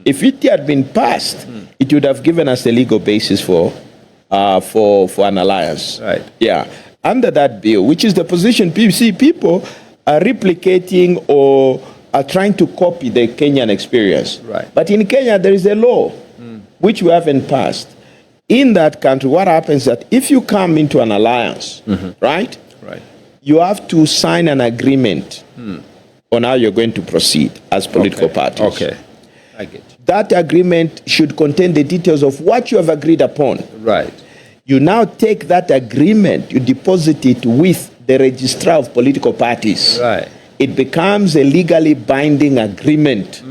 If it had been passed, it would have given us a legal basis for an alliance. Right. Yeah. Under that bill, which is the position people are replicating or are trying to copy the Kenyan experience. Right. But in Kenya, there is a law which we haven't passed. In that country, what happens is that if you come into an alliance, right, you have to sign an agreement on how you're going to proceed as political parties. Okay, I get you. That agreement should contain the details of what you have agreed upon. Right. You now take that agreement, you deposit it with the registrar of political parties. Right. It becomes a legally binding agreement.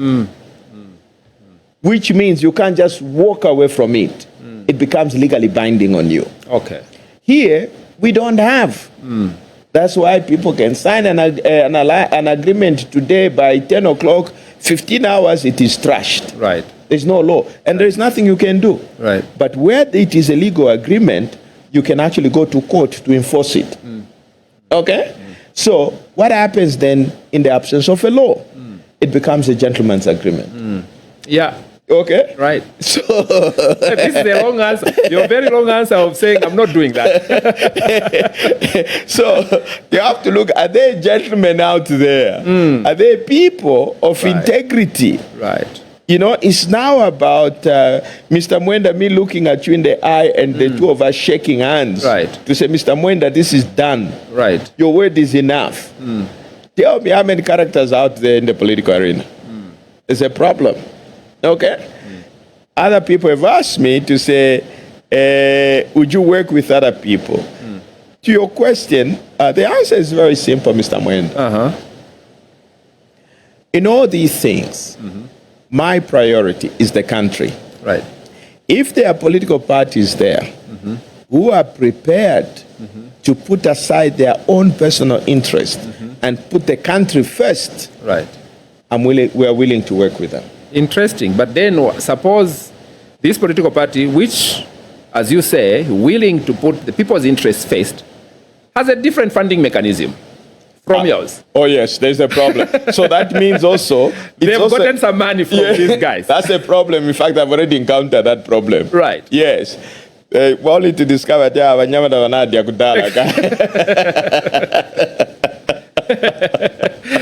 which means you can't just walk away from it. It becomes legally binding on you. Okay. Here, we don't have. That's why people can sign an agreement today by 10 o'clock, 15 hours, it is trashed. Right. There's no law, and there's nothing you can do. Right. But where it is a legal agreement, you can actually go to court to enforce it. Okay? So what happens then in the absence of a law? It becomes a gentleman's agreement. Yeah. Okay? Right. So This is a long answer. Your very long answer of saying, I'm not doing that. so you have to look, are there gentlemen out there? Are there people of integrity? Right. You know, it's now about Mr. Mwenda, me looking at you in the eye and the two of us shaking hands. Right. To say, Mr. Mwenda, this is done. Right. Your word is enough. Tell me how many characters out there in the political arena. It's a problem. Okay? Other people have asked me to say, would you work with other people? To your question, the answer is very simple, Mr. Mwenda. In all these things, my priority is the country. Right. If there are political parties there who are prepared to put aside their own personal interest and put the country first, Right. we are willing to work with them. Interesting. But then suppose this political party, which, as you say, willing to put the people's interests first, has a different funding mechanism from yours. Oh, yes, there's a problem. So that means also... They've gotten some money from these guys. That's a problem. In fact, I've already encountered that problem. Right. Yes. Only to discover that wanyama da wanadia kudala.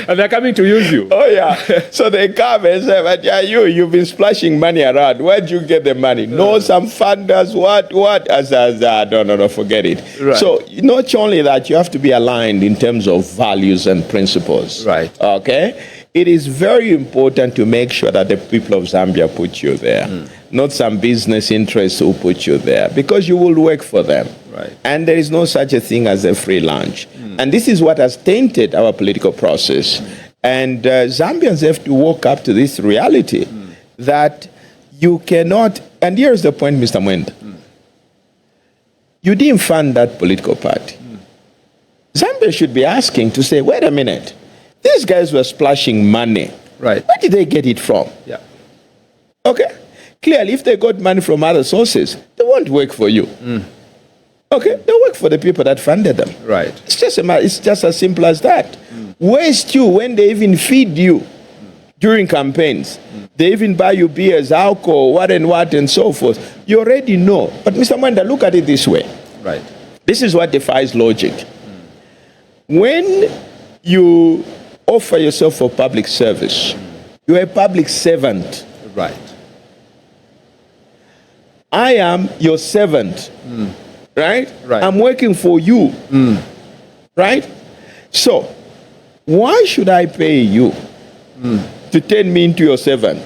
And they're coming to use you. Oh, yeah. So they come and say, but yeah, you've been splashing money around. Where'd you get the money? No, some funders, what? No, forget it. Right. So not only that, you have to be aligned in terms of values and principles. Right. Okay? It is very important to make sure that the people of Zambia put you there, not some business interests who put you there, because you will work for them. Right. And there is no such a thing as a free lunch. And this is what has tainted our political process. And Zambians have to wake up to this reality that you cannot, and here's the point, Mr. Mwenda. You didn't fund that political party. Zambia should be asking to say, wait a minute, these guys were splashing money. Right. Where did they get it from? Yeah. Okay? Clearly, if they got money from other sources, they won't work for you. Okay? They work for the people that funded them. Right. It's just as simple as that. Waste you when they even feed you during campaigns. They even buy you beers, alcohol, what and so forth. You already know. But Mr. Mwenda, look at it this way. Right. This is what defies logic. When you offer yourself for public service, you're a public servant. Right. I am your servant. Right? Right. I'm working for you. Right? So, why should I pay you to turn me into your servant?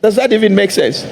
Does that even make sense?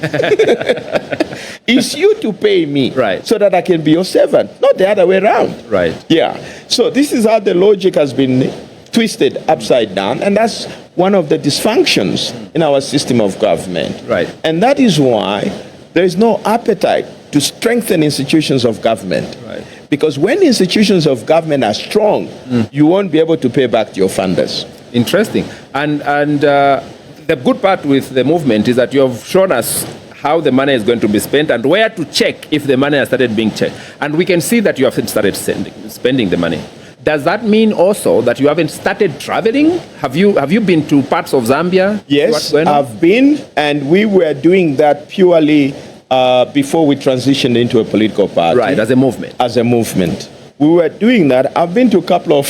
It's you to pay me Right. so that I can be your servant, not the other way around. Right. Yeah. So this is how the logic has been twisted upside down, and that's one of the dysfunctions in our system of government. Right. And that is why there is no appetite to strengthen institutions of government. Right. Because when institutions of government are strong, you won't be able to pay back to your funders. Interesting. And the good part with the movement is that you have shown us how the money is going to be spent and where to check if the money has started being checked. And we can see that you haven't started spending the money. Does that mean also that you haven't started traveling? Have you been to parts of Zambia? Yes, I've been, and we were doing that purely before we transitioned into a political party. Right, as a movement. As a movement. We were doing that. I've been to a couple of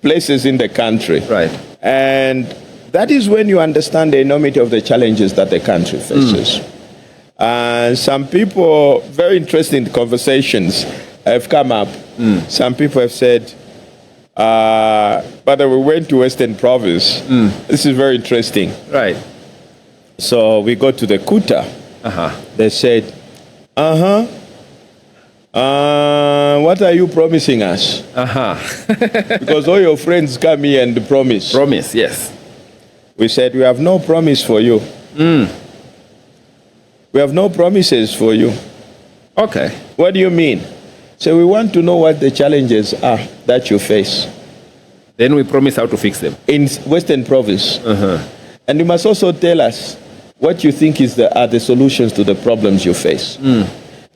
places in the country. Right. And that is when you understand the enormity of the challenges that the country faces. And some people, very interesting conversations have come up. Some people have said, but we went to Western Province. This is very interesting. Right. So we go to the Kuta. They said, what are you promising us? Because all your friends come here and promise. Promise, yes. We said, we have no promise for you. We have no promises for you. Okay. What do you mean? So we want to know what the challenges are that you face Then we promise how to fix them. in Western Province. And you must also tell us what you think are the solutions to the problems you face.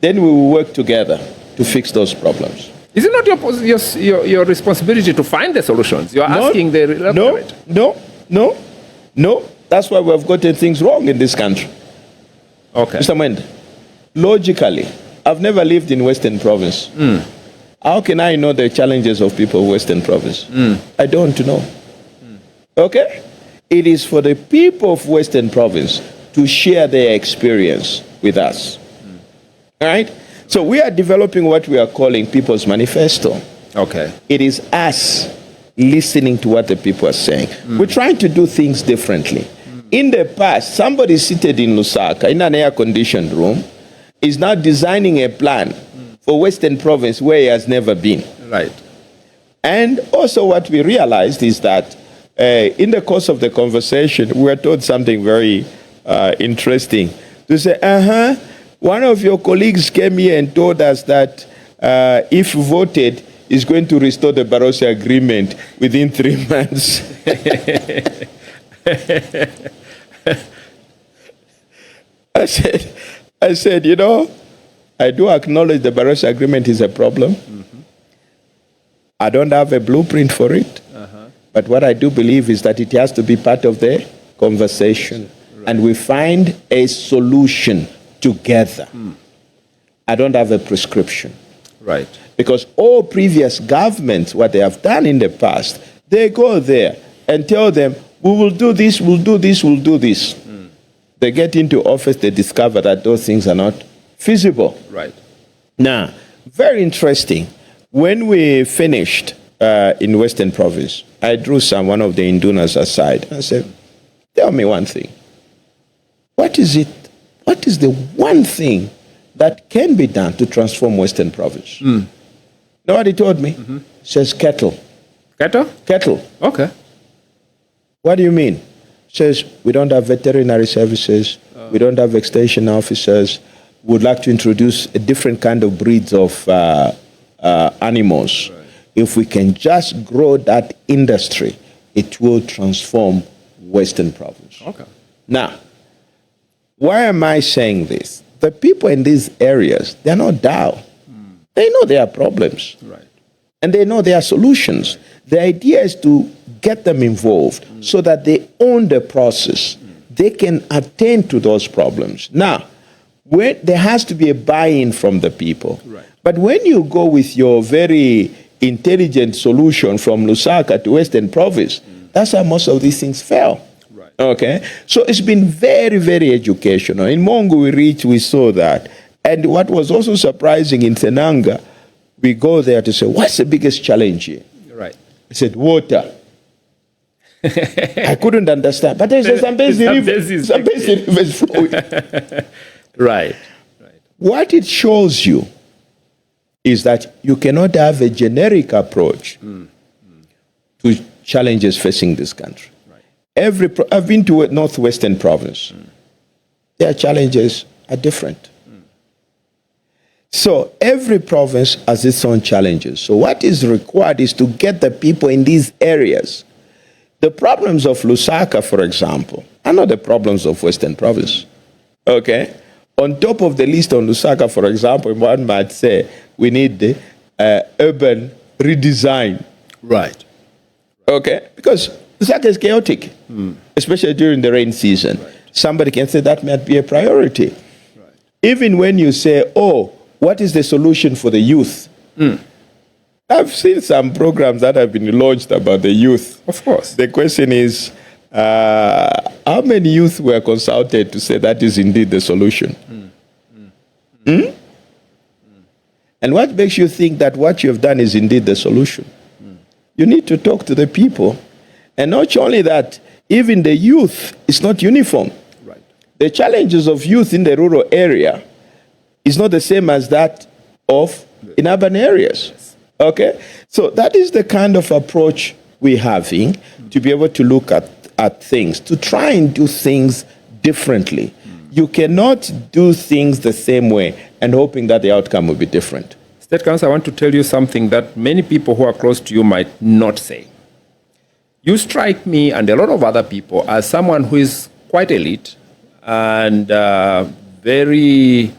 Then we will work together to fix those problems. Is it not your responsibility to find the solutions? You're asking the electorate. No. That's why we have gotten things wrong in this country. Okay. Mr. Mwende, logically, I've never lived in Western Province. How can I know the challenges of people of Western Province? I don't know. Okay? It is for the people of Western Province to share their experience with us. All right? So we are developing what we are calling People's Manifesto. Okay. It is us listening to what the people are saying. We're trying to do things differently. In the past, somebody seated in Lusaka in an air-conditioned room is now designing a plan for Western Province where he has never been. Right. And also what we realized is that in the course of the conversation, we were told something very interesting. To say, one of your colleagues came here and told us that if voted, is going to restore the Barroso Agreement within 3 months. I said, you know, I do acknowledge the Barroso Agreement is a problem. I don't have a blueprint for it. But what I do believe is that it has to be part of the conversation. Right. And we find a solution together. I don't have a prescription. Right. Because all previous governments, what they have done in the past, they go there and tell them, we will do this, we'll do this, we'll do this. They get into office, they discover that those things are not feasible. Right. Now, very interesting. When we finished in Western Province, I drew one of the Indunas aside. I said, tell me one thing. What is the one thing that can be done to transform Western Province? Know what he told me? He says cattle. Cattle? Cattle. Okay. What do you mean? He says, we don't have veterinary services. We don't have extension officers. We'd like to introduce a different kind of breeds of animals. Right. If we can just grow that industry, it will transform Western Province. Okay. Now, why am I saying this? The people in these areas, they're not dull. They know there are problems. Right. And they know there are solutions. The idea is to get them involved so that they own the process. They can attend to those problems. Now, there has to be a buy-in from the people. Right. But when you go with your very intelligent solution from Lusaka to Western Province, that's how most of these things fail. Right. Okay? So it's been very, very educational. In Mongo we saw that. And what was also surprising in Senanga, we go there to say, what's the biggest challenge here? Right. I said, water. I couldn't understand. But there's some basic rivers flowing. Right. What it shows you is that you cannot have a generic approach to challenges facing this country. Right. I've been to Northwestern Province. Their challenges are different. So every province has its own challenges. So what is required is to get the people in these areas. The problems of Lusaka, for example, are not the problems of Western Province. Okay? On top of the list on Lusaka, for example, one might say we need the urban redesign. Right. Okay? Because Lusaka is chaotic, especially during the rain season. Right. Somebody can say that might be a priority. Right. Even when you say, what is the solution for the youth? I've seen some programs that have been launched about the youth. Of course. The question is, how many youth were consulted to say that is indeed the solution? And what makes you think that what you have done is indeed the solution? You need to talk to the people. And not only that, even the youth is not uniform. Right. The challenges of youth in the rural area is not the same as that of in urban areas. Yes. Okay? So that is the kind of approach we're having to be able to look at things, to try and do things differently. You cannot do things the same way and hoping that the outcome will be different. State Council, I want to tell you something that many people who are close to you might not say. You strike me and a lot of other people as someone who is quite elite and very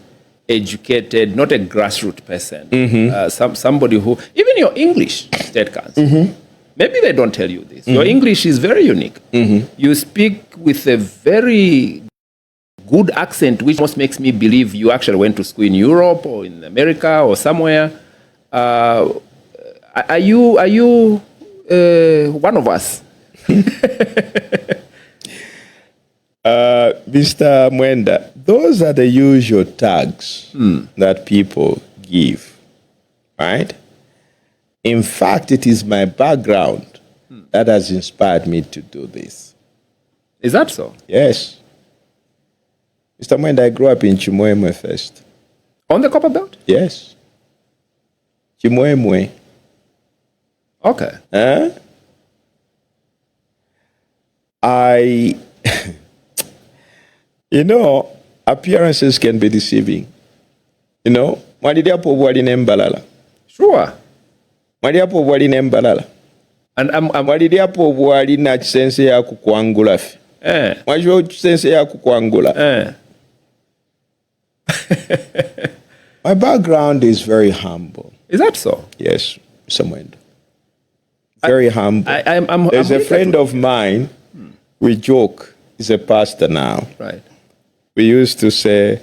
educated, not a grassroots person. Somebody who, even your English, State Council, maybe they don't tell you this. Your English is very unique. You speak with a very good accent, which almost makes me believe you actually went to school in Europe or in America or somewhere. Are you one of us? Mr. Mwenda, those are the usual tags that people give, right? In fact, it is my background that has inspired me to do this. Is that so? Yes. Mr. Mwenda, I grew up in Chimoemwe first. On the Copper Belt? Yes. Chimoemwe. Okay. Appearances can be deceiving. Mwalidiapo bwali nembalala. Sure. Mwalidiapo bwali nembalala. And mwalidiapo bwali na chisense ya kukwangula fi. Mwajua chisense ya kukwangula. My background is very humble. Is that so? Yes, Mr. Mwenda. Very humble. There's a friend of mine, we joke, he's a pastor now. Right. We used to say,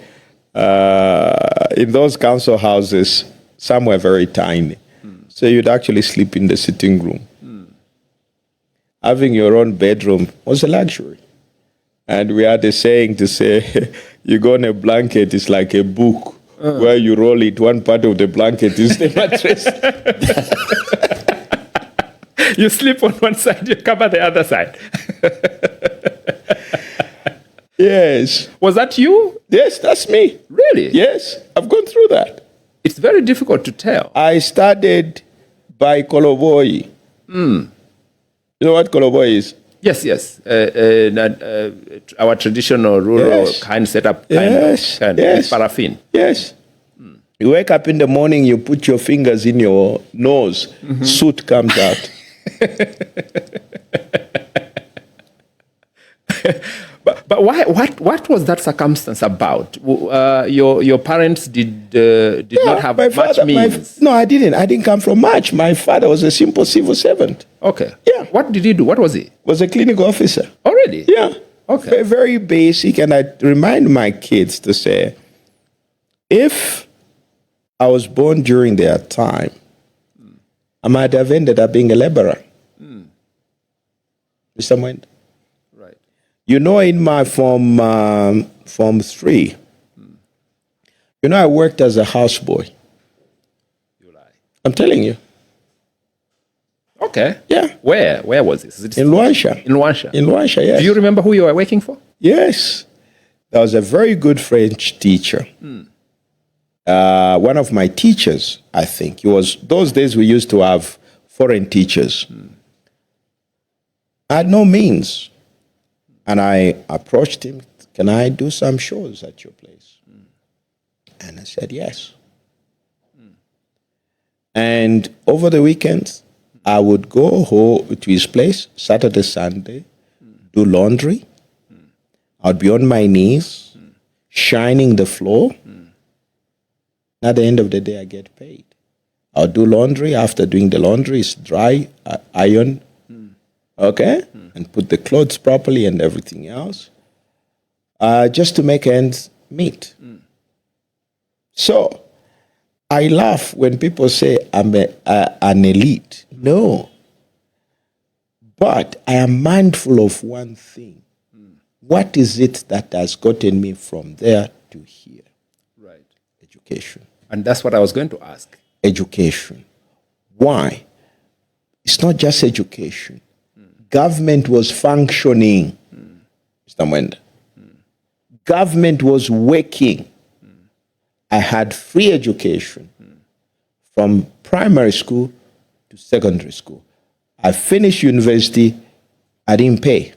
in those council houses, some were very tiny. So you'd actually sleep in the sitting room. Having your own bedroom was a luxury. And we had a saying to say, you go on a blanket, it's like a book, where you roll it, one part of the blanket is the mattress. You sleep on one side, you cover the other side. Yes. Was that you? Yes, that's me. Really? Yes, I've gone through that. It's very difficult to tell. I started by Koloboi. You know what Koloboi is? Yes. Our traditional rural kind setup, paraffin. Yes. You wake up in the morning, you put your fingers in your nose, soot comes out. But why? What was that circumstance about? Your parents did not have much means. No, I didn't. I didn't come from much. My father was a simple civil servant. Okay. Yeah. What did he do? What was he? Was a clinical officer. Already? Yeah. Okay. Very basic, and I remind my kids to say, if I was born during their time, I might have ended up being a laborer. Mr. Mwenda. Right. In my Form 3, I worked as a houseboy. You lie. I'm telling you. Okay. Yeah. Where was this? Is it in Luansha. In Luansha? In Luansha, yes. Do you remember who you were working for? Yes. There was a very good French teacher. One of my teachers, I think, those days we used to have foreign teachers. I had no means. And I approached him, can I do some shows at your place? And I said, yes. And over the weekends, I would go to his place, Saturday, Sunday, do laundry. I'd be on my knees, shining the floor. At the end of the day, I get paid. I'll do laundry. After doing the laundry, it's dry, iron, and put the clothes properly and everything else, just to make ends meet. So I laugh when people say I'm an elite. No. But I am mindful of one thing. What is it that has gotten me from there to here? Right. Education. And that's what I was going to ask. Education. Why? It's not just education. Government was functioning, Mr. Mwenda. Government was working. I had free education from primary school to secondary school. I finished university, I didn't pay.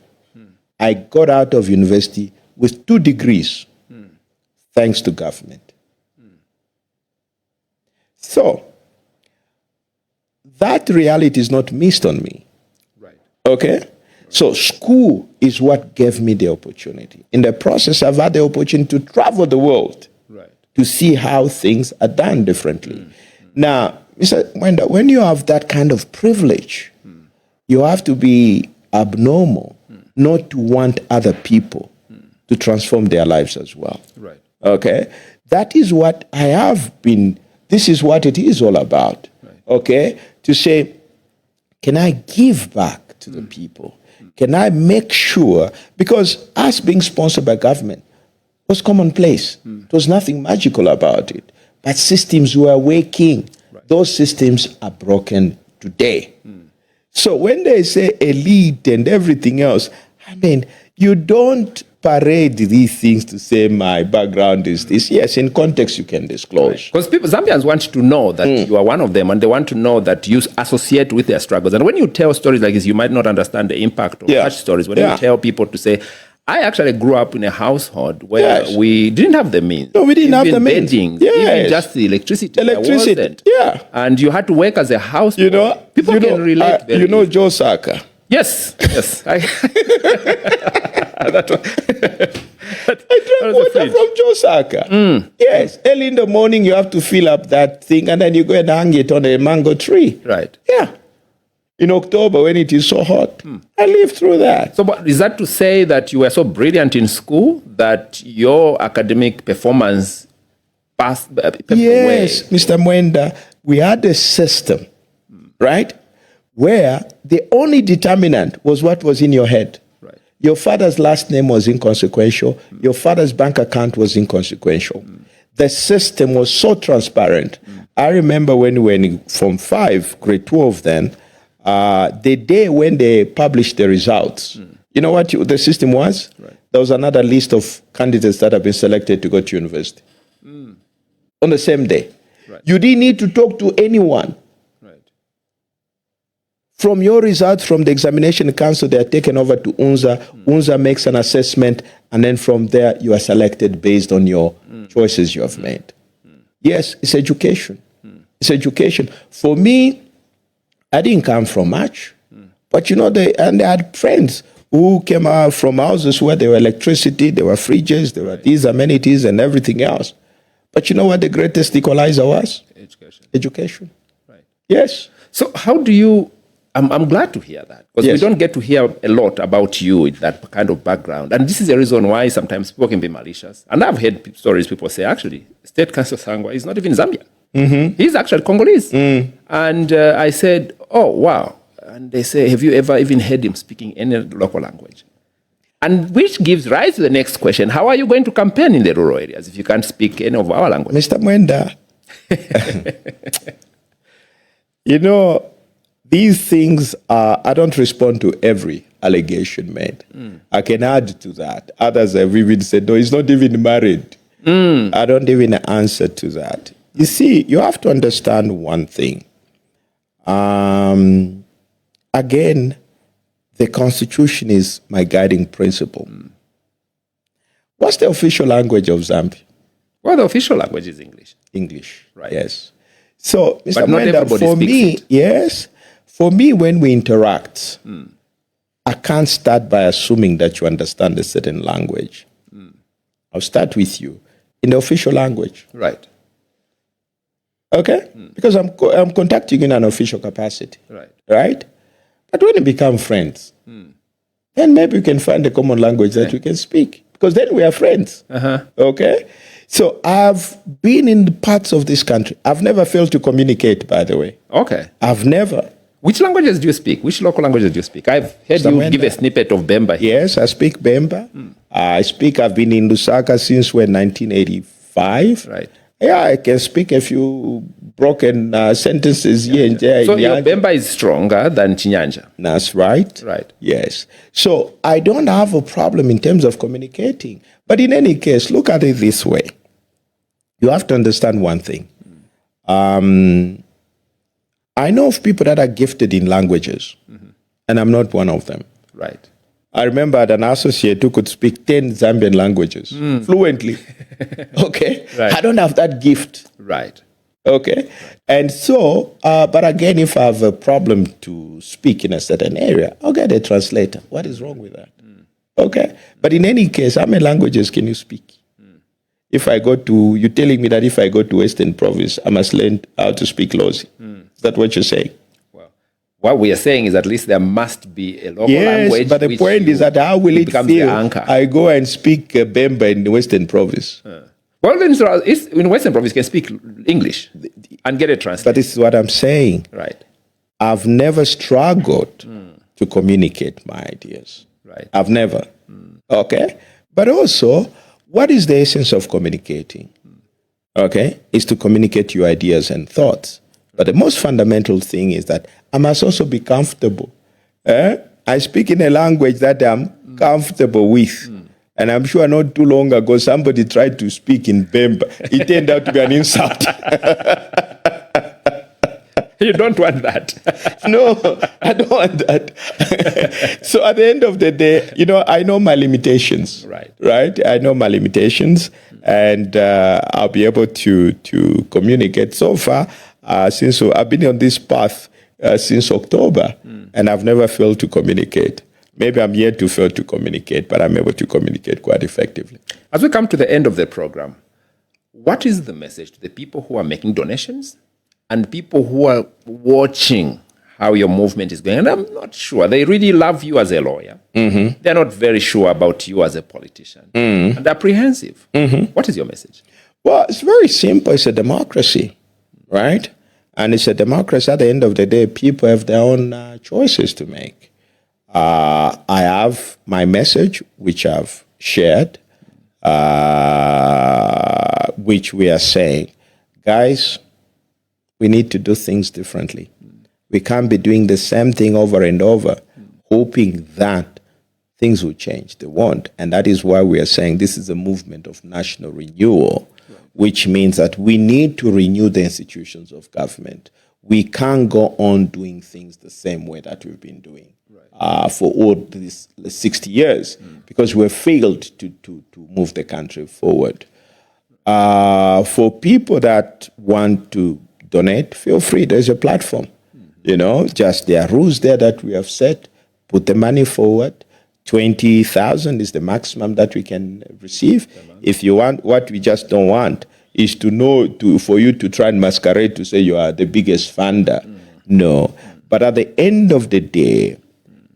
I got out of university with 2 degrees thanks to government. So, that reality is not missed on me. Right. Okay? So school is what gave me the opportunity. In the process, I've had the opportunity to travel the world to see how things are done differently. Now, Mr. Mwenda, when you have that kind of privilege, you have to be abnormal not to want other people to transform their lives as well. Right. Okay? That is what I have been, this is what it is all about. Right. Okay? To say, can I give back to the people? Can I make sure, because us being sponsored by government was commonplace. It was nothing magical about it. But systems were waking. Right. Those systems are broken today. So when they say elite and everything else, I mean, you don't parade these things to say my background is this. Yes, in context you can disclose. Because Zambians want to know that you are one of them, and they want to know that you associate with their struggles. And when you tell stories like this, you might not understand the impact of such stories. When you tell people to say, I actually grew up in a household where we didn't have the means. No, we didn't have the means. Even just the electricity. Electricity, And you had to work as a house. You know, people can relate very you know Joe Saka? Yes, yes. I drank water from Joe Saka. Yes, early in the morning you have to fill up that thing and then you go and hang it on a mango tree. Right. Yeah. In October when it is so hot. I lived through that. So is that to say that you were so brilliant in school that your academic performance passed away? Yes, Mr. Mwenda, we had a system, right, where the only determinant was what was in your head. Right. Your father's last name was inconsequential. Your father's bank account was inconsequential. The system was so transparent. I remember when we were in Form 5, grade 12 then, the day when they published the results, you know what the system was? Right. There was another list of candidates that have been selected to go to university. On the same day. Right. You didn't need to talk to anyone. From your results from the examination council, they are taken over to UNZA. UNZA makes an assessment, and then from there, you are selected based on your choices you have made. Yes, it's education. It's education. For me, I didn't come from much. But, you know, they had friends who came out from houses where there were electricity, there were fridges, there were these amenities and everything else. But you know what the greatest equalizer was? Education. Education. Right. Yes. So how do you... I'm glad to hear that, because we don't get to hear a lot about you with that kind of background. And this is the reason why sometimes people can be malicious. And I've heard stories, people say, actually, State Council Sangwa is not even Zambian. He's actually Congolese. And I said, oh, wow. And they say, have you ever even heard him speaking any local language? And which gives rise to the next question. How are you going to campaign in the rural areas if you can't speak any of our language? Mr. Mwenda, you know, these things I don't respond to every allegation made. I can add to that. Others have even said, no, he's not even married. I don't even answer to that. You see, you have to understand one thing. Again, the Constitution is my guiding principle. What's the official language of Zambia? Well, the official language is English. English, right? Yes. So, Mr. But not Mwenda, everybody for speaks me, it. yes. For me, when we interact, I can't start by assuming that you understand a certain language. I'll start with you in the official language. Right. Okay? Because I'm contacting you in an official capacity. Right. Right? But when we become friends, then maybe we can find a common language that we can speak. Because then we are friends. Okay? So I've been in the parts of this country. I've never failed to communicate, by the way. Okay. I've never. Which languages do you speak? Which local languages do you speak? I've heard you give a snippet of Bemba here. Yes, I speak Bemba. I've been in Lusaka since 1985. Right. Yeah, I can speak a few broken sentences here and there. So your Bemba is stronger than Chinyanja. That's right. Right. Yes. So I don't have a problem in terms of communicating. But in any case, look at it this way. You have to understand one thing. I know of people that are gifted in languages, and I'm not one of them. Right. I remember I had an associate who could speak 10 Zambian languages fluently. Okay? Right. I don't have that gift. Right. Okay? And so, but again, if I have a problem to speak in a certain area, I'll get a translator. What is wrong with that? Okay? But in any case, how many languages can you speak? If I go to, you're telling me that if I go to Western Province, I must learn how to speak Lozi. Is that what you're saying? Well, what we are saying is at least there must be a local Yes, language. but the point is that how will it becomes feel? the anchor. I go and speak Bemba in the Western Province. Well, then in Western Province, you can speak English and get a translator. But this is what I'm saying. Right. I've never struggled to communicate my ideas. Right. I've never. Okay? But also, what is the essence of communicating? Okay? Is to communicate your ideas and thoughts. But the most fundamental thing is that I must also be comfortable. I speak in a language that I'm comfortable with. And I'm sure not too long ago, somebody tried to speak in Bemba. It turned out to be an insult. You don't want that. No, I don't want that. So at the end of the day, I know my limitations. Right. Right? I know my limitations, and I'll be able to communicate. So far, since I've been on this path since October, and I've never failed to communicate. Maybe I'm yet to fail to communicate, but I'm able to communicate quite effectively. As we come to the end of the program, what is the message to the people who are making donations and people who are watching how your movement is going? And I'm not sure. They really love you as a lawyer. They're not very sure about you as a politician. And apprehensive. What is your message? Well, it's very simple. It's a democracy, right? And it's a democracy. At the end of the day, people have their own choices to make. I have my message, which I've shared, which we are saying, guys, we need to do things differently. We can't be doing the same thing over and over, hoping that things will change. They won't. And that is why we are saying this is a movement of national renewal, which means that we need to renew the institutions of government. We can't go on doing things the same way that we've been doing for all these 60 years because we've failed to move the country forward. For people that want to donate, feel free. There's a platform. Just there are rules there that we have set. Put the money forward. 20,000 is the maximum that we can receive. If you want, what we just don't want is for you to try and masquerade to say you are the biggest funder. No. But at the end of the day,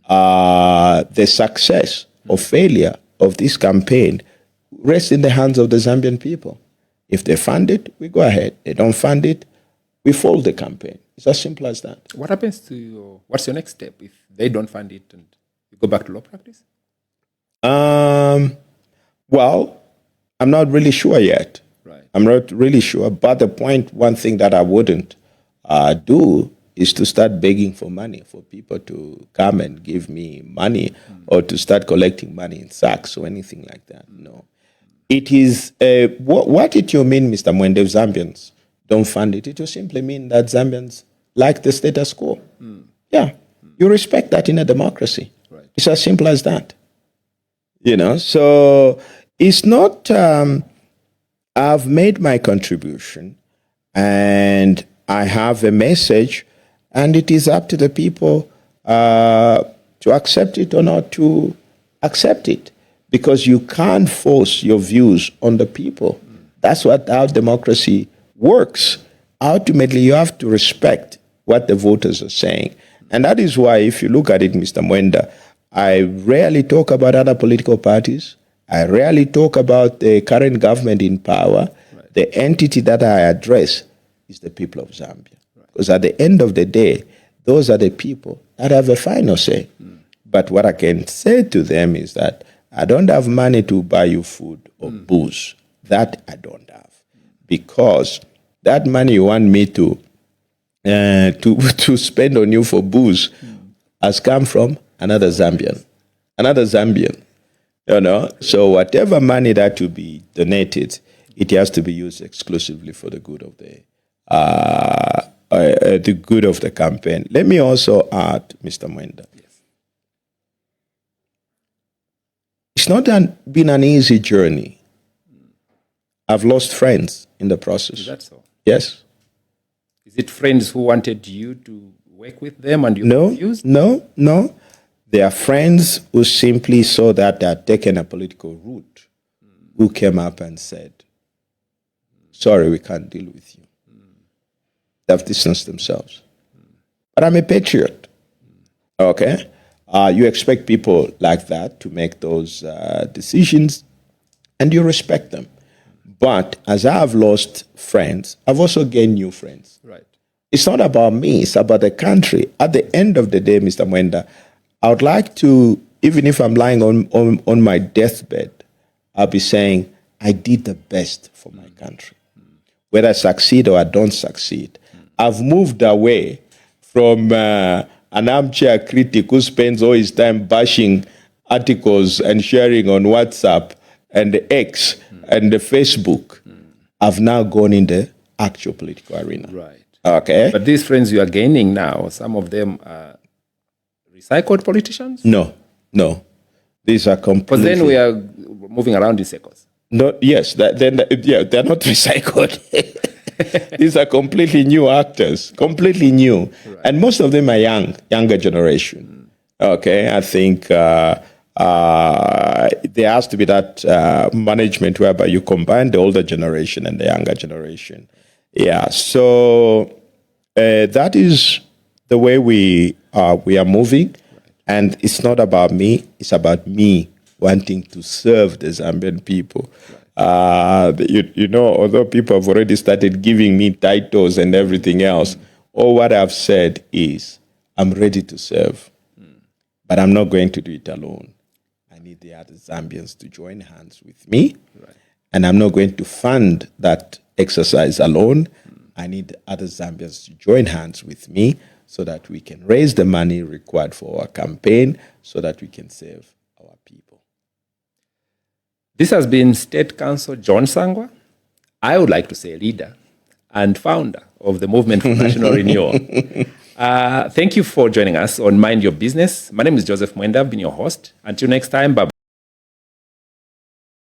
the success or failure of this campaign rests in the hands of the Zambian people. If they fund it, we go ahead. They don't fund it, we fold the campaign. It's as simple as that. What happens to what's your next step if they don't fund it and you go back to law practice? Well, I'm not really sure yet. Right. I'm not really sure. But one thing that I wouldn't do is to start begging for money, for people to come and give me money or to start collecting money in sacks or anything like that. No. It is, what did you mean, Mr. Mwende, if Zambians don't fund it? It will simply mean that Zambians like the status quo. Yeah. You respect that in a democracy. Right. It's as simple as that. So it's not, I've made my contribution and I have a message, and it is up to the people to accept it or not to accept it, because you can't force your views on the people. That's how democracy works. Ultimately, you have to respect what the voters are saying. And that is why, if you look at it, Mr. Mwenda, I rarely talk about other political parties. I rarely talk about the current government in power. Right. The entity that I address is the people of Zambia. Because at the end of the day, those are the people that have a final say. But what I can say to them is that I don't have money to buy you food or booze. That I don't have. Because that money you want me to spend on you for booze has come from another Zambian. So whatever money that will be donated, it has to be used exclusively for the good of the campaign. Let me also add, Mr. Mwenda. Yes. it's not been an easy journey. I've lost friends in the process. Is that so? Yes. Is it friends who wanted you to work with them and you refused? No. They are friends who simply saw that they had taken a political route, who came up and said, sorry, we can't deal with you. They have distanced themselves. But I'm a patriot. Okay? You expect people like that to make those decisions, and you respect them. But as I have lost friends, I've also gained new friends. Right. It's not about me, it's about the country. At the end of the day, Mr. Mwenda, I would like to, even if I'm lying on my deathbed, I'll be saying, I did the best for my country. Whether I succeed or I don't succeed. I've moved away from an armchair critic who spends all his time bashing articles and sharing on WhatsApp and the X and the Facebook. I've now gone in the actual political arena. Right. Okay. But these friends you are gaining now, some of them are recycled politicians? No. These are completely... Because then we are moving around in circles. No, yes, they're not recycled. These are completely new actors, completely new. Right. And most of them are younger generation. Okay, I think there has to be that management whereby you combine the older generation and the younger generation. Yeah, so that is the way we are moving. Right. And it's not about me, it's about me wanting to serve the Zambian people. Right. Although people have already started giving me titles and everything else, all what I've said is, I'm ready to serve. But I'm not going to do it alone. I need the other Zambians to join hands with me. Right. And I'm not going to fund that exercise alone. I need other Zambians to join hands with me so that we can raise the money required for our campaign so that we can serve our people. This has been State Council John Sangwa. I would like to say leader and founder of the Movement for National Renewal. Thank you for joining us on Mind Your Business. My name is Joseph Mwenda. I've been your host. Until next time, bye-bye.